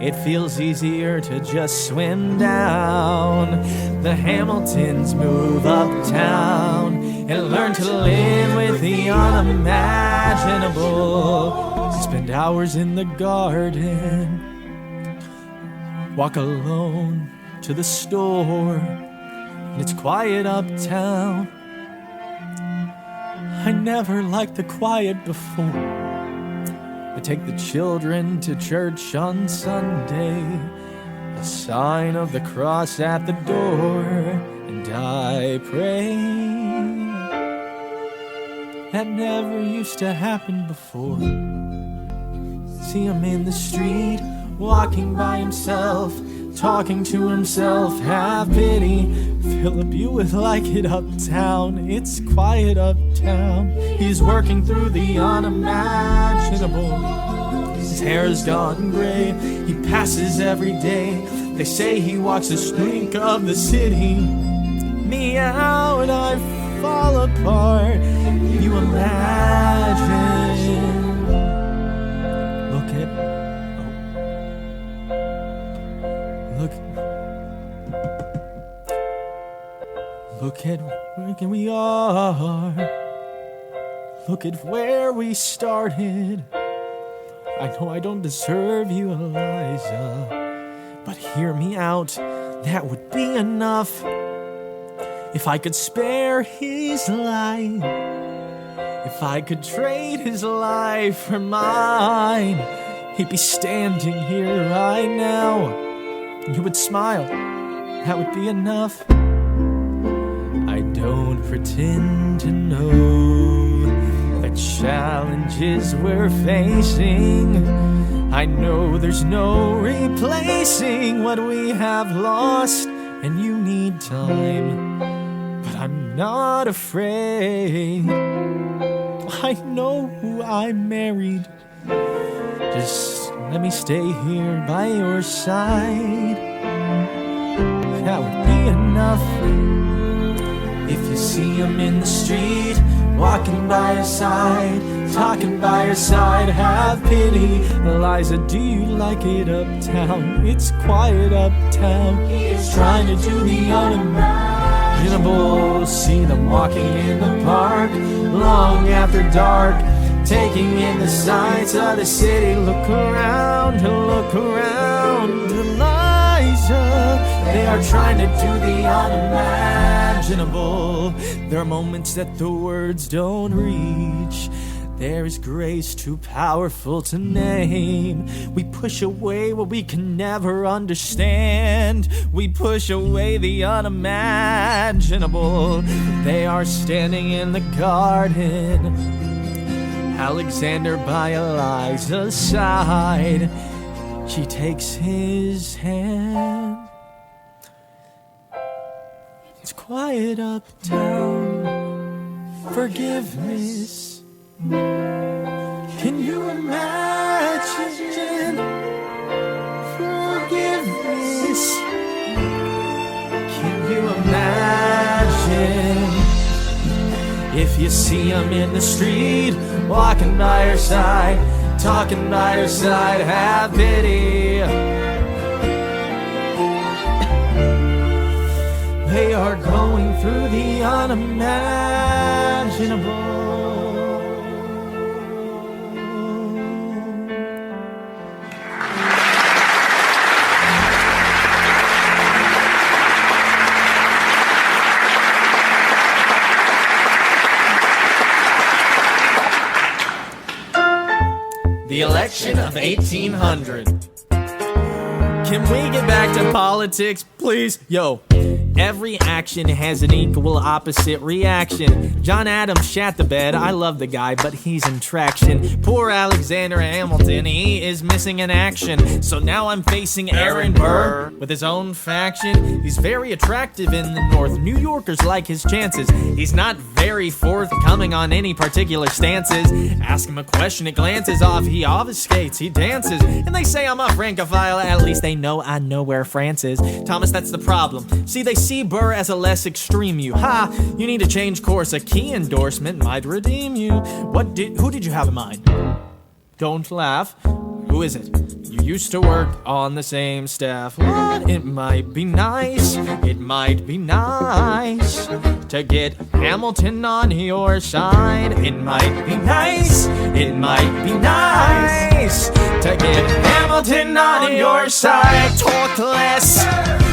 it feels easier to just swim down. The Hamiltons move uptown and learn to live with the unimaginable. Spend hours in the garden, walk alone to the store, and it's quiet uptown. I never liked the quiet before. I take the children to church on Sunday, a sign of the cross at the door, and I pray. That never used to happen before. See him in the street, walking by himself, talking to himself, have pity. Philip, you would like it uptown, it's quiet uptown. He's working through the unimaginable. His hair's gone gray, he passes every day. They say he walks the street of the city. Me out, I fall apart. You imagine. Look at where we are. Look at where we started. I know I don't deserve you, Eliza, but hear me out, that would be enough. If I could spare his life, if I could trade his life for mine, he'd be standing here right now. You would smile, that would be enough. I don't pretend to know the challenges we're facing. I know there's no replacing what we have lost, and you need time, but I'm not afraid. I know who I married. Just let me stay here by your side. That would be enough. If you see him in the street, walking by your side, talking by your side, have pity. Eliza, do you like it uptown? It's quiet uptown. He's trying to do the unimaginable. See them walking in the park, long after dark, taking in the sights of the city. Look around, Eliza. They are trying to do the unimaginable. There are moments that the words don't reach. There is grace too powerful to name. We push away what we can never understand. We push away the unimaginable. They are standing in the garden, Alexander by Eliza's side. She takes his hand. It's quiet uptown. Forgiveness. Can you imagine? Forgiveness. Can you imagine? If you see him in the street, walking by your side, talking by your side, have pity. They are going through the unimaginable. The election of 1800. Can we get back to politics, please? Yo, Every action has an equal opposite reaction. John Adams shat the bed, I love the guy, but he's in traction. Poor Alexander Hamilton, he is missing in action. So now I'm facing Aaron Burr with his own faction. He's very attractive in the North, New Yorkers like his chances. He's not very forthcoming on any particular stances. Ask him a question, it glances off, he obfuscates, he dances. And they say I'm a francophile, at least they know I know where France is. Thomas, that's the problem. See, they see Burr as a less extreme you. Ha! You need to change course, a key endorsement might redeem you. Who did you have in mind? Don't laugh. Who is it? You used to work on the same staff. What? It might be nice. It might be nice to get Hamilton on your side. It might be nice. It might be nice to get Hamilton on your side. Talk less,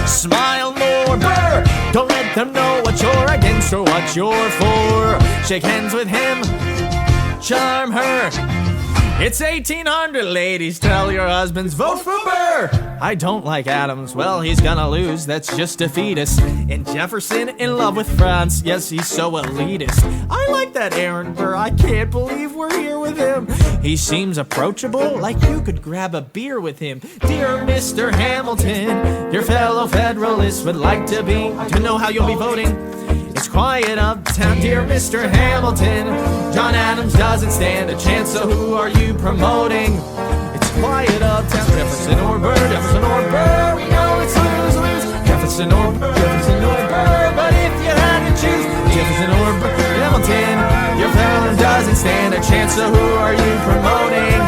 smile more. Burr, don't let them know what you're against or what you're for. Shake hands with him, charm her. It's 1800, ladies, tell your husbands, vote for Burr! I don't like Adams, well, he's gonna lose, that's just defeat us. And Jefferson, in love with France, yes, he's so elitist. I like that Aaron Burr, I can't believe we're here with him. He seems approachable, like you could grab a beer with him. Dear Mr. Hamilton, your fellow Federalists would like to know how you'll be voting. It's quiet uptown, dear Mr. Hamilton. John Adams doesn't stand a chance, so who are you promoting? It's quiet uptown, Jefferson or Burr, Jefferson or Burr. We know it's lose-lose, Jefferson or Burr, Jefferson or Burr. But if you had to choose, Jefferson or Burr, Hamilton, your fellow doesn't stand a chance, so who are you promoting?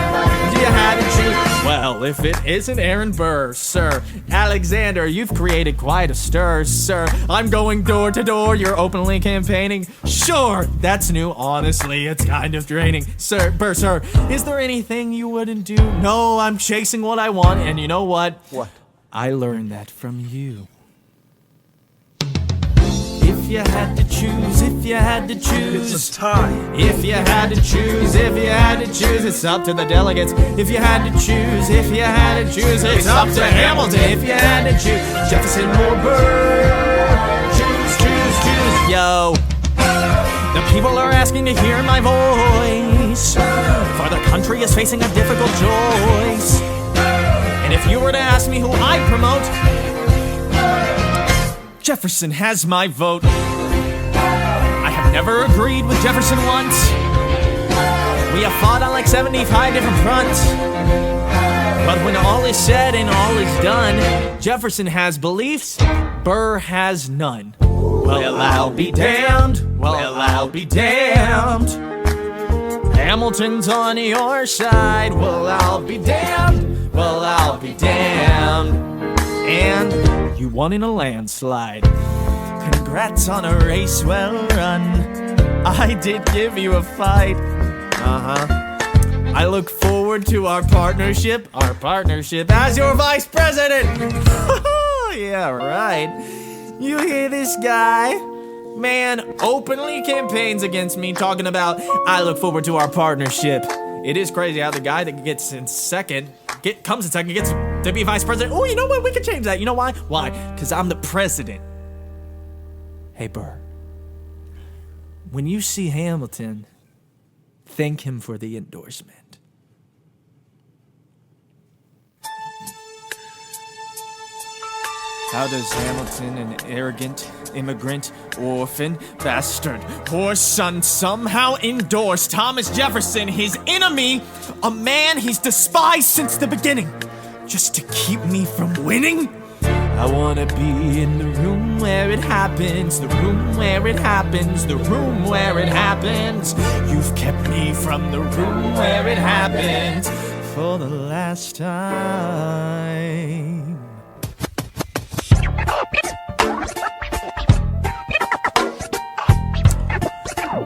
Do you have to choose? Well, if it isn't Aaron Burr, sir. Alexander, you've created quite a stir, sir. I'm going door to door, you're openly campaigning. Sure, that's new, honestly, it's kind of draining. Sir, Burr, sir, is there anything you wouldn't do? No, I'm chasing what I want, and you know what? What? I learned that from you. If you had to choose, if you had to choose, It's a tie. if you had to choose, if you had to choose, it's up to the delegates. If you had to choose, if you had to choose, it's up to Hamilton. If you had to choose, Jefferson or Burr, choose. Yo, the people are asking to hear my voice, for the country is facing a difficult choice. And if you were to ask me who I'd promote, Jefferson has my vote. I have never agreed with Jefferson once. We have fought on like 75 different fronts. But when all is said and all is done, Jefferson has beliefs, Burr has none. Well, I'll be damned. Well, I'll be damned. Hamilton's on your side. Well, I'll be damned. Well, I'll be damned. And you won in a landslide. Congrats on a race well run. I did give you a fight. I look forward to our partnership as your vice president. Yeah, right. You hear this guy? Man openly campaigns against me, talking about, I look forward to our partnership. It is crazy how the guy that gets in second, comes in second, gets to be vice president. Oh, you know what? We could change that. You know why? Why? Because I'm the president. Hey, Burr. When you see Hamilton, thank him for the endorsement. How does Hamilton, an arrogant, immigrant, orphan, bastard, poor son, somehow endorse Thomas Jefferson, his enemy, a man he's despised since the beginning, just to keep me from winning? I wanna be in the room where it happens, the room where it happens, the room where it happens. You've kept me from the room where it happens for the last time.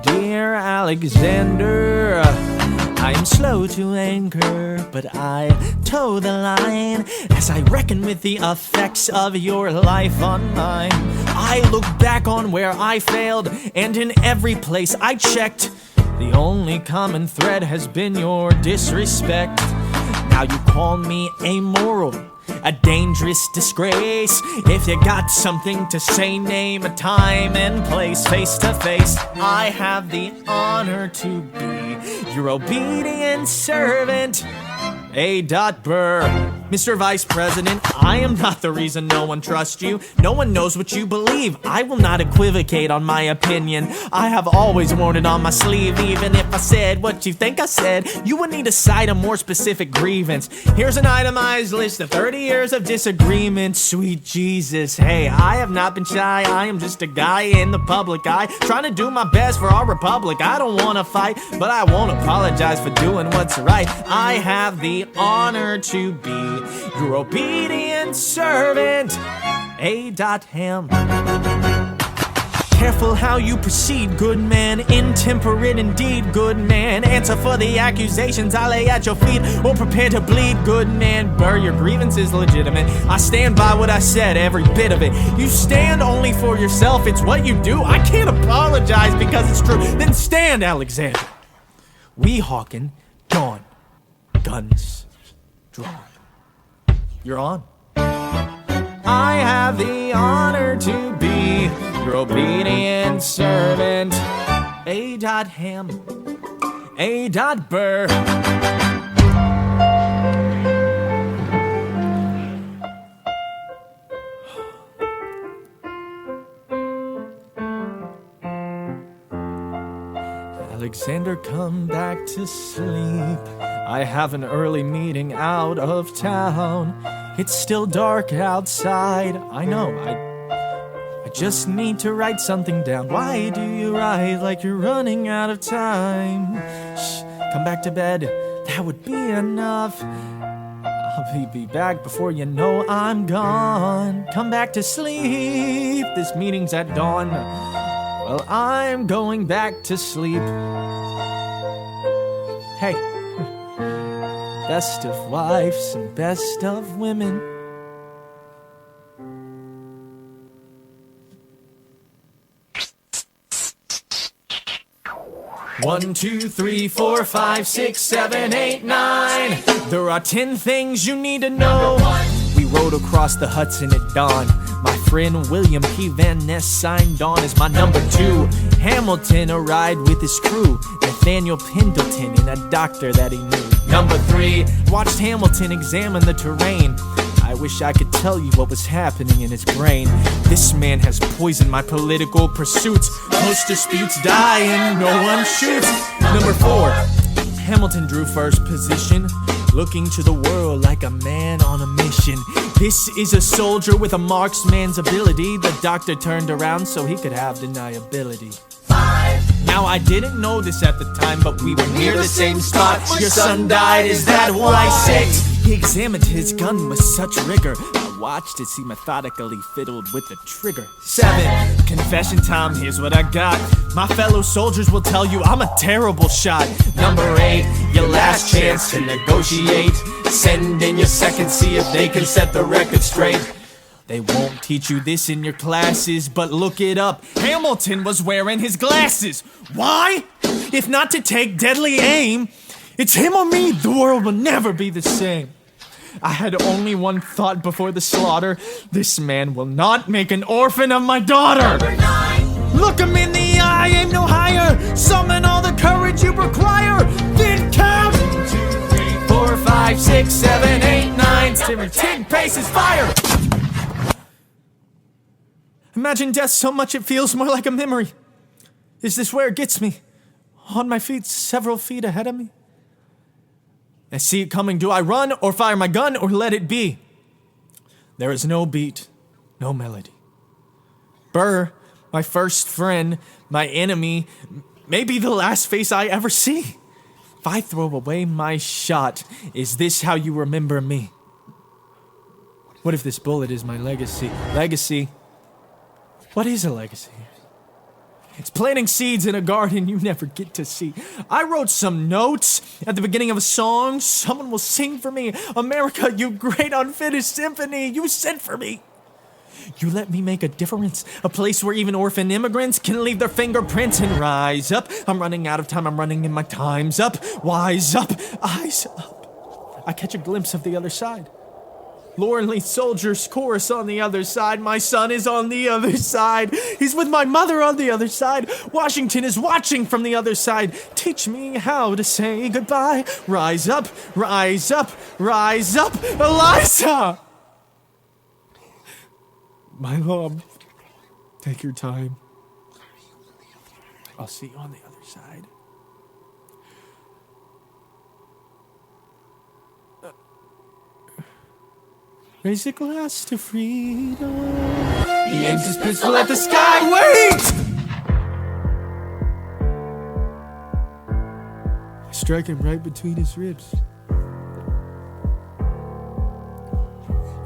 Dear Alexander, I am slow to anchor, but I toe the line as I reckon with the effects of your life on mine. I look back on where I failed, and in every place I checked, the only common thread has been your disrespect. Now you call me amoral, a dangerous disgrace. If you got something to say, name a time and place. Face to face, I have the honor to be your obedient servant, A. Burr. Mr. Vice President, I am not the reason no one trusts you. No one knows what you believe. I will not equivocate on my opinion. I have always worn it on my sleeve. Even if I said what you think I said, you would need to cite a more specific grievance. Here's an itemized list of 30 years of disagreement. Sweet Jesus, hey, I have not been shy. I am just a guy in the public eye, trying to do my best for our republic. I don't want to fight, but I won't apologize for doing what's right. I have the honor to be your obedient servant, A. Ham. Careful how you proceed, good man. Intemperate indeed, good man. Answer for the accusations I lay at your feet, or prepare to bleed, good man. Burr, your grievance is legitimate. I stand by what I said, every bit of it. You stand only for yourself, it's what you do. I can't apologize because it's true. Then stand, Alexander. Weehawken, gone. Guns drawn. You're on. I have the honor to be your obedient servant, A. Ham, A. Burr. Alexander, come back to sleep. I have an early meeting out of town. It's still dark outside. I know, I just need to write something down. Why do you write like you're running out of time? Shh, come back to bed, that would be enough. I'll be back before you know I'm gone. Come back to sleep, this meeting's at dawn. Well, I'm going back to sleep. Hey, best of wives and best of women. One, two, three, four, 5, 6, 7, 8, 9. There are 10 things you need to know. We rode across the Hudson at dawn. My friend William P. Van Ness signed on as my number 2. Hamilton, a ride with his crew. Nathaniel Pendleton and a doctor that he knew. Number 3, watched Hamilton examine the terrain. I wish I could tell you what was happening in his brain. This man has poisoned my political pursuits. Most disputes die and no one shoots. Number 4, Hamilton drew first position, looking to the world like a man on a mission. This is a soldier with a marksman's ability. The doctor turned around so he could have deniability. 5. Now I didn't know this at the time, but we were near the same spot. Your son died, is that why? 6. He examined his gun with such rigor. I watched as he methodically fiddled with the trigger. 7. Confession time, here's what I got. My fellow soldiers will tell you I'm a terrible shot. Number 8, your last chance to negotiate. Send in your second, see if they can set the record straight. They won't teach you this in your classes, but look it up. Hamilton was wearing his glasses. Why? If not to take deadly aim. It's him or me, the world will never be the same. I had only one thought before the slaughter. This man will not make an orphan of my daughter. Look him in the eye, aim no higher. Summon all the courage you require. Then count 2, 3, 4, 5, 6, 7, 8, 9. 10 paces, fire. Imagine death so much it feels more like a memory. Is this where it gets me? On my feet, several feet ahead of me. I see it coming. Do I run or fire my gun or let it be? There is no beat, no melody. Burr, my first friend, my enemy, maybe the last face I ever see. If I throw away my shot, is this how you remember me? What if this bullet is my legacy? Legacy? What is a legacy? It's planting seeds in a garden you never get to see. I wrote some notes at the beginning of a song. Someone will sing for me. America, you great unfinished symphony, you sent for me. You let me make a difference. A place where even orphan immigrants can leave their fingerprints and rise up. I'm running out of time, I'm running and my time's up. Wise up, eyes up. I catch a glimpse of the other side. Lordly soldiers chorus on the other side. My son is on the other side. He's with my mother on the other side. Washington is watching from the other side. Teach me how to say goodbye. Rise up, rise up, rise up, Eliza! My mom, take your time. I'll see you on the other side. Raise a glass to freedom. He aims his pistol at the sky. Wait! I strike him right between his ribs.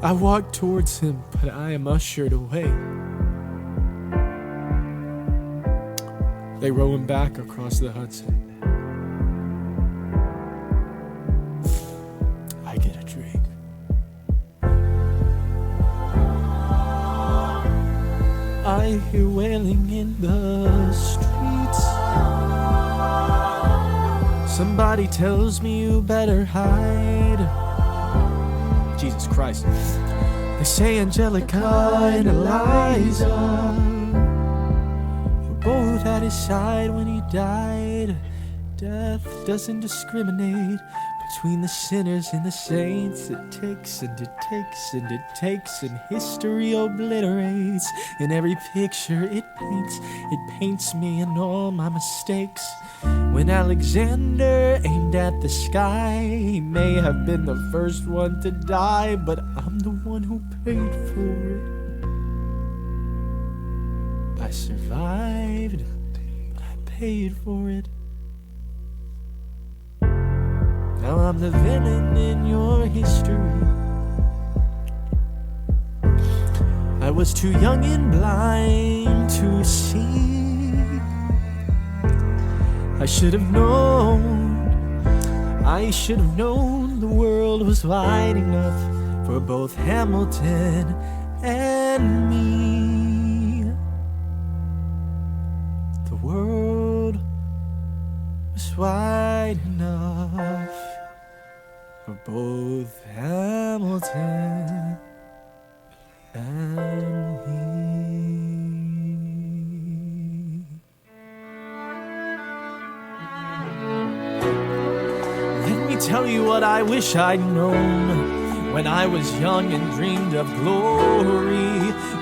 I walk towards him, but I am ushered away. They row him back across the Hudson. I get a drink. I hear wailing in the streets. Somebody tells me you better hide. Jesus Christ. They say Angelica and Eliza were both at his side when he died. Death doesn't discriminate between the sinners and the saints. It takes and it takes and it takes, and history obliterates. In every picture it paints me and all my mistakes. When Alexander aimed at the sky, he may have been the first one to die, but I'm the one who paid for it. I survived, but I paid for it. Now I'm the villain in your history. I was too young and blind to see. I should have known the world was wide enough for both Hamilton and me. The world was wide enough for both Hamilton and me. Let me tell you what I wish I'd known when I was young and dreamed of glory.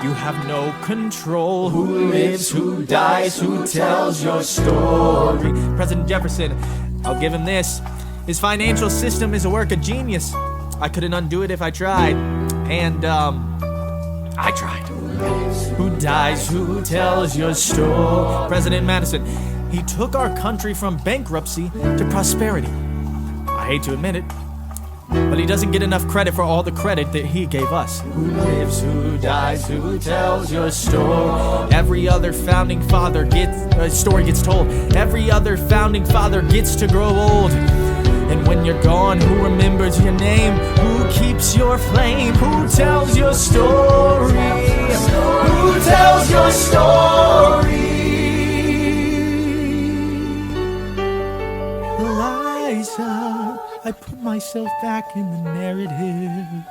You have no control. Who lives, who dies, who tells your story? President Jefferson, I'll give him this. His financial system is a work of genius. I couldn't undo it if I tried. And, I tried. Who dies, who tells your story? President Madison, he took our country from bankruptcy to prosperity. I hate to admit it, but he doesn't get enough credit for all the credit that he gave us. Who lives, who dies, who tells your story? Every other founding father story gets told. Every other founding father gets to grow old. And when you're gone, who remembers your name? Who keeps your flame? Who tells your story? Who tells your story? Eliza, I put myself back in the narrative.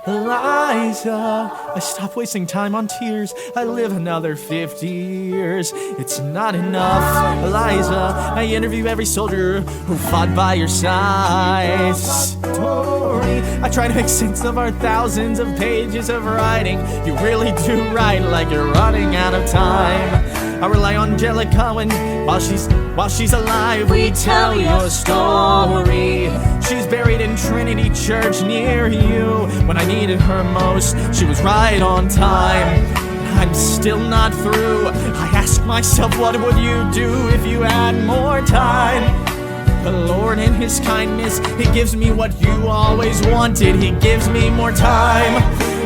Eliza, I stop wasting time on tears. I live another 50 years. It's not enough. Eliza, I interview every soldier who fought by your side. Story, I try to make sense of our thousands of pages of writing. You really do write like you're running out of time. I rely on Angelica while she's alive. We tell your story. She's buried in Trinity Church near you. When I needed her most, she was right on time. I'm still not through. I ask myself, what would you do if you had more time? The Lord in His kindness, He gives me what you always wanted. He gives me more time.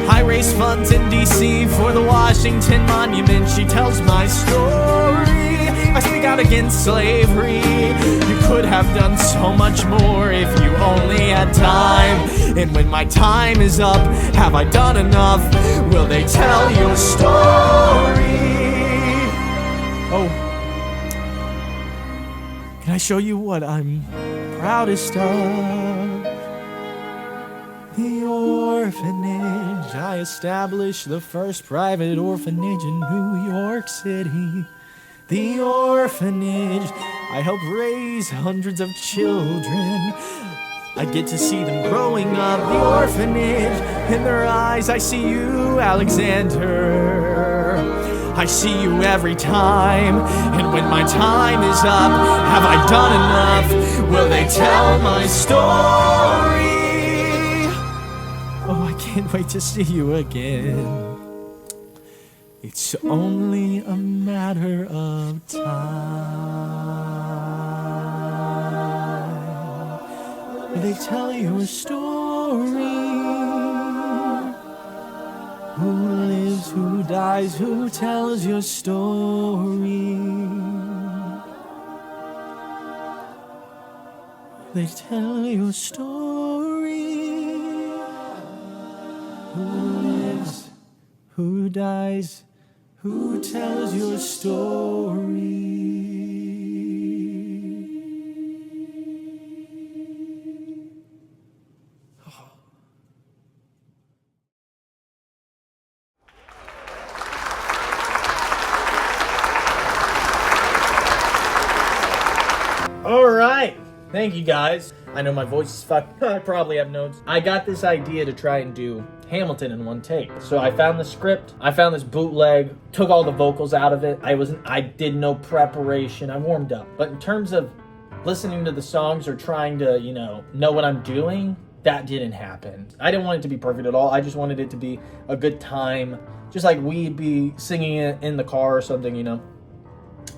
I raise funds in D.C. for the Washington Monument. She tells my story. I speak out against slavery. You could have done so much more if you only had time. And when my time is up, have I done enough? Will they tell your story? Oh, can I show you what I'm proudest of? The orphanage. I established the first private orphanage in New York City. The orphanage. I help raise hundreds of children. I get to see them growing up. The orphanage. In their eyes I see you, Alexander. I see you every time. And when my time is up, have I done enough? Will they tell my story? Oh, I can't wait to see you again. It's only a matter of time. Will they tell you a story? Who lives, who dies, who tells your story? They tell your story. Who lives, who dies, who tells your story? All right. Thank you, guys. I know my voice is fucked. I probably have notes. I got this idea to try and do Hamilton in one take. So I found the script. I found this bootleg. Took all the vocals out of it. I did no preparation. I warmed up. But in terms of listening to the songs or trying to, know what I'm doing, that didn't happen. I didn't want it to be perfect at all. I just wanted it to be a good time. Just like we'd be singing it in the car or something,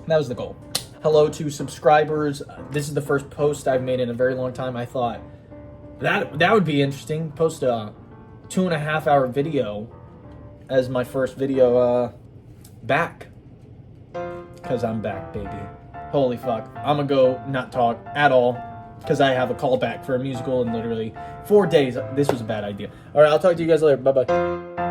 That was the goal. Hello to subscribers. This is the first post I've made in a very long time. I thought that would be interesting. Post a 2.5 hour video as my first video back. Because I'm back, baby. Holy fuck. I'm gonna go not talk at all because I have a callback for a musical in literally 4 days. This was a bad idea. All right, I'll talk to you guys later. Bye-bye.